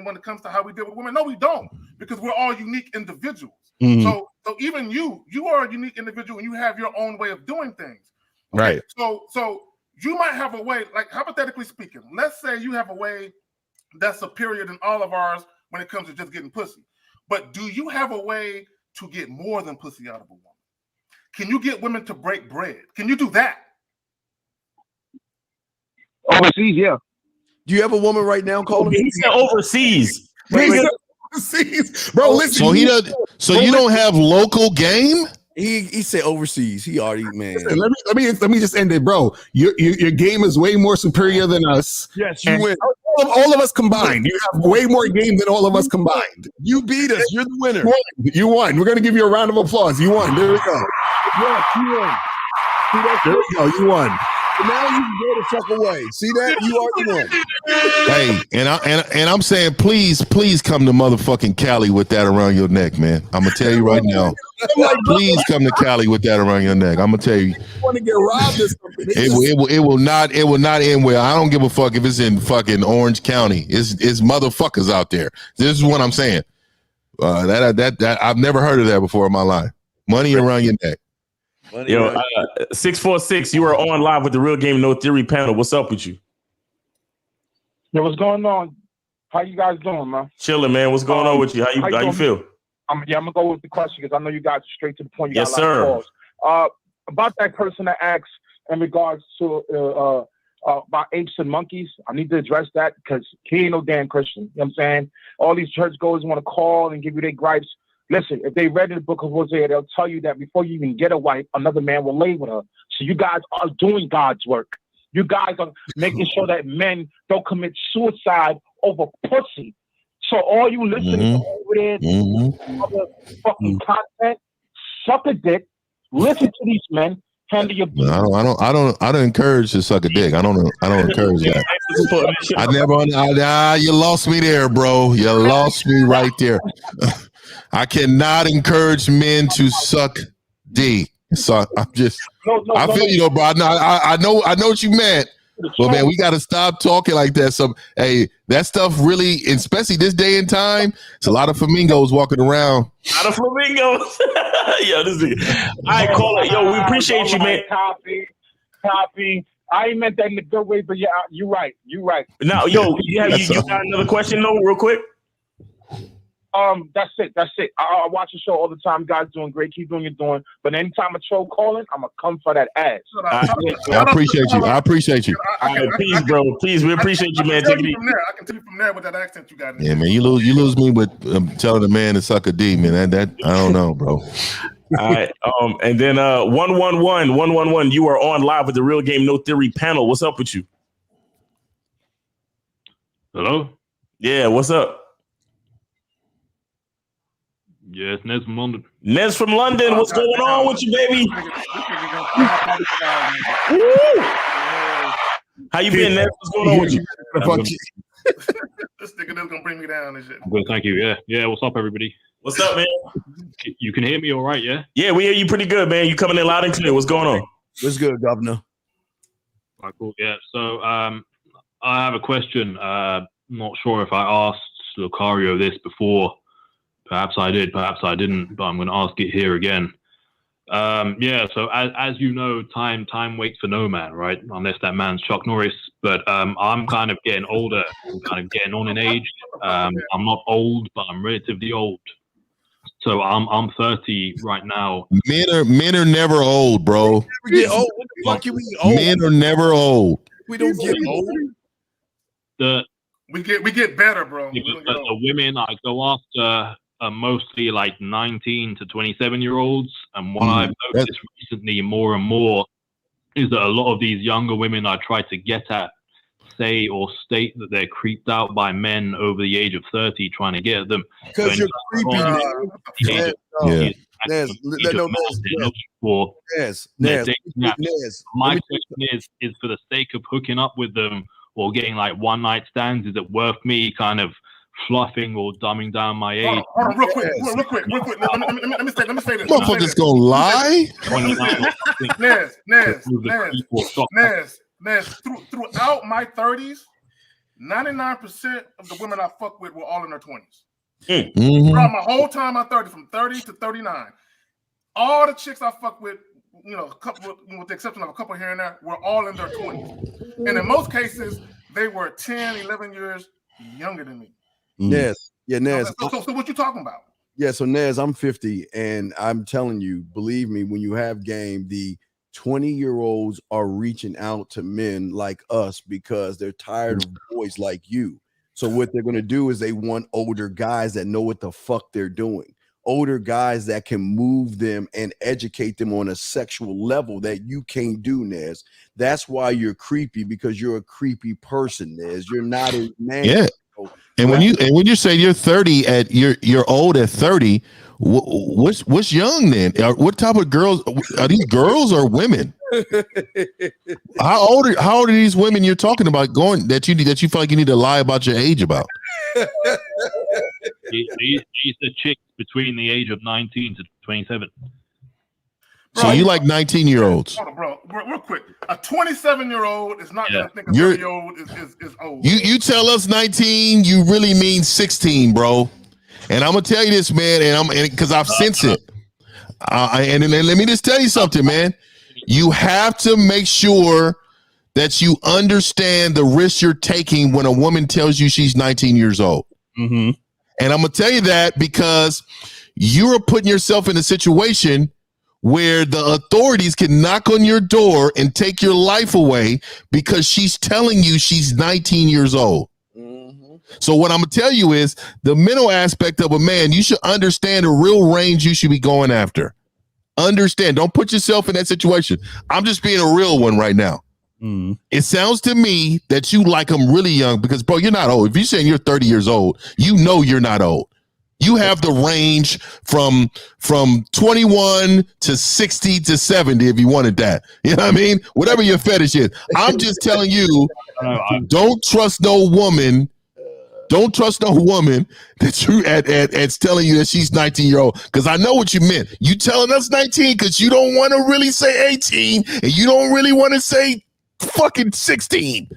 Speaker 3: When it comes to how we deal with women? No, we don't, because we're all unique individuals. So even you are a unique individual, and you have your own way of doing things. Okay?
Speaker 1: Right.
Speaker 3: So you might have a way, like hypothetically speaking, let's say you have a way that's superior than all of ours when it comes to just getting pussy. But do you have a way to get more than pussy out of a woman? Can you get women to break bread? Can you do that?
Speaker 13: Overseas, yeah.
Speaker 2: Do you have a woman right now calling?
Speaker 5: He said overseas.
Speaker 1: Overseas, bro. Listen.
Speaker 4: So he does. So you don't have local game?
Speaker 2: He said overseas. He already, man.
Speaker 1: Listen, let me just end it, bro. Your game is way more superior than us.
Speaker 2: Yes, you win.
Speaker 1: All of us combined. You have way more game than all of us combined.
Speaker 2: You beat us. You're the winner.
Speaker 1: You won. We're gonna give you a round of applause. You won. There we go.
Speaker 13: Yes, you won.
Speaker 1: There we go. You won.
Speaker 2: So now you can go the fuck away. See that? You already won.
Speaker 4: Hey, and I'm saying, please come to motherfucking Cali with that around your neck, man. I'm gonna tell you right now. Please come to Cali with that around your neck. I'm gonna tell you.
Speaker 2: Want to get robbed or something?
Speaker 4: It will not end well. I don't give a fuck if it's in fucking Orange County. It's motherfuckers out there. This is what I'm saying. That I've never heard of that before in my life. Money around your neck.
Speaker 5: Yo, 646, you are on live with the Real Game No Theory panel. What's up with you?
Speaker 14: Yo, what's going on? How you guys doing, man?
Speaker 5: Chilling, man. What's going on with you? How you feel?
Speaker 14: I'm gonna go with the question because I know you guys are straight to the point. You
Speaker 5: Yes,
Speaker 14: got a lot of
Speaker 5: sir.
Speaker 14: calls. About that person that asked in regards to about apes and monkeys, I need to address that because he ain't no damn Christian. You know what I'm saying? All these churchgoers want to call and give you their gripes. Listen, if they read in the book of Hosea, they'll tell you that before you even get a wife, another man will lay with her. So you guys are doing God's work. You guys are making sure that men don't commit suicide over pussy. So all you listening to over there, other fucking content, suck a dick, listen to these men, handle your business.
Speaker 4: I don't encourage to suck a dick. I don't encourage that. I never. You lost me there, bro. You lost me right there. I cannot encourage men to suck dick. So I'm just. I feel you though, bro. I know what you meant. But man, we got to stop talking like that. So, hey, that stuff really, especially this day and time, it's a lot of flamingos walking around.
Speaker 5: A lot of flamingos. Yo, this is. All right, call it. Yo, we appreciate you, man.
Speaker 14: Copy. I ain't meant that in a good way, but yeah, you're right.
Speaker 5: Now, yo, you got another question though, real quick?
Speaker 14: That's it. I watch the show all the time. Guys doing great. Keep doing your doing. But anytime a troll calling, I'm gonna come for that ass.
Speaker 4: I appreciate you.
Speaker 5: All right, please, bro. Please, we appreciate you, man. Take it easy.
Speaker 3: I can tell you from there with that accent you got.
Speaker 4: Yeah, man, you lose me with telling a man to suck a D, man. That I don't know, bro.
Speaker 5: All right. And then 111, you are on live with the Real Game No Theory panel. What's up with you?
Speaker 15: Hello?
Speaker 5: Yeah, what's up?
Speaker 15: Yeah, it's Nez from London.
Speaker 5: Nez from London, what's going on with you, baby? How you been, Nez? What's going on with you?
Speaker 3: This nigga is gonna bring me down and shit.
Speaker 15: Good, thank you. Yeah. What's up, everybody?
Speaker 5: What's up, man?
Speaker 15: You can hear me all right, yeah?
Speaker 5: Yeah, we hear you pretty good, man. You coming in loud and clear. What's going on?
Speaker 2: What's good, Governor?
Speaker 15: All right, cool. Yeah. So I have a question. Not sure if I asked Locario this before. Perhaps I did, perhaps I didn't, but I'm going to ask it here again. So as you know, time waits for no man, right? Unless that man's Chuck Norris. But I'm kind of getting older, I'm kind of getting on in age. I'm not old, but I'm relatively old. So I'm 30 right now.
Speaker 4: Men are never old, bro.
Speaker 2: We get old. What the fuck you mean old?
Speaker 4: Men are never old.
Speaker 2: We don't get old.
Speaker 3: We get better, bro.
Speaker 15: The women I go after are mostly like 19 to 27-year-olds. And what I've noticed recently more and more is that a lot of these younger women I try to get at say or state that they're creeped out by men over the age of 30 trying to get at them.
Speaker 2: Because you're creepy, man.
Speaker 15: My question is for the sake of hooking up with them or getting like one night stands, is it worth me kind of fluffing or dumbing down my age?
Speaker 3: Hold on, real quick. Let me say this.
Speaker 4: Motherfuckers gonna lie?
Speaker 3: Nez, throughout my 30s, 99% of the women I fuck with were all in their 20s. Throughout my whole time I'm 30, from 30 to 39, all the chicks I fuck with, a couple, with the exception of a couple here and there, were all in their 20s. And in most cases, they were 10, 11 years younger than me.
Speaker 2: Nez. Yeah, Nez.
Speaker 3: So what you talking about?
Speaker 2: Yeah, so Nez, I'm 50, and I'm telling you, believe me, when you have game, the 20-year-olds are reaching out to men like us because they're tired of boys like you. So what they're going to do is they want older guys that know what the fuck they're doing. Older guys that can move them and educate them on a sexual level that you can't do, Nez. That's why you're creepy, because you're a creepy person, Nez. You're not a man.
Speaker 4: Yeah. And when you say you're 30 at you're old at 30, what's young then? What type of girls are these? Girls or women? How old are these women you're talking about going that you feel like you need to lie about your age about?
Speaker 15: These are chicks between the age of 19 to 27.
Speaker 4: So you like 19-year-olds?
Speaker 3: Hold on, bro. Real quick. A 27-year-old is not gonna think a 30-year-old is old.
Speaker 4: You tell us 19, you really mean 16, bro. And I'm gonna tell you this, man, and because I've sensed it. And let me just tell you something, man. You have to make sure that you understand the risk you're taking when a woman tells you she's 19 years old.
Speaker 5: Mm-hmm.
Speaker 4: And I'm gonna tell you that because you're putting yourself in a situation where the authorities can knock on your door and take your life away because she's telling you she's 19 years old. So what I'm gonna tell you is the mental aspect of a man, you should understand the real range you should be going after. Understand, don't put yourself in that situation. I'm just being a real one right now. It sounds to me that you like them really young because, bro, you're not old. If you're saying you're 30 years old, you know you're not old. You have the range from 21 to 60 to 70 if you wanted that. You know what I mean? Whatever your fetish is. I'm just telling you, don't trust no woman. Don't trust no woman that you at telling you that she's 19-year-old. Because I know what you meant. You telling us 19 because you don't want to really say 18 and you don't really want to say fucking 16.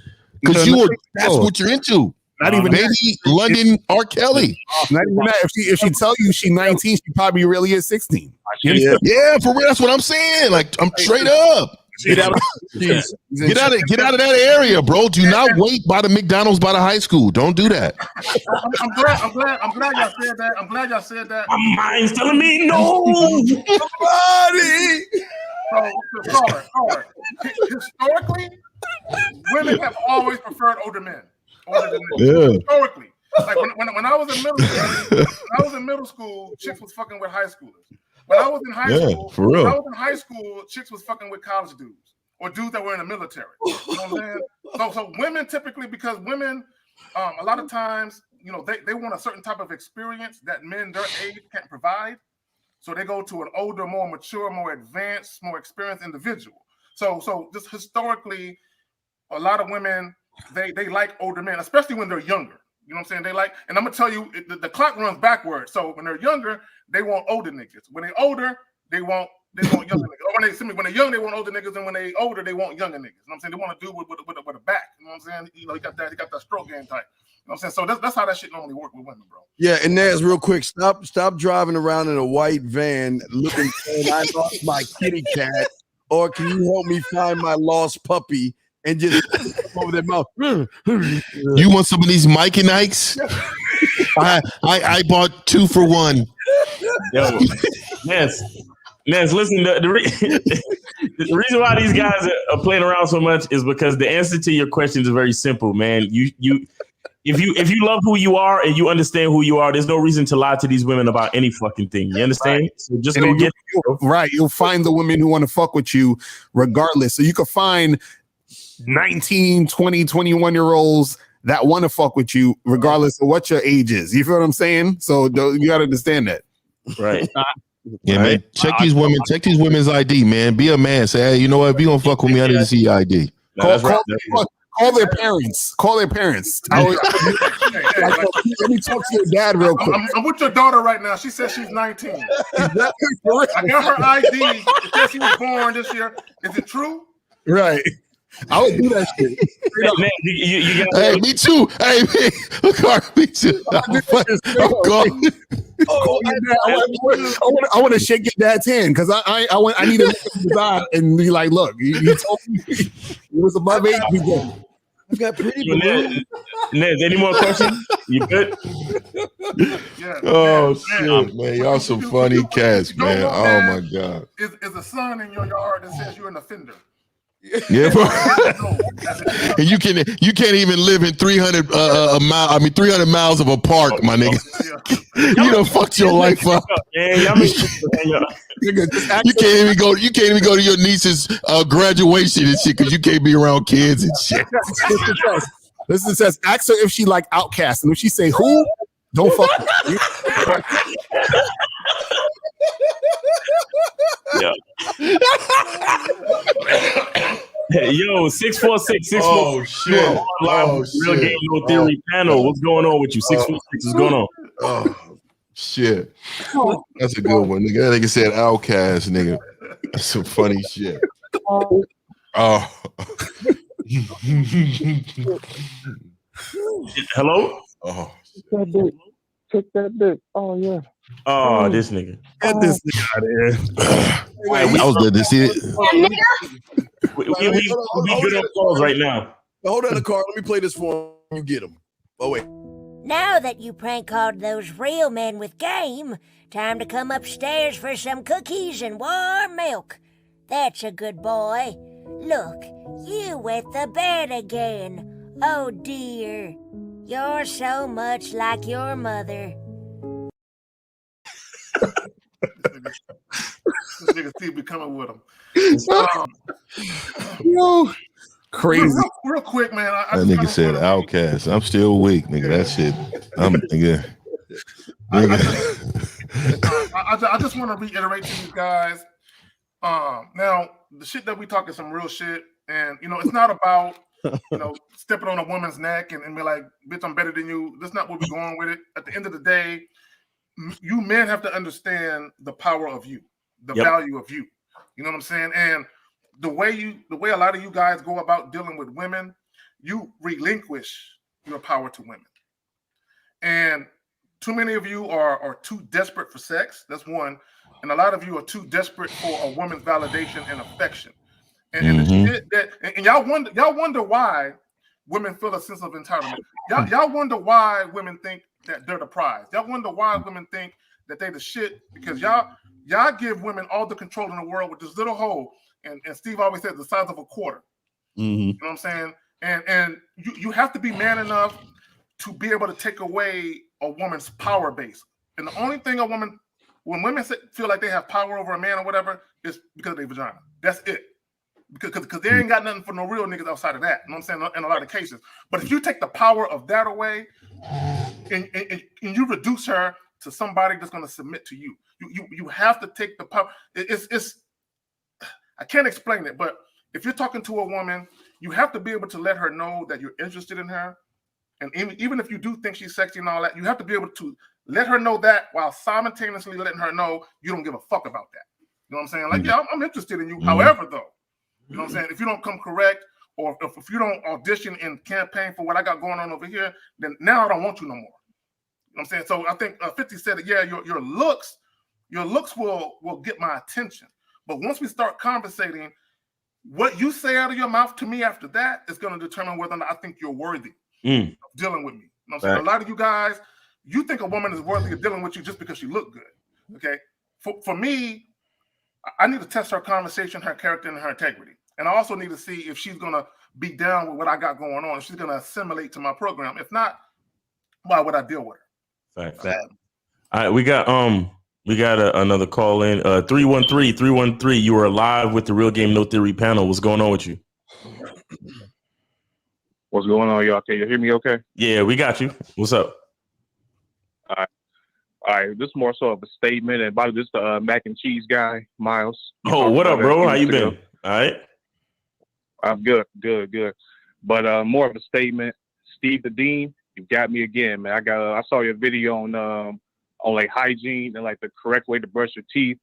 Speaker 4: Because that's what you're into.
Speaker 1: Not even
Speaker 4: maybe London R. Kelly.
Speaker 1: Not even that. If she tell you she's 19, she probably really is 16.
Speaker 4: Yeah, for real. That's what I'm saying. Like, I'm straight up. Get out of that area, bro. Do not wait by the McDonald's by the high school. Don't do that.
Speaker 3: I'm glad y'all said that. I'm glad y'all said that.
Speaker 5: My mind's telling me no.
Speaker 3: Caller. Historically, women have always preferred older men. Historically. Like when I was in middle school, chicks was fucking with high schoolers. When I was in high school,
Speaker 4: for real.
Speaker 3: when I was in high school, chicks was fucking with college dudes or dudes that were in the military. You know what I'm saying? So women typically, because women, a lot of times, you know, they want a certain type of experience that men their age can't provide. So they go to an older, more mature, more advanced, more experienced individual. So just historically, a lot of women, they like older men, especially when they're younger. You know what I'm saying? They like, and I'm gonna tell you, the clock runs backwards. So when they're younger, they want older niggas. When they're older, they want younger niggas. Or when they're young, they want older niggas, and when they older, they want younger niggas. You know what I'm saying? They want to do with a back. You know what I'm saying? You know, he got that stroke game type. You know what I'm saying? So that's how that shit normally work with women, bro.
Speaker 2: Yeah, and Naz, real quick, stop driving around in a white van looking saying I lost my kitty cat, or can you help me find my lost puppy? And just over their mouth.
Speaker 4: You want some of these Mike and Ikes? I bought 2 for $1.
Speaker 5: Yo, Ness, listen. The reason why these guys are playing around so much is because the answer to your question is very simple, man. If you love who you are and you understand who you are, there's no reason to lie to these women about any fucking thing. You understand? Right. So just go get
Speaker 1: right. You'll find the women who want to fuck with you regardless. So you can find 19, 20, 21-year-olds that want to fuck with you regardless of what your age is. You feel what I'm saying? So you got to understand that.
Speaker 5: Right.
Speaker 4: Yeah, man. Check these women's ID, man. Be a man. Say, hey, you know what? If you gonna fuck with me, I need to see your ID.
Speaker 1: Call their parents. Let me talk to your dad real quick.
Speaker 3: I'm with your daughter right now. She says she's 19. I got her ID. It says she was born this year. Is it true?
Speaker 1: Right. I would do that shit.
Speaker 4: Hey, me too. Hey, me too.
Speaker 1: I want to shake your dad's hand because I need to look at his eye and be like, look, you told me it was above 8.
Speaker 2: I've got pretty.
Speaker 5: Nez, any more questions? You good?
Speaker 4: Oh shit, man! Y'all some funny cats, man. Oh my god.
Speaker 3: Is a son in your yard that says you're an offender?
Speaker 4: Yeah, and you can't even live in 300 miles of a park, my nigga. You done fucked your life up. You can't even go to your niece's graduation and shit because you can't be around kids and shit.
Speaker 1: Listen, says ask her if she like Outcast, and if she say who, don't fuck with you.
Speaker 5: Yeah. Yo, 646, 646.
Speaker 4: Oh shit! Oh
Speaker 5: Real
Speaker 4: shit!
Speaker 5: Game No Theory panel. What's going on with you? 646. What's going on?
Speaker 4: Oh shit! That's a good one, nigga. That nigga said outcast, nigga. That's some funny shit. Oh.
Speaker 5: Hello?
Speaker 4: Oh.
Speaker 14: Take that dick. Oh yeah.
Speaker 5: Oh, this nigga.
Speaker 4: Get this nigga out of here.
Speaker 2: I was good to see it.
Speaker 5: We good on calls right now.
Speaker 2: Hold on, the car. Let me play this for him. You get him. Oh wait.
Speaker 16: Now that you prank called those real men with game, time to come upstairs for some cookies and warm milk. That's a good boy. Look, you wet the bed again. Oh dear. You're so much like your mother.
Speaker 3: This nigga Steve be coming with him.
Speaker 1: Yo, crazy.
Speaker 3: Real quick, man.
Speaker 4: That nigga said outcast. I'm still weak, nigga. That shit. I'm nigga.
Speaker 3: I just want to reiterate to you guys. Now the shit that we talk is some real shit, and it's not about stepping on a woman's neck and be like, bitch, I'm better than you. That's not where we're going with it. At the end of the day, you men have to understand the power of you, the value of you. You know what I'm saying? And the way a lot of you guys go about dealing with women, you relinquish your power to women. And too many of you are too desperate for sex. That's one. And a lot of you are too desperate for a woman's validation and affection. And y'all wonder why women feel a sense of entitlement. Y'all wonder why women think that they're the prize. Y'all wonder why women think that they the shit, because y'all give women all the control in the world with this little hole. And Steve always said the size of a quarter. You know what I'm saying? And you have to be man enough to be able to take away a woman's power base. And the only thing when women feel like they have power over a man or whatever, is because of their vagina. That's it. Because they ain't got nothing for no real niggas outside of that. You know what I'm saying? In a lot of cases. But if you take the power of that away and you reduce her to somebody that's going to submit to you, you have to take the power. It's I can't explain it, but if you're talking to a woman, you have to be able to let her know that you're interested in her. And even if you do think she's sexy and all that, you have to be able to let her know that while simultaneously letting her know you don't give a fuck about that. You know what I'm saying? Like, yeah, I'm interested in you. However, though, you know what I'm saying? If you don't come correct, or if you don't audition and campaign for what I got going on over here, then now I don't want you no more. You know what I'm saying? So I think 50 said it. Yeah, your looks will get my attention. But once we start conversating, what you say out of your mouth to me after that is going to determine whether or not I think you're worthy of dealing with me. You know what I'm saying? A lot of you guys, you think a woman is worthy of dealing with you just because she look good. Okay. For me, I need to test her conversation, her character, and her integrity. And I also need to see if she's going to be down with what I got going on, if she's going to assimilate to my program. If not, why would I deal with her?
Speaker 5: Fact. All right, we got another call in. 313. You are live with the Real Game No Theory panel. What's going on with you?
Speaker 14: What's going on, y'all? Can you hear me okay?
Speaker 5: Yeah, we got you. What's up?
Speaker 14: All right. This is more so of a statement. And by this, the mac and cheese guy, Miles.
Speaker 5: Oh, what up, bro? How you been? All right.
Speaker 14: I'm good. But more of a statement. Steve the Dean, you got me again, man. I saw your video on like hygiene and like the correct way to brush your teeth.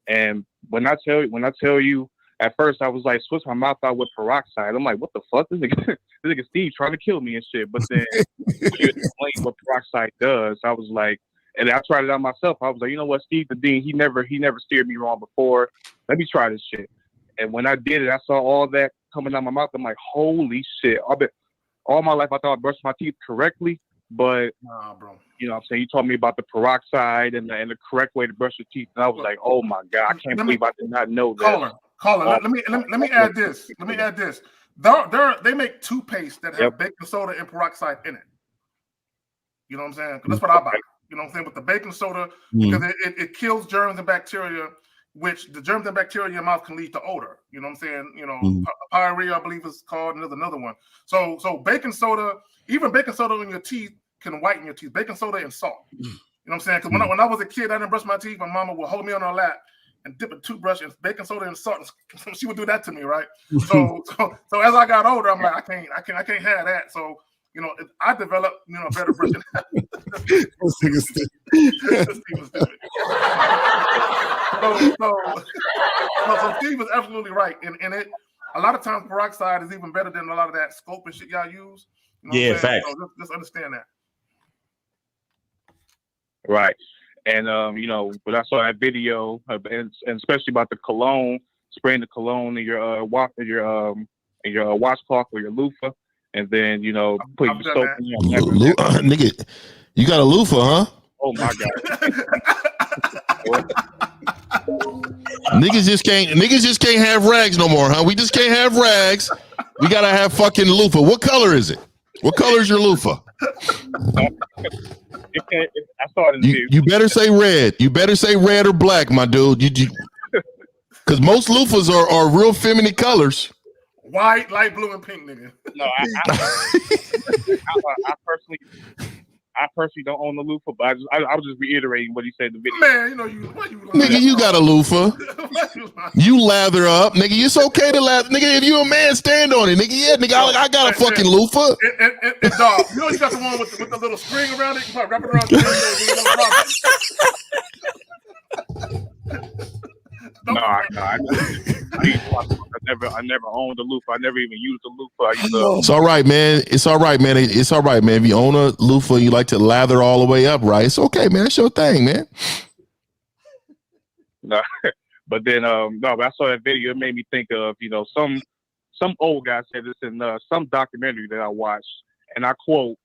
Speaker 14: And when I tell you, at first I was like, switch my mouth out with peroxide. I'm like, what the fuck? This nigga Steve trying to kill me and shit. But then when you explain what peroxide does, I was like, and I tried it out myself. I was like, you know what, Steve the Dean, he never steered me wrong before. Let me try this shit. And when I did it, I saw all that coming out my mouth. I'm like, holy shit. All my life I thought I brushed my teeth correctly, but
Speaker 3: nah, bro.
Speaker 14: You know what I'm saying? You told me about the peroxide and the correct way to brush your teeth. And I was like, oh my God, I can't believe I did not know that.
Speaker 3: Caller, let me add this. They make toothpaste that have baking soda and peroxide in it. You know what I'm saying? That's what I buy. You know what I'm saying? With the baking soda, because it kills germs and bacteria, which the germs and bacteria in your mouth can lead to odor. You know what I'm saying? You know, pyorrhea, I believe it's called, and there's another one. So baking soda, even baking soda in your teeth can whiten your teeth. Baking soda and salt. You know what I'm saying? Because when I was a kid, I didn't brush my teeth. My mama would hold me on her lap and dip a toothbrush in baking soda and salt. She would do that to me, right? So as I got older, I'm like, I can't have that. So I developed better brushing. Steve was stupid. So Steve was absolutely right, and it a lot of times peroxide is even better than a lot of that scope and shit y'all use.
Speaker 5: Yeah, facts.
Speaker 3: So just understand that.
Speaker 14: Right. And when I saw that video, and especially about the cologne, spraying the cologne in your washcloth or your loofah, and then putting the soap in your
Speaker 4: nigga, you got a loofah, huh?
Speaker 14: Oh my god.
Speaker 4: Niggas just can't have rags no more, huh? We just can't have rags. We gotta have fucking loofah. What color is it? What color is your loofah?
Speaker 14: I saw it in the video.
Speaker 4: You better say red. You better say red or black, my dude. Because most loofahs are real feminine colors.
Speaker 3: White, light blue, and pink, nigga.
Speaker 14: No, I personally don't own the loofah, but I was just reiterating what he said in the video.
Speaker 3: Man,
Speaker 4: nigga, you got a loofah. You lather up, nigga. It's okay to lather, nigga. If you a man, stand on it, nigga. Yeah, nigga. I got a fucking loofah.
Speaker 3: And dog, you got the one with the little string around it. You might wrap it around.
Speaker 14: I never owned a loofah. I never even used a loofah.
Speaker 4: It's all right, man. It's all right, man. It's all right, man. If you own a loofah, you like to lather all the way up, right? It's okay, man. That's your thing, man.
Speaker 14: No, but then but I saw that video. It made me think of some old guy said this in some documentary that I watched, and I quote: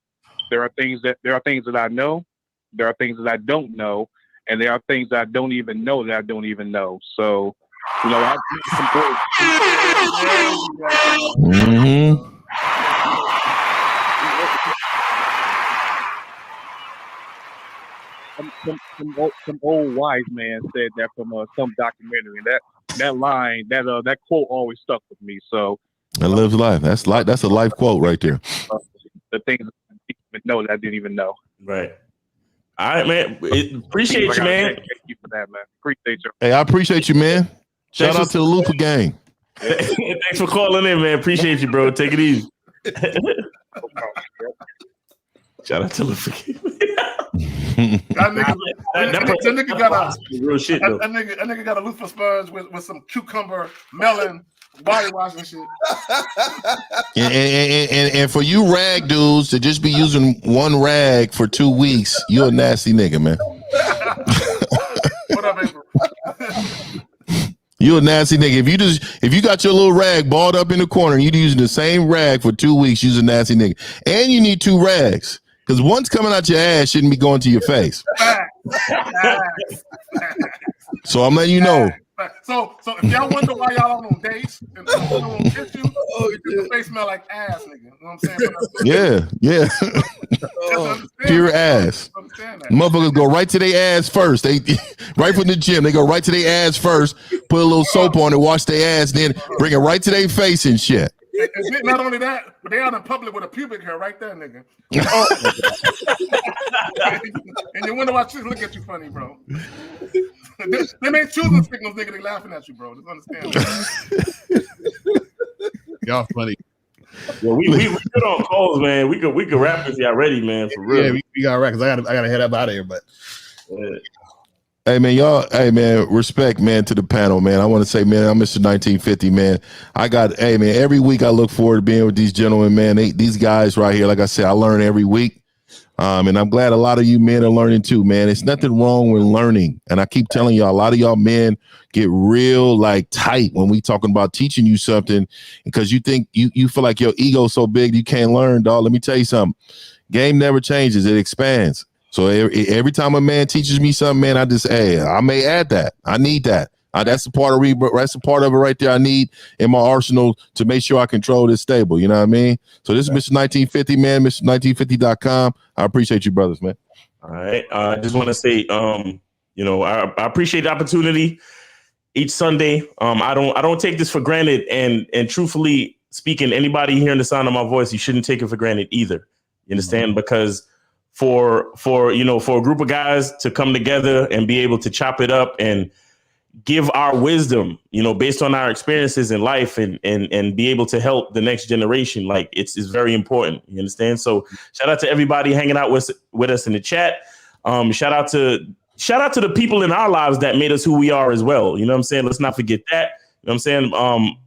Speaker 14: there are things that I know, there are things that I don't know, and there are things that I don't even know that I don't even know. So, I some old wise man said that from some documentary. And that line, that quote always stuck with me. So
Speaker 4: that lives life. That's a life quote right there.
Speaker 14: The things I didn't even know that I didn't even know.
Speaker 5: Right. All right, man. Appreciate you, man.
Speaker 14: Thank you for that, man. Appreciate you.
Speaker 4: Hey, I appreciate you, man. Shout out to the Loofah gang.
Speaker 5: Thanks for calling in, man. Appreciate you, bro. Take it easy. Shout out to Loofah gang.
Speaker 3: That nigga got a loofah sponge with some cucumber, melon, body wash and shit.
Speaker 4: And for you rag dudes to just be using one rag for 2 weeks, you're a nasty nigga, man.
Speaker 3: What up, April?
Speaker 4: You a nasty nigga. If you got your little rag balled up in the corner and you using the same rag for 2 weeks, you're a nasty nigga. And you need 2 rags. Because one's coming out your ass shouldn't be going to your face. So I'm letting you know.
Speaker 3: So if y'all wonder why y'all on dates and someone won't kiss you, your face smell like ass, nigga. You know what I'm saying?
Speaker 4: Yeah. Pure ass. Motherfuckers go right to their ass first. They right from the gym. They go right to their ass first, put a little soap on it, wash their ass, then bring it right to their face and shit.
Speaker 3: And not only that, but they out in public with a pubic hair right there, nigga. And you wonder why chicks look at you funny, bro. They ain't choosing signals, nigga. They laughing at you, bro. Just understand.
Speaker 1: Y'all funny.
Speaker 5: Yeah, we good on calls, man. We could wrap this y'all ready, man. For real.
Speaker 1: Yeah, we got wrapped because I gotta head up out of here, but.
Speaker 4: Hey man, respect, man, to the panel, man. I want to say, man, I'm Mr. 1950, man. Every week I look forward to being with these gentlemen, man. These guys right here, like I said, I learn every week. And I'm glad a lot of you men are learning too, man. It's nothing wrong with learning. And I keep telling y'all, a lot of y'all men get real tight when we talking about teaching you something because you think you feel like your ego's so big you can't learn, dog. Let me tell you something. Game never changes, it expands. So every time a man teaches me something, man, I may add that. I need that. That's the part of it right there I need in my arsenal to make sure I control this stable. You know what I mean? So this is Mr. 1950, man, mr1950.com. I appreciate you, brothers, man.
Speaker 5: All right. I just want to say, I appreciate the opportunity each Sunday. I don't take this for granted. And truthfully speaking, anybody hearing the sound of my voice, you shouldn't take it for granted either. You understand? Mm-hmm. Because for a group of guys to come together and be able to chop it up and give our wisdom, based on our experiences in life and be able to help the next generation. Like it's very important. You understand? So shout out to everybody hanging out with us in the chat. Shout out to the people in our lives that made us who we are as well. You know what I'm saying? Let's not forget that. You know what I'm saying?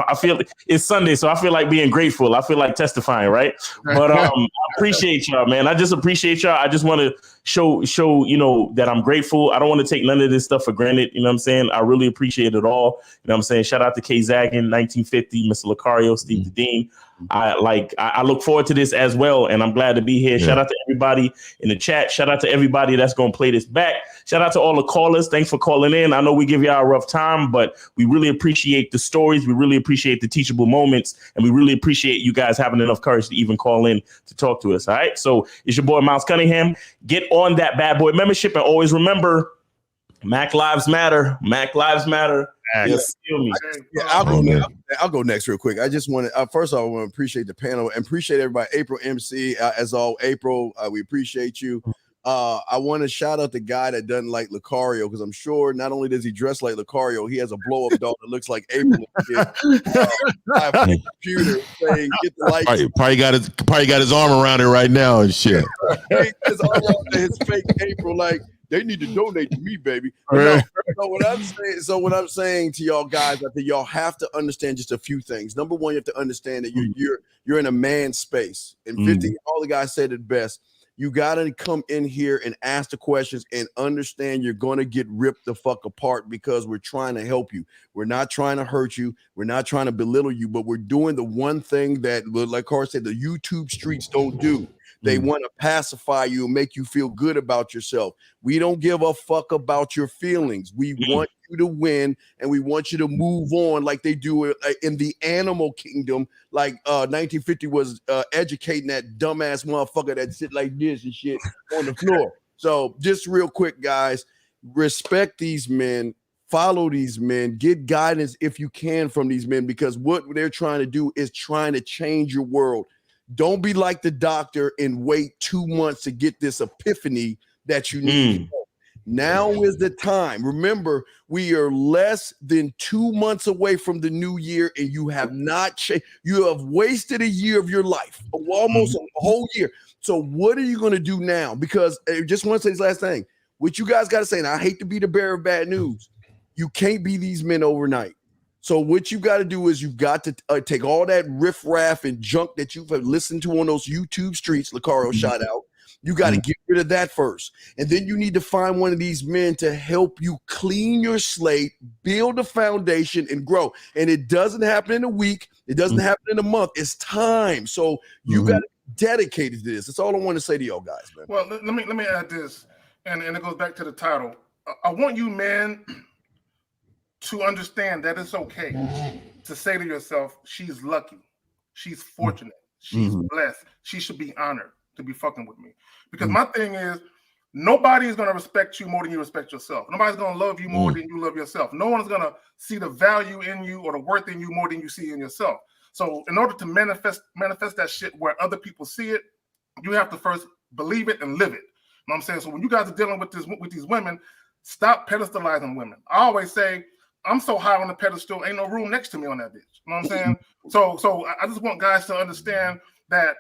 Speaker 5: I feel it's Sunday, so I feel like being grateful. I feel like testifying, right? But I appreciate y'all, man. I just appreciate y'all. I just want to show that I'm grateful. I don't want to take none of this stuff for granted. You know what I'm saying? I really appreciate it all. You know what I'm saying? Shout out to K Zaggin, 1950, Mr. Locario, Steve the Dean. I look forward to this as well, and I'm glad to be here. Yeah. Shout out to everybody in the chat. Shout out to everybody that's going to play this back. Shout out to all the callers. Thanks for calling in. I know we give y'all a rough time, but we really appreciate the stories. We really appreciate the teachable moments, and we really appreciate you guys having enough courage to even call in to talk to us. All right, so it's your boy Miles Cunningham. Get on that bad boy membership, and always remember, Mac Lives Matter. Mac Lives Matter.
Speaker 2: Yes. I'll go next real quick. I just want to first of all, I want to appreciate the panel and appreciate everybody. April MC, as all April, we appreciate you. I want to shout out the guy that doesn't like Locario, because I'm sure not only does he dress like Locario, he has a blow up doll that looks like April. I have a computer saying get the light.
Speaker 4: Probably got his arm around it right now and shit.
Speaker 2: His arm around his fake April, like they need to donate to me, baby. No, so what I'm saying to y'all guys, I think y'all have to understand just a few things. Number one, you have to understand that you're in a man's space. And 50, all the guys said it best. You got to come in here and ask the questions and understand you're going to get ripped the fuck apart, because we're trying to help you. We're not trying to hurt you. We're not trying to belittle you, but we're doing the one thing that, like Carl said, the YouTube streets don't do. They want to pacify you and make you feel good about yourself. We don't give a fuck about your feelings. We want you to win, and we want you to move on like they do in the animal kingdom. Like 1950 was educating that dumbass motherfucker that sit like this and shit on the floor. So just real quick, guys, respect these men. Follow these men, get guidance if you can from these men, because what they're trying to do is trying to change your world. Don't be like the doctor and wait 2 months to get this epiphany that you need. Now is the time. Remember, we are less than 2 months away from the new year, and you have not changed. You have wasted a year of your life, almost a whole year. So what are you going to do now? Because I just want to say this last thing. What you guys got to say, and I hate to be the bearer of bad news, you can't be these men overnight. So what you got to do is you've got to take all that riffraff and junk that you've listened to on those YouTube streets, Locario shout out. You got to get rid of that first. And then you need to find one of these men to help you clean your slate, build a foundation, and grow. And it doesn't happen in a week. It doesn't happen in a month. It's time. So you got to be dedicated to this. That's all I want to say to y'all guys, man.
Speaker 3: Well, let me add this, and it goes back to the title. I want you, man, to understand that it's okay to say to yourself, she's lucky, she's fortunate, she's blessed, she should be honored to be fucking with me. Because my thing is, nobody is going to respect you more than you respect yourself. Nobody's going to love you more than you love yourself. No one's going to see the value in you or the worth in you more than you see in yourself. So in order to manifest that shit where other people see it, you have to first believe it and live it. You know what I'm saying? So when you guys are dealing with these women, stop pedestalizing women. I always say, I'm so high on the pedestal, ain't no room next to me on that bitch. You know what I'm saying? So I just want guys to understand that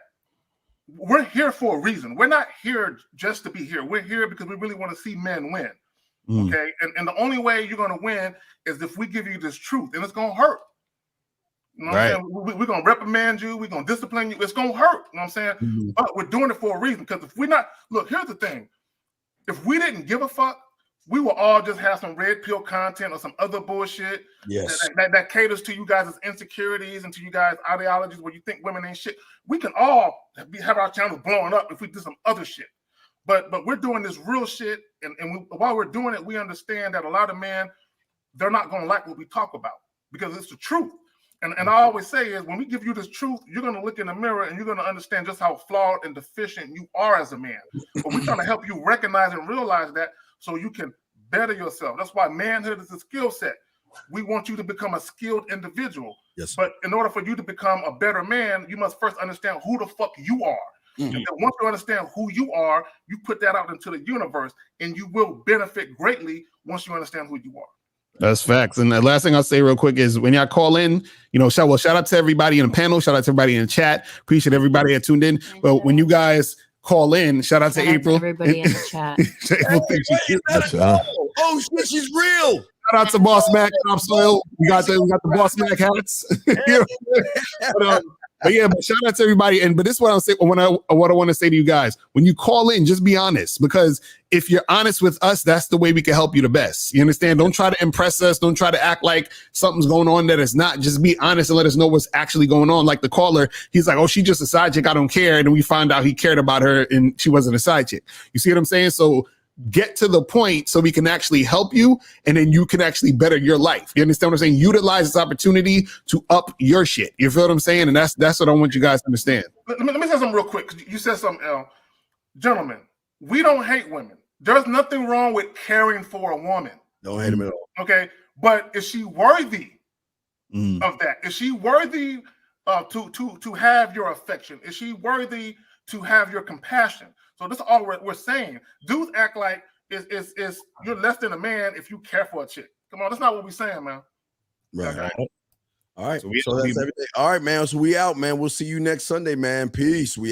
Speaker 3: we're here for a reason. We're not here just to be here. We're here because we really want to see men win. Okay? And the only way you're going to win is if we give you this truth, and it's going to hurt. You know what I'm saying? We're going to reprimand you. We're going to discipline you. It's going to hurt. You know what I'm saying? But we're doing it for a reason, because if we're not, look, here's the thing. If we didn't give a fuck, we will all just have some red pill content or some other bullshit that caters to you guys' insecurities and to you guys' ideologies where you think women ain't shit. We can all have our channels blowing up if we did some other shit. But we're doing this real shit, and while we're doing it, we understand that a lot of men, they're not going to like what we talk about because it's the truth. And I always say is, when we give you this truth, you're going to look in the mirror and you're going to understand just how flawed and deficient you are as a man. But we're trying to help you recognize and realize that, so you can better yourself. That's why manhood is a skill set. We want you to become a skilled individual. Yes. But in order for you to become a better man, you must first understand who the fuck you are. And then once you understand who you are, you put that out into the universe, and you will benefit greatly once you understand who you are.
Speaker 1: That's facts. And the last thing I'll say real quick is when y'all call in, shout out to everybody in the panel. Shout out to everybody in the chat. Appreciate everybody that tuned in. But when you guys call in, shout out to April.
Speaker 17: Everybody in the chat.
Speaker 2: Oh shit, she's real.
Speaker 1: Shout out to Boss Mac, Topsoil. We got the Boss Mac hats. But shout out to everybody. But this is what I'll say. What I want to say to you guys: when you call in, just be honest, because if you're honest with us, that's the way we can help you the best. You understand? Don't try to impress us. Don't try to act like something's going on that is not. Just be honest and let us know what's actually going on. Like the caller, he's like, "Oh, she's just a side chick. I don't care." And then we find out he cared about her and she wasn't a side chick. You see what I'm saying? So get to the point so we can actually help you, and then you can actually better your life. You understand what I'm saying? Utilize this opportunity to up your shit. You feel what I'm saying? And that's what I want you guys to understand.
Speaker 3: Let me say something real quick. You said something, L. Gentlemen, we don't hate women. There's nothing wrong with caring for a woman.
Speaker 2: Don't hate them at all.
Speaker 3: Okay, but is she worthy of that? Is she worthy to have your affection? Is she worthy to have your compassion? So this is all we're saying. Dudes act like is you're less than a man if you care for a chick. Come on, that's not what we're saying, man.
Speaker 2: Right.
Speaker 3: Okay.
Speaker 2: All right. So that's everything. All right, man. So we out, man. We'll see you next Sunday, man. Peace. We